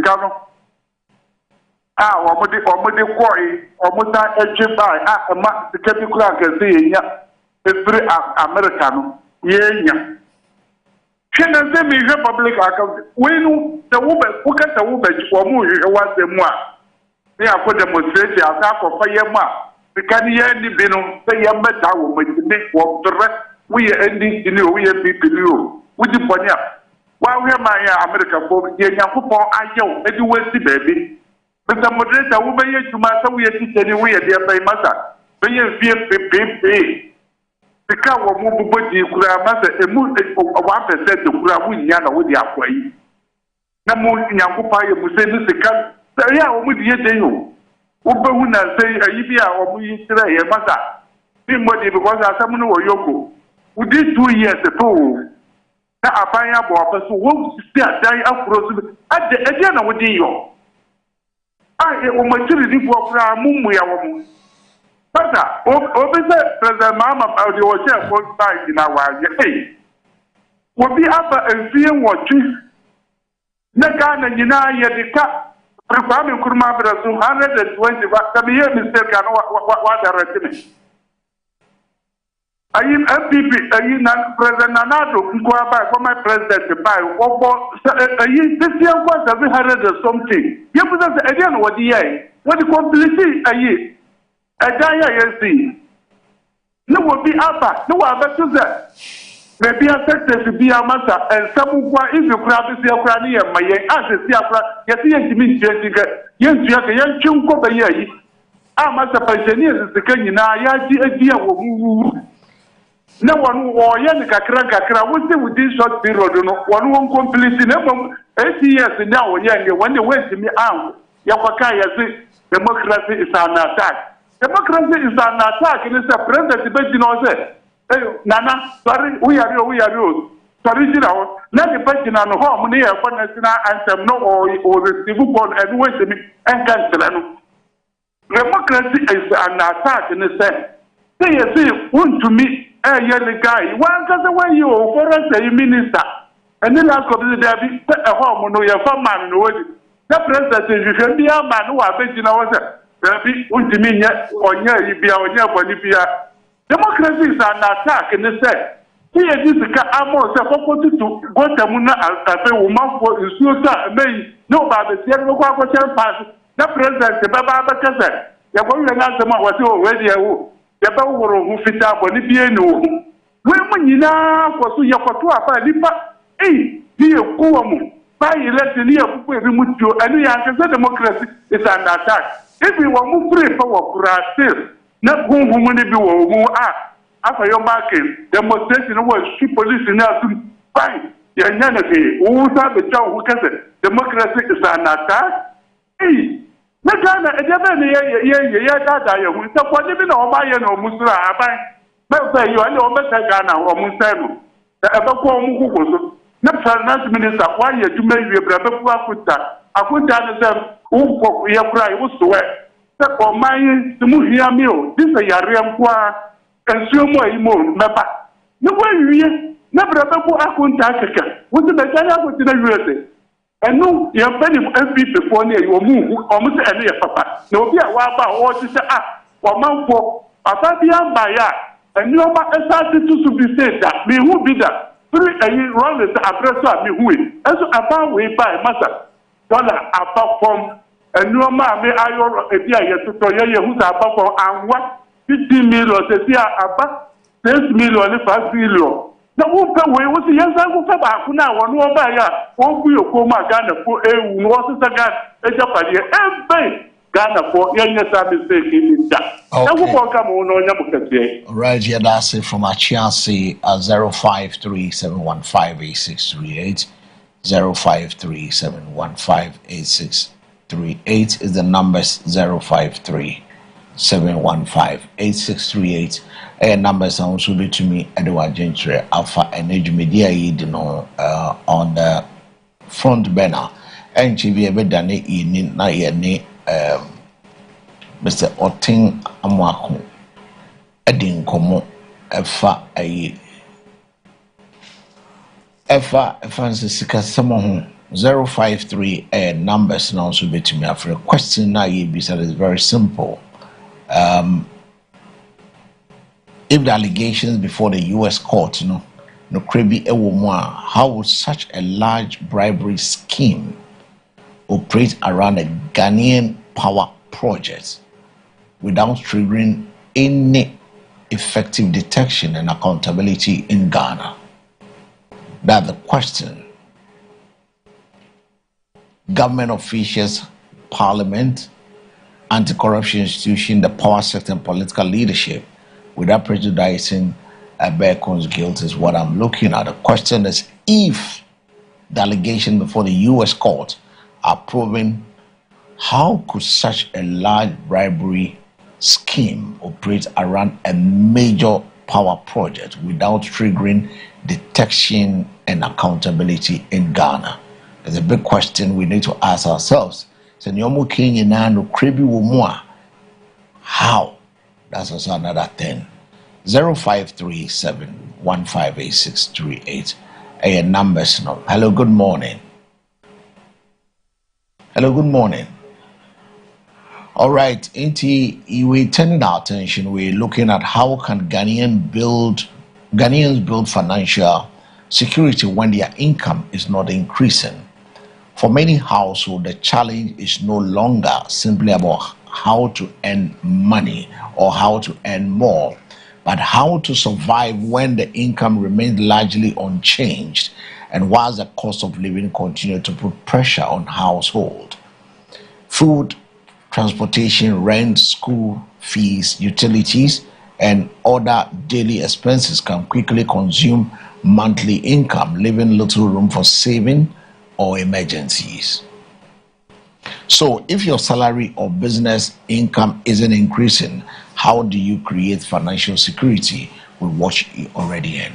Gano. Or the quarry, or Muta by the Capital can see, every American, yeah. China say me public account. When the woman who can the woman for more was the moi. They are for demonstration as for fire ma. The can hear any bino, say a better woman to make work the rest. We are ending in you, we are people with the ponya. While we are my American folk, the young people are young, and you will see baby. But the moderator will be here to master, we are teaching you, we are there by master. When you fear, Sika wo mu bobodi kura ma se emu 1% kura mu nya na wo di akwai na mu nyankopa ye mu se ni sika se ya wo mu di yede yo wo be hu na se ayi bi a wo mu yi tire ye masa bi modi because asam no wo yoko wo di 2 years to na aban abo afa so wo si adan afro so ade na wo di yo ai wo ma tiri di fo kura mu ya wo mu Pata, obese President Mama the Oche for side in our hey. Will be up and seeing what you Nagan and Yina Yadika, Prepami Kurma Brasu 120, but the year mistake and what are written. I am MPP, President Nanado, Nkwaba, for my president to buy, this year was 700 or something. You put us again what the year, what the complicity a year. Yes, no will be upper, no other to that. Maybe a sector to be a matter, and some if you grab this your cranny and my as a Siafra, yes, you mean, yes, you have a young chunk of a year. I must have engineers the Kenyan, I idea no one or Yanaka Krakakra, what they with this short period, one won't complete in 80 years now, when they went to me out. Yapakaya says democracy is an attack. Democracy is an attack, and it's a president, you know, say, Nana, sorry, we are you. Sorry, you know, let the person on home near for national anthem, no, or the civil board, and wait to me, and cancel. Democracy is an attack, in a sense. Say, want to meet a young guy, one because away you, for us, a minister, and then I'll come to the a home, no, your farmer, no, the president, you can be a man who are betting ourselves. Ultimately, democracy is an attack in the set. Here, this is almost a opposite to Guatemala as a woman for Susa, may no by the Sierra pass. The president, the Baba Casa, the one answer was already a woo. The Bower who fit up on the piano. When you now for Suyakotua, Lipa, dear Kuamu, by electing here, we remove you, and the answer democracy is an attack. If we were moving for still, not who many people who are after your market, demonstration was she police in us fine. Your nanny, who have the child who can say democracy is an attack. Hey, Nagana, a Jabani, who is a positive or Mayan or Musra, but you are no better Ghana or Musano. The Abaco Mugu, not finance minister, why you may be a brother who I put down them who for your cry was to wear. That for my to move here meal, this a Yariam qua and so more emo, Napa. No way, never a couple I couldn't take. What's the better with the USA? And no, you have been every before near your move, almost any papa. No, be a while about what you say, or man for a Fabian Baya, and you are started to be said that me who be that. 3 a year wrong is a pressure me who is. As a pound we buy master. Dollar apart from a new man may I or a dear to Toya who's apart from and what 15 million about 6 million 5 million. The woman was yes, I will come back now on one by ya. Won't be a coma Ghana for a was a gun, a Japan, every Ghana for young mistake in that. All right, yeah, that's it from our Chelsea 0537158638. 0537158638 is the numbers. 0537158638 and numbers are also be to me Edward Gentry Alpha Energy Media on the front banner and TV ebedane in na ye Mr. Oting Amwako Edin Komo Francis Sika 053 and numbers now also be to me after a question now you be said is very simple. If the allegations before the US court, no krebi ewomwa. How would such a large bribery scheme operate around a Ghanaian power project without triggering any effective detection and accountability in Ghana? That's the question. Government officials, parliament, anti-corruption institution, the power sector, and political leadership, without prejudicing Bekon's guilt, is what I'm looking at. The question is, if the allegation before the U.S. court are proven, how could such a large bribery scheme operate around a major power project without triggering detection and accountability in Ghana? It's a big question we need to ask ourselves. So, how? That's also another thing. 0537-158-638. And numbers now. Hello, good morning. Hello, good morning. All right, we're turning our attention. We're looking at how can Ghanaians build financial security when their income is not increasing. For many households, the challenge is no longer simply about how to earn money or how to earn more, but how to survive when the income remains largely unchanged and whilst the cost of living continues to put pressure on household. Food, transportation, rent, school fees, utilities, and other daily expenses can quickly consume monthly income, leaving little room for saving or emergencies. So if your salary or business income isn't increasing, how do you create financial security with what you already earn?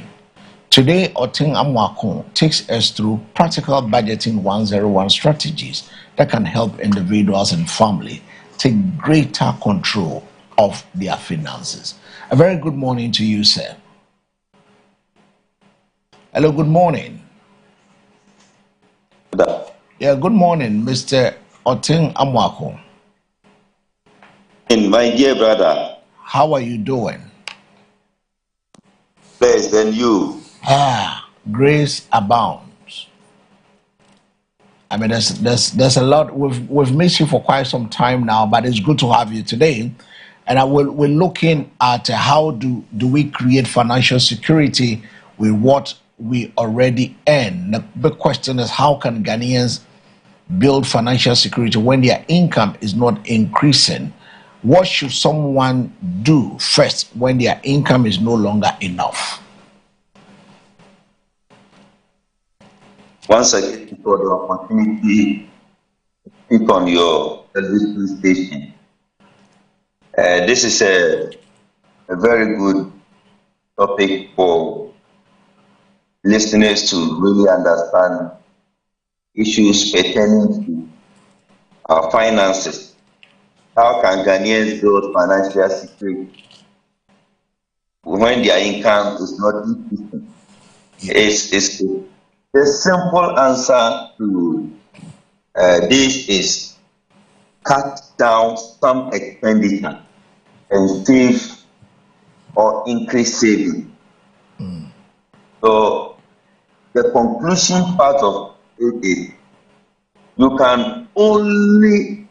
Today, Oteng Amwako takes us through practical budgeting 101 strategies that can help individuals and family take greater control of their finances. A very good morning to you, sir. Hello, good morning. Yeah, good morning, Mr. Oteng Amwako. My dear brother. How are you doing? Blessed, and you? Grace abounds. I mean, there's a lot. We've missed you for quite some time now, but it's good to have you today. And we're looking at how do we create financial security with what we already earn. The big question is, how can Ghanaians build financial security when their income is not increasing? What should someone do first when their income is no longer enough? Once again, for the opportunity to speak on your television station. This is a very good topic for listeners to really understand issues pertaining to our finances. How can Ghanaians build financial security when their income is not increasing? It's the simple answer to this is cut down some expenditure and save or increase saving. So the conclusion part of it is you can only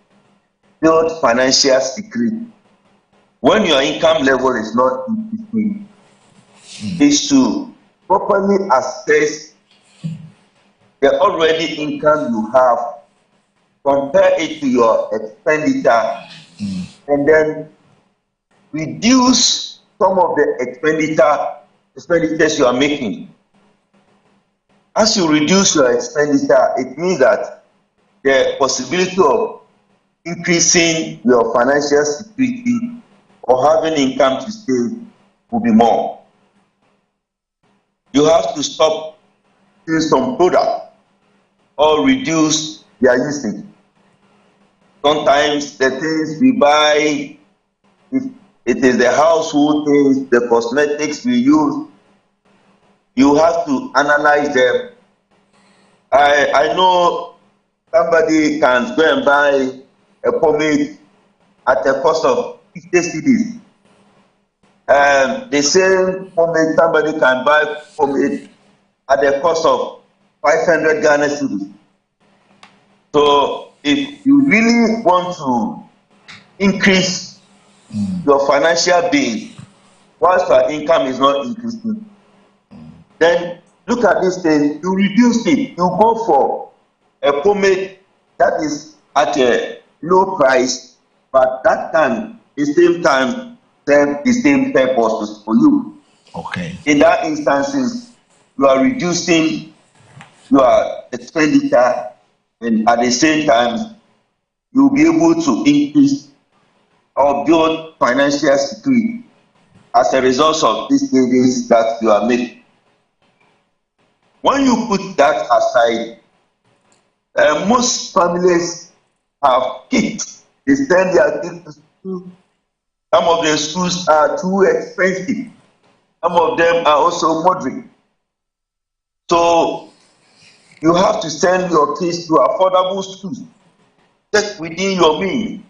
build financial security when your income level is not increasing, is to properly assess the already income you have, compare it to your expenditure, and then reduce some of the expenditures you are making. As you reduce your expenditure, it means that the possibility of increasing your financial security or having income to save will be more. You have to stop using some product or reduce their usage. Sometimes the things we buy, it is the household things, the cosmetics we use, you have to analyze them. I know somebody can go and buy a pomade at a cost of 50 cedis. The same pomade, somebody can buy pomade at the cost of 500 Ghana cedis. So if you really want to increase your financial base whilst your income is not increasing, then look at this thing, you reduce it, you go for a pomade that is at a low price, but that can at the same time serve the same purposes for you. Okay. In that instances, you are reducing your expenditure, and at the same time, you'll be able to increase or build financial security as a result of these savings that you are making. When you put that aside, most families have kids. They send their kids to school. Some of the schools are too expensive. Some of them are also moderate. So you have to send your kids to affordable schools. Check within your means.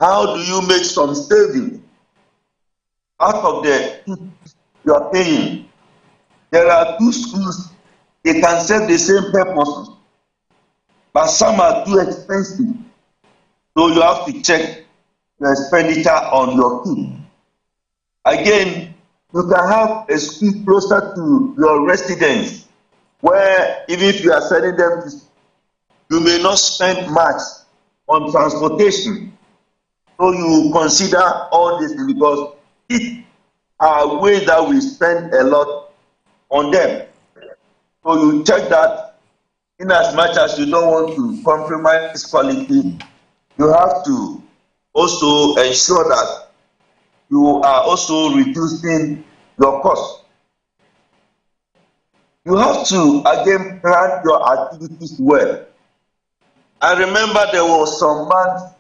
How do you make some savings out of the you are paying? There are two schools, they can serve the same purpose, but some are too expensive. So you have to check the expenditure on your kid. Again, you can have a school closer to your residence, where even if you are sending them to school, you may not spend much on transportation. So you consider all this because it are ways that we spend a lot on them. So you check that in as much as you don't want to compromise quality, you have to also ensure that you are also reducing your cost. You have to again plan your activities well. I remember there was some months,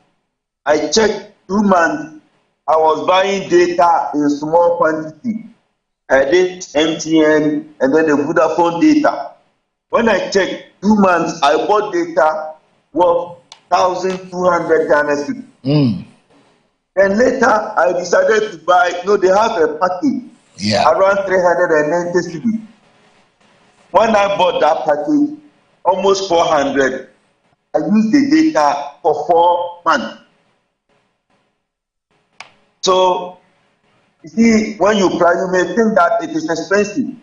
I checked 2 months, I was buying data in small quantity. I did MTN and then the Vodafone data. When I checked 2 months, I bought data worth 1,200 Ghana cedis. Then later, I decided to buy, they have a package around 390 cedis. When I bought that package, almost 400, I used the data for 4 months. So, you see, when you plan, you may think that it is expensive.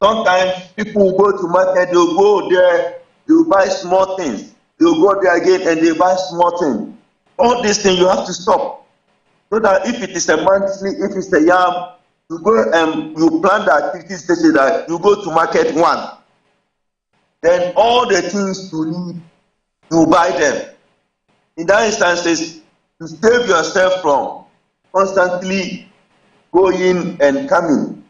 Sometimes people will go to market, they'll go there, they'll buy small things. They'll go there again and they buy small things. All these things you have to stop. So that if it is a monthly, if it's a yam, you go and you plan the activities such that you go to market one. Then all the things you need, you buy them. In that instances, to save yourself from constantly going and coming.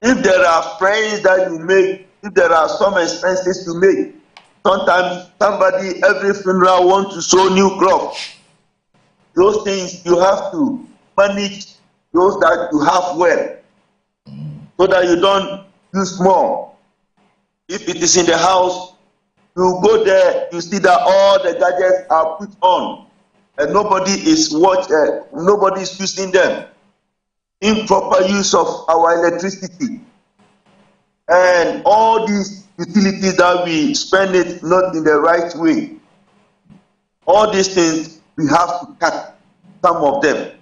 If there are friends that you make, if there are some expenses you make, sometimes somebody every funeral wants to sew new cloth. Those things you have to manage those that you have well, so that you don't use more. If it is in the house, you go there, you see that all the gadgets are put on, and nobody is using them. Improper use of our electricity and all these utilities that we spend it not in the right way. All these things we have to cut some of them.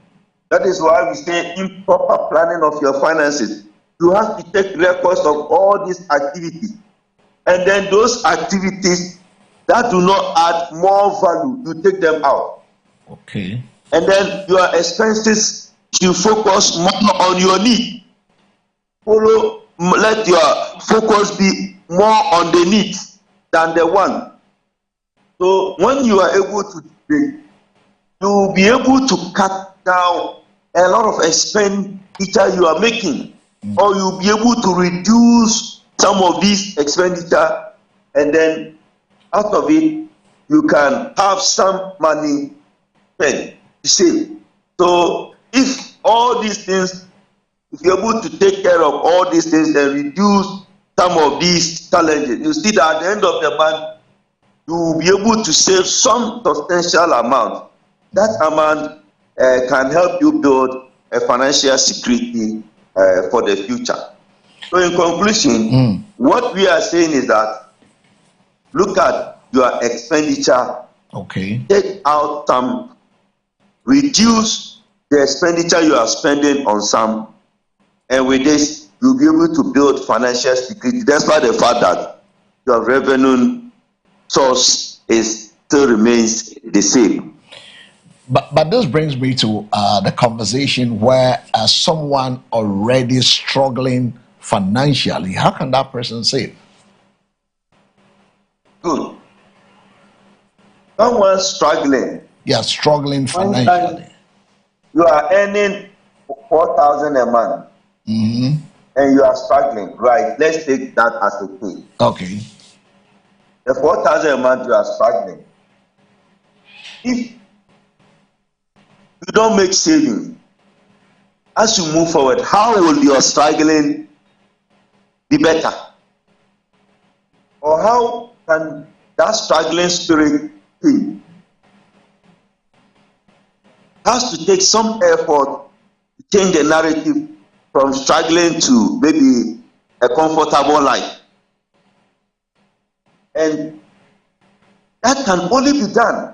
That is why we say improper planning of your finances. You have to take records of all these activities, and then those activities that do not add more value, you take them out. Okay. And then your expenses, you focus more on your need. Let your focus be more on the needs than the one. So when you are able to pay, you will be able to cut down a lot of expenditure you are making, or you'll be able to reduce some of these expenditure, and then out of it you can have some money spent to save. So if all these things, if you're able to take care of all these things and reduce some of these challenges, you see that at the end of the month you will be able to save some substantial amount. That amount can help you build a financial security for the future. So in conclusion, what we are saying is that look at your expenditure. Okay. Take out some, reduce the expenditure you are spending on some, and with this, you'll be able to build financial security, despite the fact that your revenue source still remains the same. But this brings me to the conversation where someone already struggling financially, how can that person save? Good. Someone struggling. Yeah, struggling financially. You are earning 4,000 a month, and you are struggling. Right? Let's take that as a case. Okay. The 4,000 a month you are struggling. If you don't make savings, as you move forward, how will your struggling be better? Or how can that struggling spirit be? Has to take some effort to change the narrative from struggling to maybe a comfortable life. And that can only be done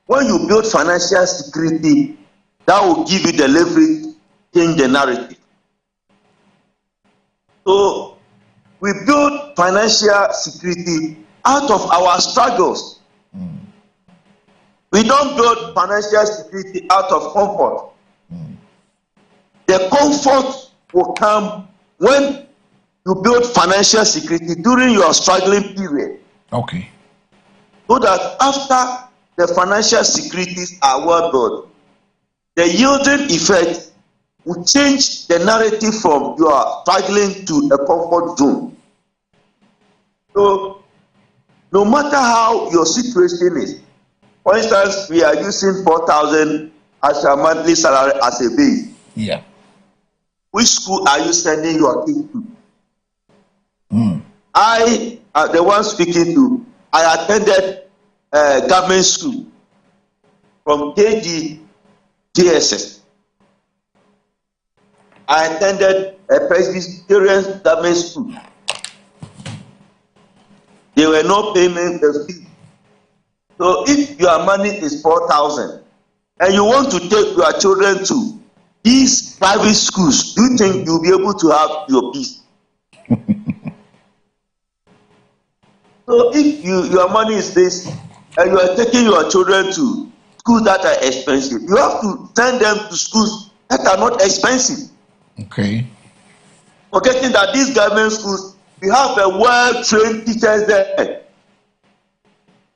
when you build financial security. That will give you the leverage, change the narrative. So we build financial security out of our struggles. We don't build financial security out of comfort. The comfort will come when you build financial security during your struggling period. Okay. So that after the financial securities are well built, the yielding effect will change the narrative from your struggling to a comfort zone. So no matter how your situation is, for instance, we are using 4,000 as your monthly salary as a base. Yeah. Which school are you sending your kid to? I, the one speaking to, I attended government school from KG JSS. I attended a Presbyterian government school. There were no payment fee. So if your money is 4,000 and you want to take your children to these private schools, do you think you'll be able to have your peace? So if your money is this and you are taking your children to schools that are expensive, you have to send them to schools that are not expensive. Okay. Forgetting that these government schools, we have a well-trained teachers there.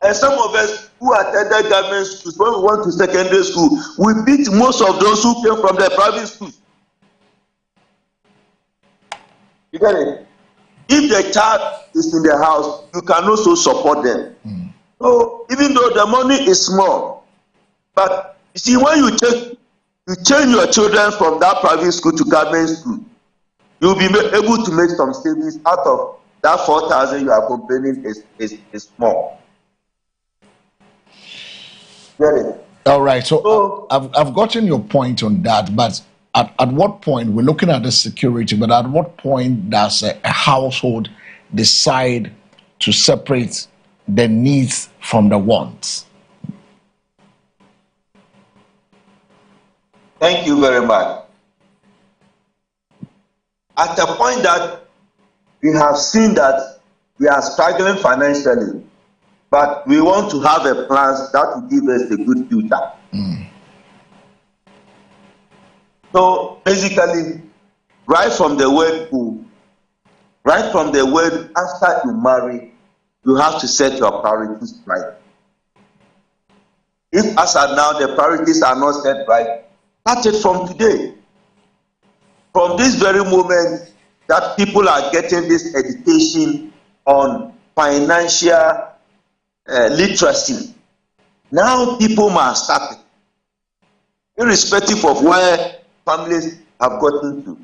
And some of us who attended government schools, when we went to secondary school, we beat most of those who came from the private schools. You get it? If the child is in the house, you can also support them. So even though the money is small, but you see, when you change your children from that private school to government school, you'll be able to make some savings out of that 4,000 you are complaining is small. Get it? All right. So I've gotten your point on that, but at what point, we're looking at the security, but at what point does a household decide to separate the needs from the wants? Thank you very much. At the point that we have seen that we are struggling financially, but we want to have a plan that will give us a good future. So basically, right from the word go, right from the word after you marry, you have to set your priorities right. If as of now the priorities are not set right, start it from today. From this very moment that people are getting this education on financial literacy, now people must start it, irrespective of where families have gotten to,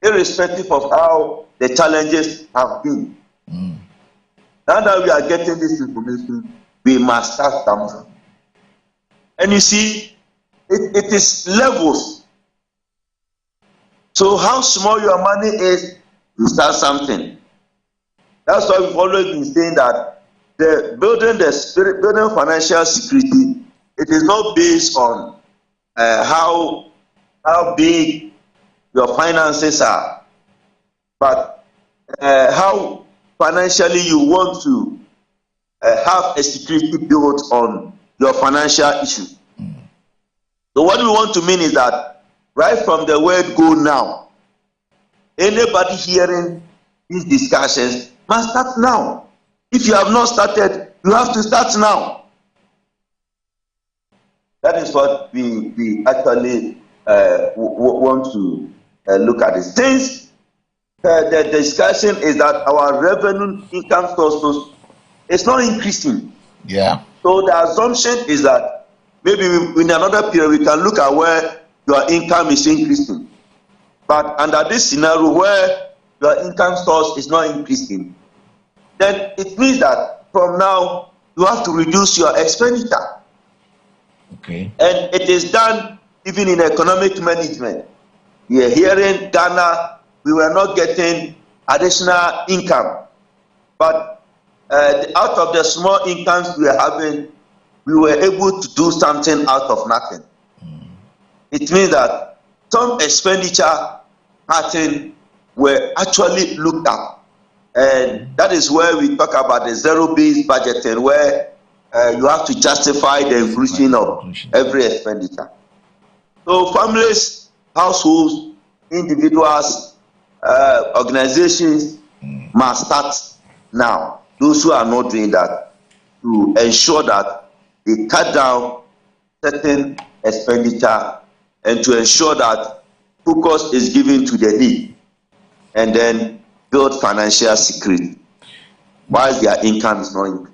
irrespective of how the challenges have been. Now that we are getting this information, we must start something. And you see, it is levels. So how small your money is, you start something. That's why we've always been saying that building financial security, it is not based on how big your finances are, but how financially you want to have a security built on your financial issue. So what we want to mean is that right from the word go now, anybody hearing these discussions must start now. If you have not started, you have to start now. That is what we actually want to look at it. Since the discussion is that our revenue income sources is not increasing. Yeah. So the assumption is that maybe in another period we can look at where your income is increasing. But under this scenario where your income source is not increasing, then it means that from now you have to reduce your expenditure. Okay. And it is done even in economic management. We are here in Ghana, we were not getting additional income. But out of the small incomes we were having, we were able to do something out of nothing. It means that some expenditure pattern were actually looked at. And that is where we talk about the zero-based budgeting, where you have to justify the inclusion of every expenditure. So families, households, individuals, organizations must start now. Those who are not doing that, to ensure that they cut down certain expenditure and to ensure that focus is given to the need, and then build financial security whilst their income is not increasing.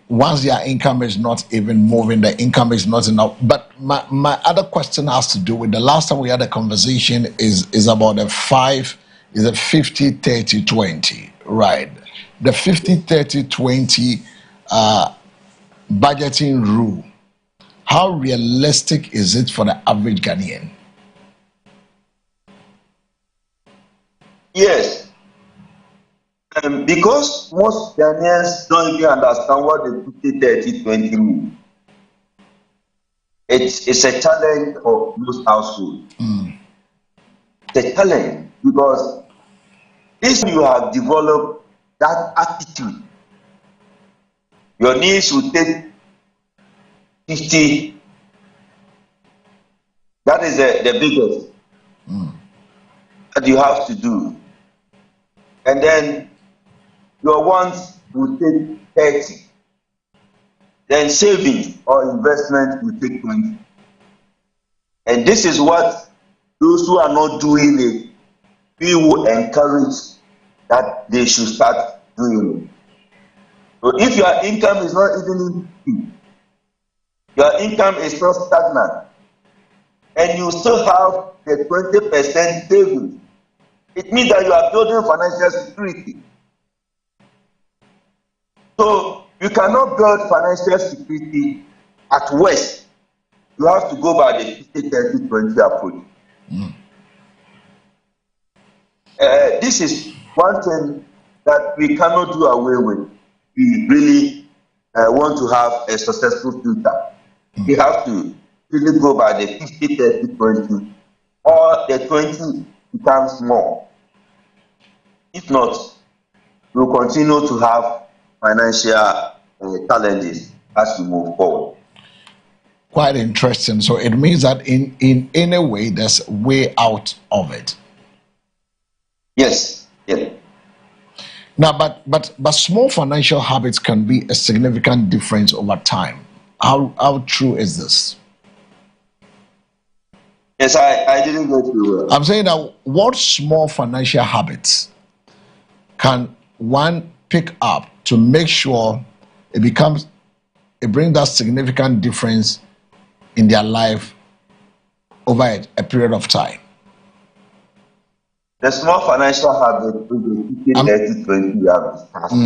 Once their income is not even moving, the income is not enough. But my other question has to do with the last time we had a conversation is about the 50-30-20, right? The 50-30-20 budgeting rule. How realistic is it for the average Ghanaian? Yes. Because most Ghanaians don't even understand what the 50-30-20 means. It's a challenge for most households. It's a challenge because if you have developed that attitude, your needs will take 50. That is the biggest that you have to do. And then your wants will take 30. Then savings or investment will take 20. And this is what those who are not doing it, we will encourage that they should start doing it. So if your income is not even increasing, your income is not stagnant, and you still have the 20% savings, it means that you are building financial security. So you cannot build financial security at worst. You have to go by the 50-30-20 approach. This is one thing that we cannot do away with. We really want to have a successful future. We have to really go by the 50-30-20, or the 20 becomes more. If not, we'll continue to have financial challenges as we move forward. Quite interesting. So it means that in any way there's a way out of it. Yes. Yeah. Now, but small financial habits can be a significant difference over time. How true is this? Yes, I didn't go through. I'm saying that what small financial habits can one pick up to make sure it brings that significant difference in their life over a period of time? The small financial habit is the 50-30-20 you have discussed.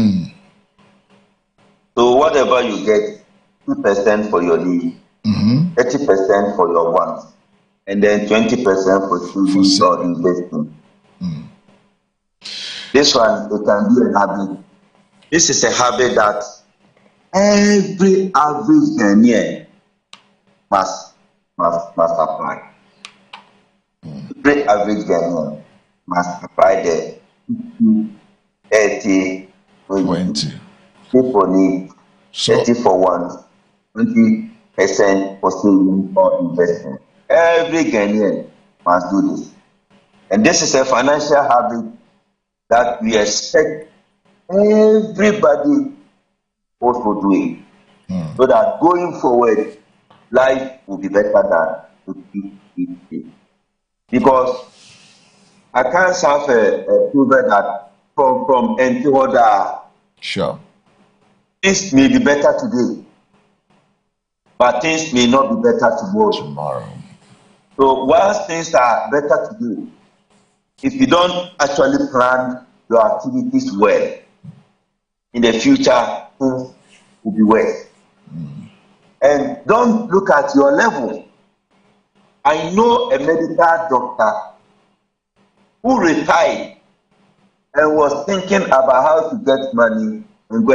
So whatever you get, 2% for your needs, 30% for your wants, and then 20% for savings or investing. This one, it can be a habit. This is a habit that every average Ghanaian must apply. Every average Ghanaian must apply the 30, 20. People need 30 for one, 20% for saving or investment. Every Ghanaian must do this. And this is a financial habit that we expect everybody also doing. So that going forward, life will be better than 50-50. Because I can't have a proven that from Entihoda. Sure. Things may be better today, but things may not be better tomorrow. So whilst things are better today, if you don't actually plan your activities well, in the future things will be worse. And don't look at your level. I know a medical doctor who retired and was thinking about how to get money and go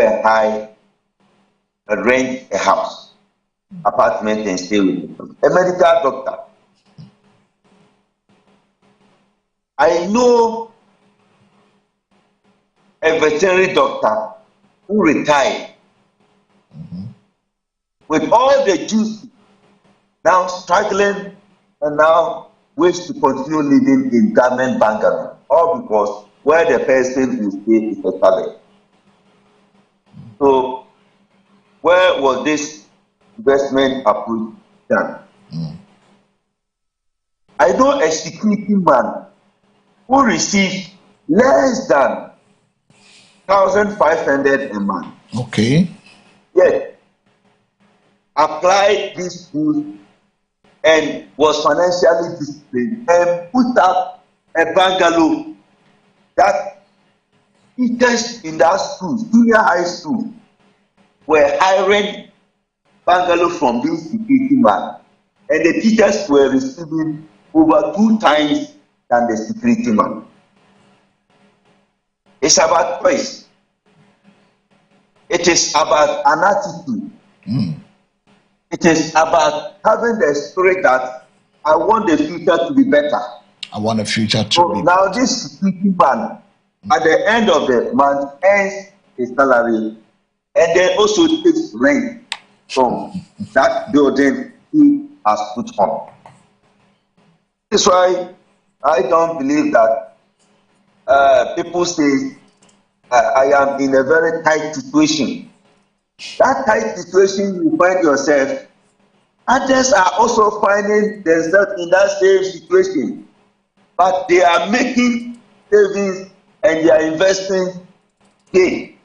and rent a house, apartment, and stay with him. A medical doctor. I know a veterinary doctor who retired with all the duties, now struggling and now wish to continue living in government bungalow, all because where the person will stay is a salary. So, where was this investment approach done? I know a security man who receives less than 1,500 a month. Okay. Yes. Applied this rules and was financially disciplined and put up a bungalow that teachers in that school, junior high school, were hiring bungalow from this security man, and the teachers were receiving over 2 times than the security man. It's about choice. It is about an attitude. It is about having the spirit that I want the future to be better. I want the future to be now better. This security man, at the end of the month, earns his salary and then also takes rent from that building he has put on. That's why I don't believe that people say I am in a very tight situation. That tight situation you find yourself, others are also finding themselves in that same situation, but they are making savings and they are investing gain.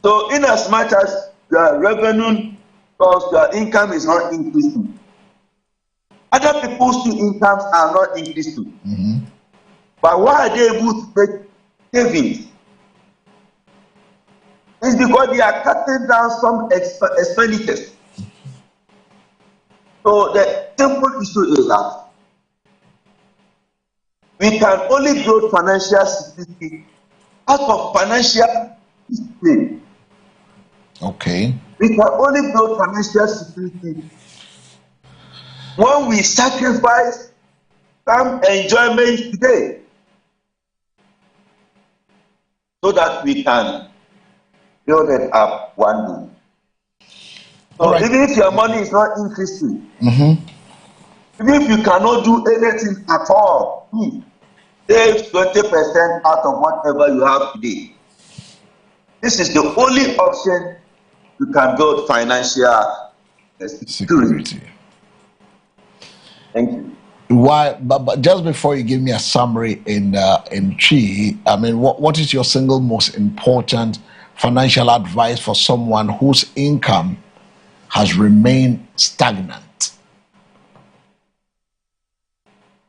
So in as much as your revenue or your income is not increasing, other people's incomes are not increasing. But why are they able to make savings? It's because they are cutting down some expenditures. So the simple issue is that we can only build financial security out of financial discipline. Okay. We can only build financial security when we sacrifice some enjoyment today so that we can build it up one day. So even if your money is not increasing, even if you cannot do anything at all, save 20% out of whatever you have today. This is the only option you can build financial security. Thank you. Why? But just before you give me a summary in Chi, I mean, what is your single most important financial advice for someone whose income has remained stagnant?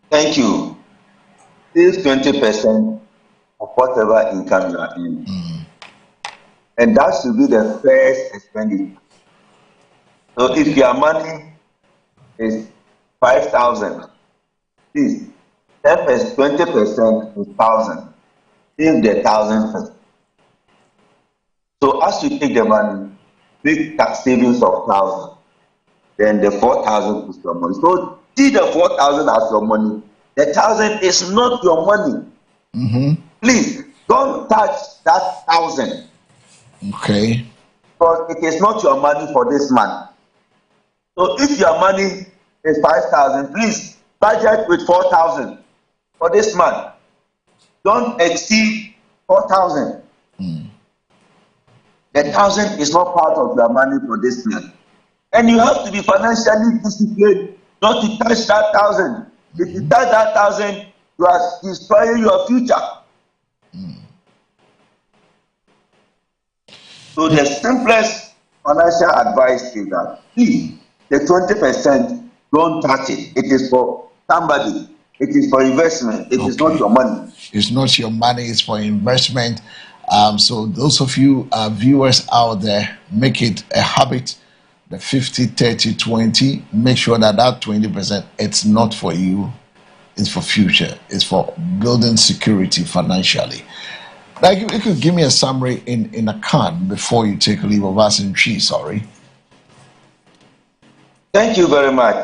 Thank you. This 20% of whatever income you are in, and that should be the first expenditure. So if your money is 5,000, please 20% is 1,000. save the 1,000 first. So as you take the money, make tax savings of 1,000, then the 4,000 is your money. So see the 4,000 as your money. The 1,000 is not your money. Please don't touch that 1,000. Okay. Because it is not your money for this month. So if your money is 5,000, please budget with 4,000 for this month. Don't exceed 4,000. The 1,000 is not part of your money for this month. And you have to be financially disciplined not to touch that 1,000. If you touch that 1,000, you are destroying your future. So the simplest financial advice is that please, the 20%, don't touch it. It is for somebody. It is for investment. It is not your money. It's not your money. It's for investment. So those of you viewers out there, make it a habit. The 50, 30, 20. Make sure that 20%, it's not for you. It's for future. It's for building security financially. Like, you could give me a summary in a can before you take a leave of us in tree. Sorry. Thank you very much.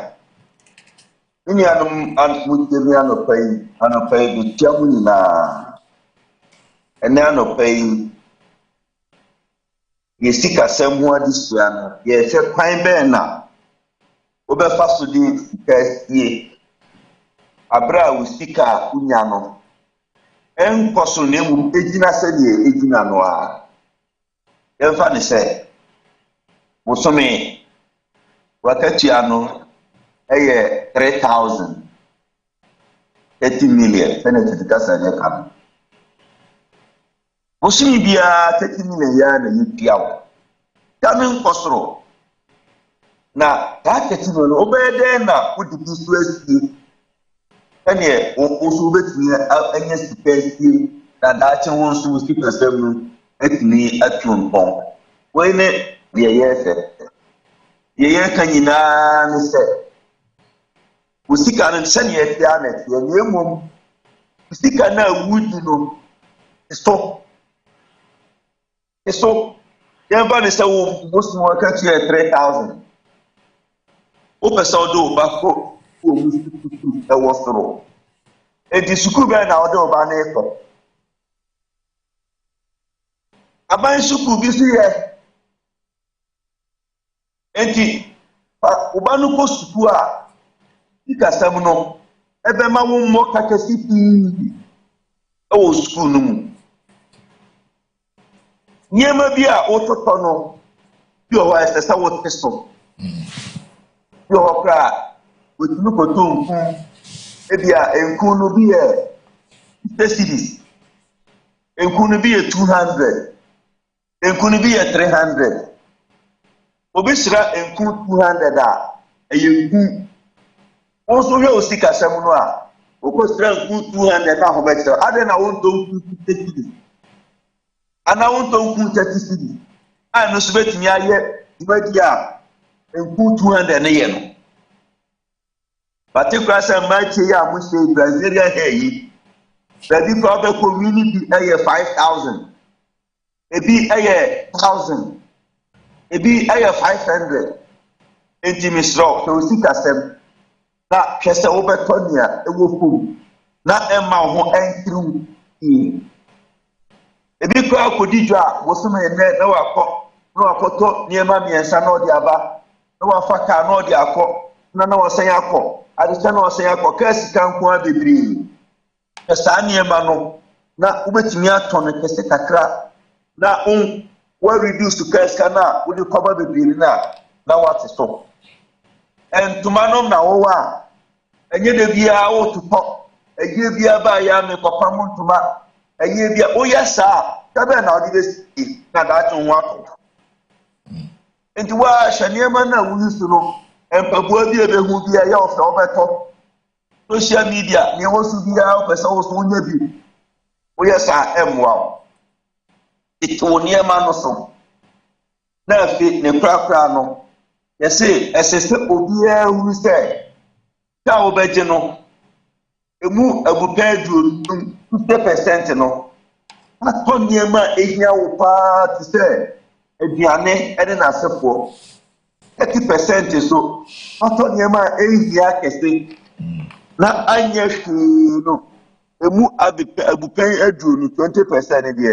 Yesika semwa disuano yese kwan be na obefa so di kasie abra usika unya no enkoso na emu ejina se die ejina no a emfa ne se musome wakati ano eye 3,000 30 million penalty kasa ne kan musumi bia 30 million ya na yipiawo kamin kosoro na ta 30 million obede na udidi so asie ene oso betumi anya sipesi na dache won so sipesem etini atunpon we ne ye kanyina ne se usika ne se ne etia na etia ne mom usika na wudi no stop. So, everybody say, most more country 3,000. Open so do back that was through. And the school by now do baneko. Aban school busy here. And the ubanu ko school a ikasam no ebe ma wo mo kakasi pi o school no. Nyema bi a ototo no bi o wa sesa wo testo bi o kra wotunu kotum e bi a enku no bi e cities enku no bi e 200 enku no bi e 300 obisira enku 200 a eyenku onso hwe osika sam no a okosira enku 200 na ho betira ade na won to 50 ana won to nku 30 cedi no so betimi aye ibadi a nku 200 ne ye no particular say match ya mo say Brazilian hair yi the problem community aye 5,000 ebi aye 1,000 ebi aye 500 enti misro to sika sem na hwese wo betonia ewo fom na emma ho entru ebi kwa akodidwa wosome ne na wakoto niema miensa na odi aba na wafaka na odi akọ na wasan akọ adisa na wasan akọ kasi kanko abebiri esa niema no na ubetimi atone kese kakra na we reduce to kasi kana udi kwaba bebiri na wate so entumano na wowa enye de bia wo tupo enye bia ba ya me papa mo ntuma enye bia oyasa tabe na odibesi na that one wako enti wa shaniema na wuyusu no empabuo bi ebehu bia ya ofe obeto social media ni wosu bia opesa wosu onye bi oyasa emwa ito niema no so na fi ne krakra no yesi esese obia hu se ta obeje no emu abupedu 50% no atɔ nneɛma ehia wo paa te sɛ aduane ɛne n'asefo 30% so atɔ nneɛma ehia kɛse na anya hwee no emu abupɛn aduro no 20% deɛ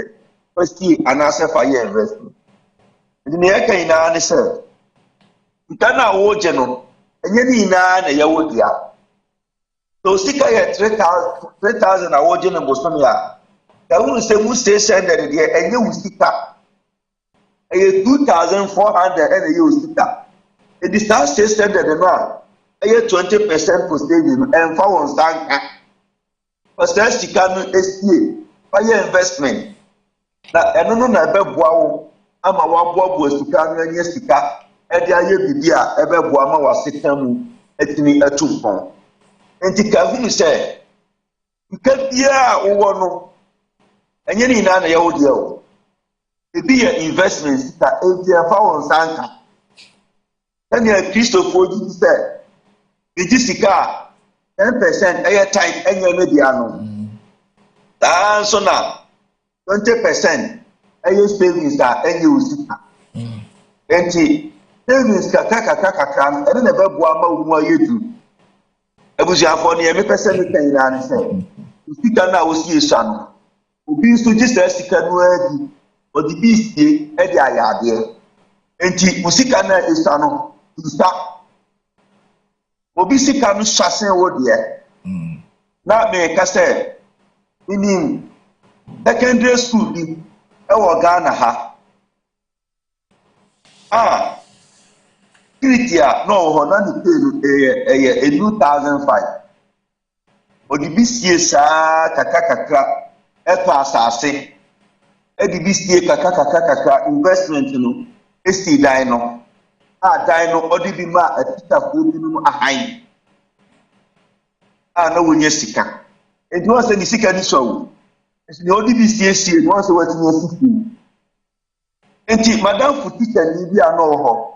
first anaasɛ fa yɛ investment nti ne yɛka nyinaa ne sɛ nka na wɔgye no ɛnyɛ ne nyinaa na yɛwɔ dua so sika yɛ 3,000 a wɔgye no bosom a ɛhunu sɛ mu 600 deɛ ɛnyɛ wo sika ɛyɛ 2,400 ɛna ɛyɛ wo sika ɛdi saa 600 no a ɛyɛ 20% for saving no ɛmfa wɔn nsa nka ɔsɛ sika no esie ɔyɛ investment na ɛno no na ɛbɛboa wo ama waboaboa sika no anyɛ sika ɛde ayɛ bibi a ɛbɛboa ma waseta mu atumi atu mpɔn nti ka hunu sɛ nka biara a wowɔ no ɛnyɛ ne nyinaa na yɛwo deɛ o ebi yɛ investment sika enti ɛmfa wɔn nsa nka ɛnea kristofoɔ gyi sɛ egyi sika a 10% ɛyɛ tight ɛnyɛ ne deɛ ano saa nso na 20% ɛyɛ savings a ɛnyɛ wo sika enti savings kakra no ɛne na ɛbɛboa ma wo mu ayɛ du abusuafoɔ no yɛmepɛ sɛ meka nyinaa ne sɛ sika no a wosie sua no obi nso gye saa sika no adi ɔde bi sie ɛde ayɛ adeɛ enti wo sika no a ɛsua no nsa obi sika no hyɛsen wo deɛ na meka sɛ menim secondary school bi ɛwɔ Ghana ha security a na ɔwɔ hɔ na ne pay no ɛyɛ 2,005 ɔde bi sie saa kakra ɛtɔ asase ɛde bi sie kakra investment no esi dan no a dan no ɔde bi ma atitafoɔ bi no ahan a na wɔnyɛ sika enti wɔn sɛ ne sika ni sɔ wo nti ne ɔde bi sie no wɔn sɛ wɔatumi asi fi enti madam for teacher ni bi a na ɔwɔ hɔ